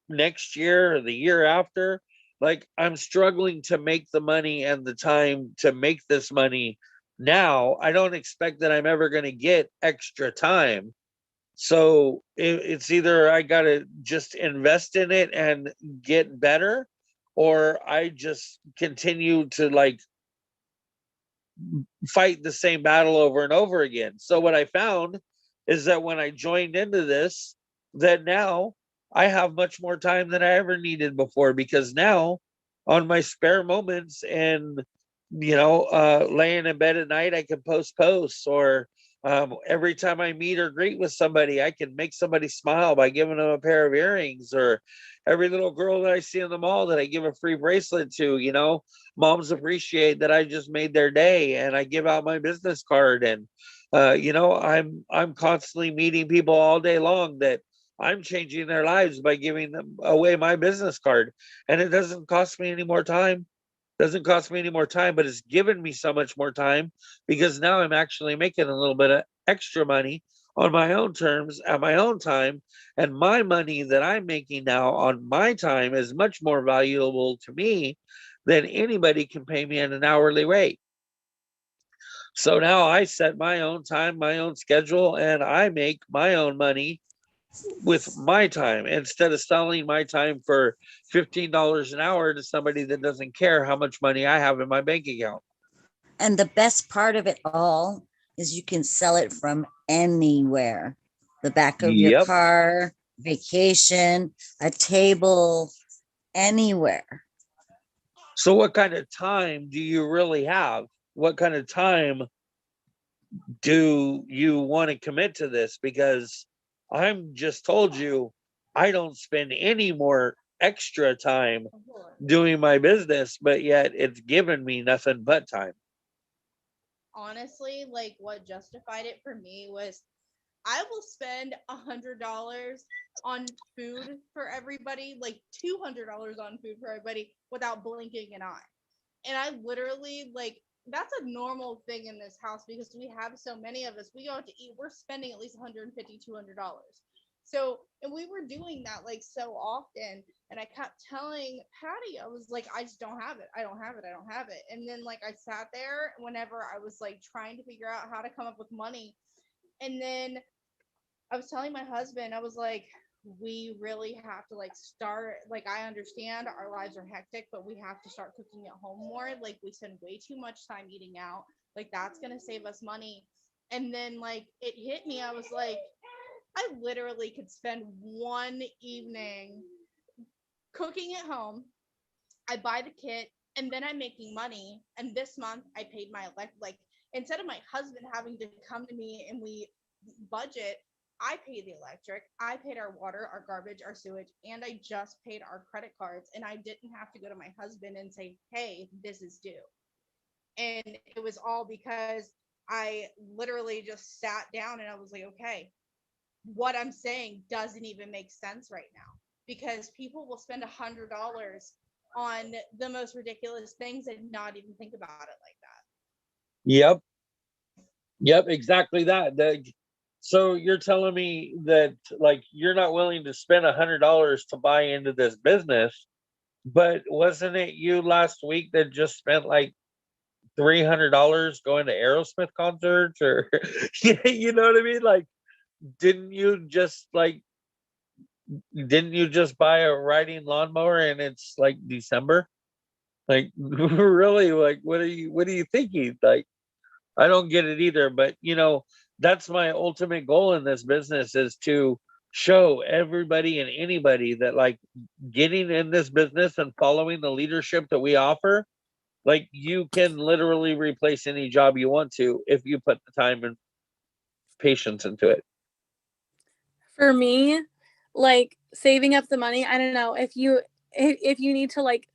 next year or the year after? Like I'm struggling to make the money and the time to make this money now. I don't expect that I'm ever going to get extra time. So it's either I got to just invest in it and get better, or I just continue to like fight the same battle over and over again. So what I found is that when I joined into this, that now I have much more time than I ever needed before, because now on my spare moments and laying in bed at night, I can posts, or every time I meet or greet with somebody, I can make somebody smile by giving them a pair of earrings, or every little girl that I see in the mall that I give a free bracelet to. Moms appreciate that I just made their day, and I give out my business card. And I'm constantly meeting people all day long that I'm changing their lives by giving them away my business card. And it doesn't cost me any more time. Doesn't cost me any more time, but it's given me so much more time, because now I'm actually making a little bit of extra money on my own terms at my own time. And my money that I'm making now on my time is much more valuable to me than anybody can pay me at an hourly rate. So now I set my own time, my own schedule, and I make my own money with my time instead of selling my time for $15 an hour to somebody that doesn't care how much money I have in my bank account. And the best part of it all is you can sell it from anywhere. The back of your Yep. car, vacation, a table, anywhere. So what kind of time do you really have? What kind of time do you want to commit to this? Because I'm just told you, I don't spend any more extra time doing my business, but yet it's given me nothing but time. Honestly, like what justified it for me was I will spend $100 on food for everybody, like $200 on food for everybody without blinking an eye. And I literally like that's a normal thing in this house because we have so many of us. We go out to eat, we're spending at least $150, $200. So, and we were doing that like so often. And I kept telling Patty, I was like, I just don't have it. I don't have it. I don't have it. And then like I sat there whenever I was like trying to figure out how to come up with money. And then I was telling my husband, I was like, we really have to like start, like, I understand our lives are hectic, but we have to start cooking at home more. Like, we spend way too much time eating out. Like, that's going to save us money. And then, like, it hit me. I was like, I literally could spend one evening cooking at home. I buy the kit and then I'm making money. And this month I paid my like instead of my husband having to come to me and we budget, I paid the electric, I paid our water, our garbage, our sewage, and I just paid our credit cards. And I didn't have to go to my husband and say, hey, this is due. And it was all because I literally just sat down and I was like, okay, what I'm saying doesn't even make sense right now because people will spend $100 on the most ridiculous things and not even think about it like that. Yep, exactly that. So you're telling me that like you're not willing to spend $100 to buy into this business, but wasn't it you last week that just spent like $300 going to Aerosmith concerts or you know what I mean? Like, didn't you just buy a riding lawnmower and it's like December? Like really, like what are you thinking? Like, I don't get it either, but that's my ultimate goal in this business is to show everybody and anybody that like getting in this business and following the leadership that we offer, like you can literally replace any job you want to if you put the time and patience into it. For me, like saving up the money, I don't know if you need to like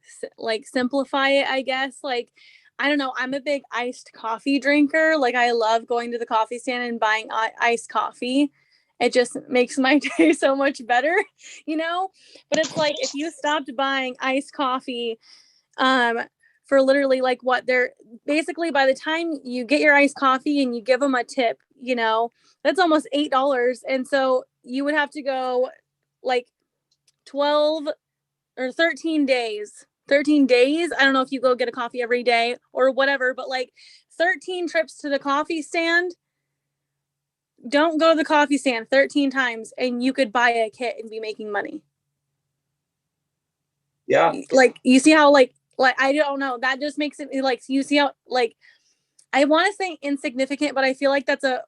simplify it, I guess. Like, I don't know, I'm a big iced coffee drinker. Like, I love going to the coffee stand and buying iced coffee. It just makes my day so much better, but it's like if you stopped buying iced coffee for literally like what they're basically, by the time you get your iced coffee and you give them a tip, that's almost $8. And so you would have to go like 12 or 13 days. 13 days. I don't know if you go get a coffee every day or whatever, but like 13 trips to the coffee stand. Don't go to the coffee stand 13 times and you could buy a kit and be making money. Yeah. Like, you see how like I don't know, that just makes it like, you see how like, I want to say insignificant, but I feel like that's a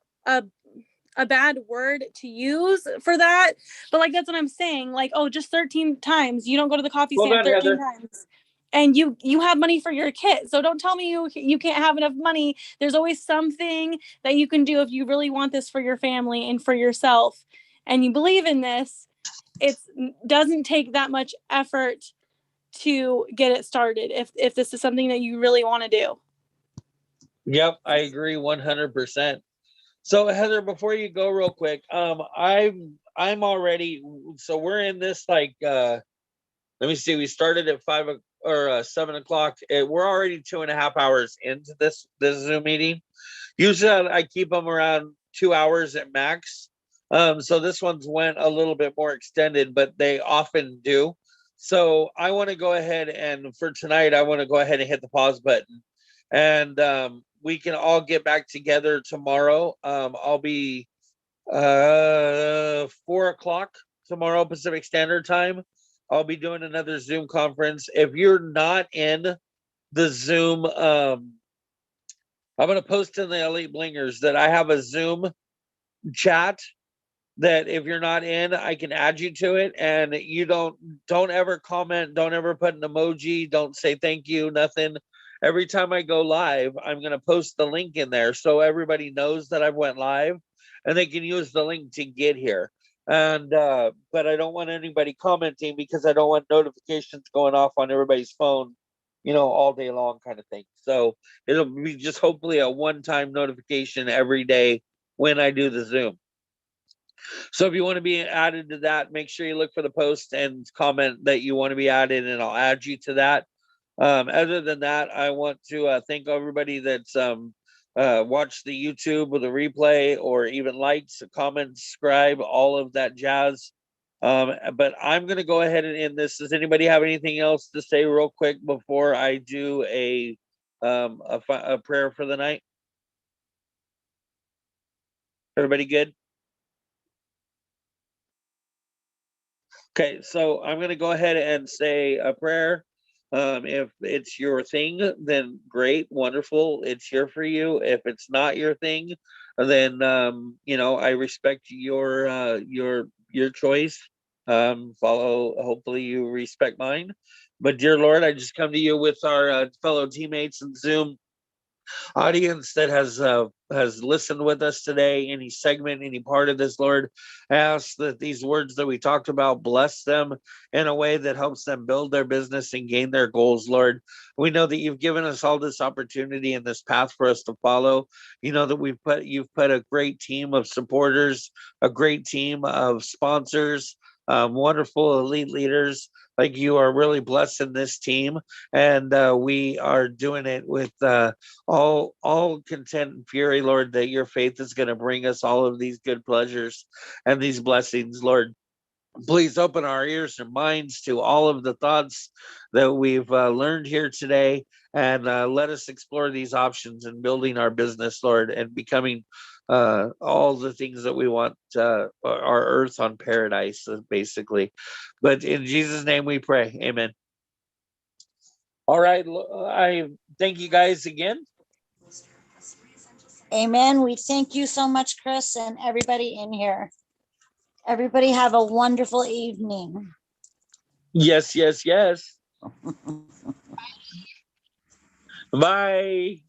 bad word to use for that. But like, that's what I'm saying. Like, oh, just 13 times. You don't go to the coffee stand 13 times. And you have money for your kit. So don't tell me you can't have enough money. There's always something that you can do if you really want this for your family and for yourself. And you believe in this. It doesn't take that much effort to get it started if this is something that you really want to do. Yep, I agree 100%. So Heather, before you go real quick, I'm already, so we're in this like let me see, we started at 7 o'clock. We're already 2.5 hours into this Zoom meeting. Usually I keep them around 2 hours at max. So this one's went a little bit more extended, but they often do. So I want to go ahead and for tonight, I want to go ahead and hit the pause button, and we can all get back together tomorrow. I'll be 4 o'clock tomorrow Pacific Standard Time. I'll be doing another Zoom conference. If you're not in the Zoom, I'm going to post in the Elite Blingers that I have a Zoom chat that if you're not in, I can add you to it, and you don't ever comment, don't ever put an emoji, don't say thank you, nothing. Every time I go live, I'm going to post the link in there so everybody knows that I went live and they can use the link to get here. And but I don't want anybody commenting because I don't want notifications going off on everybody's phone, all day long kind of thing. So it'll be just hopefully a one-time notification every day when I do the Zoom. So if you want to be added to that, make sure you look for the post and comment that you want to be added, and I'll add you to that. Other than that, I want to thank everybody that's watched the YouTube or the replay, or even likes, comment, subscribe, all of that jazz. But I'm going to go ahead and end this. Does anybody have anything else to say real quick before I do a prayer for the night? Everybody good? Okay, so I'm going to go ahead and say a prayer. If it's your thing, then great, wonderful. It's here for you. If it's not your thing, then I respect your choice. Follow. Hopefully, you respect mine. But dear Lord, I just come to you with our fellow teammates in Zoom audience that has listened with us today, any segment, any part of this, Lord. I ask that these words that we talked about bless them in a way that helps them build their business and gain their goals, Lord. We know that you've given us all this opportunity and this path for us to follow. You know that you've put a great team of supporters, a great team of sponsors, wonderful elite leaders. Like, you are really blessing this team, and we are doing it with all content and fury, Lord, that your faith is going to bring us all of these good pleasures and these blessings, Lord. Please open our ears and minds to all of the thoughts that we've learned here today, and let us explore these options in building our business, Lord, and becoming all the things that we want, our earth on paradise, basically. But in Jesus' name we pray. Amen. All right. I thank you guys again. Amen. We thank you so much, Chris, and everybody in here. Everybody have a wonderful evening. Yes, yes, yes. Bye.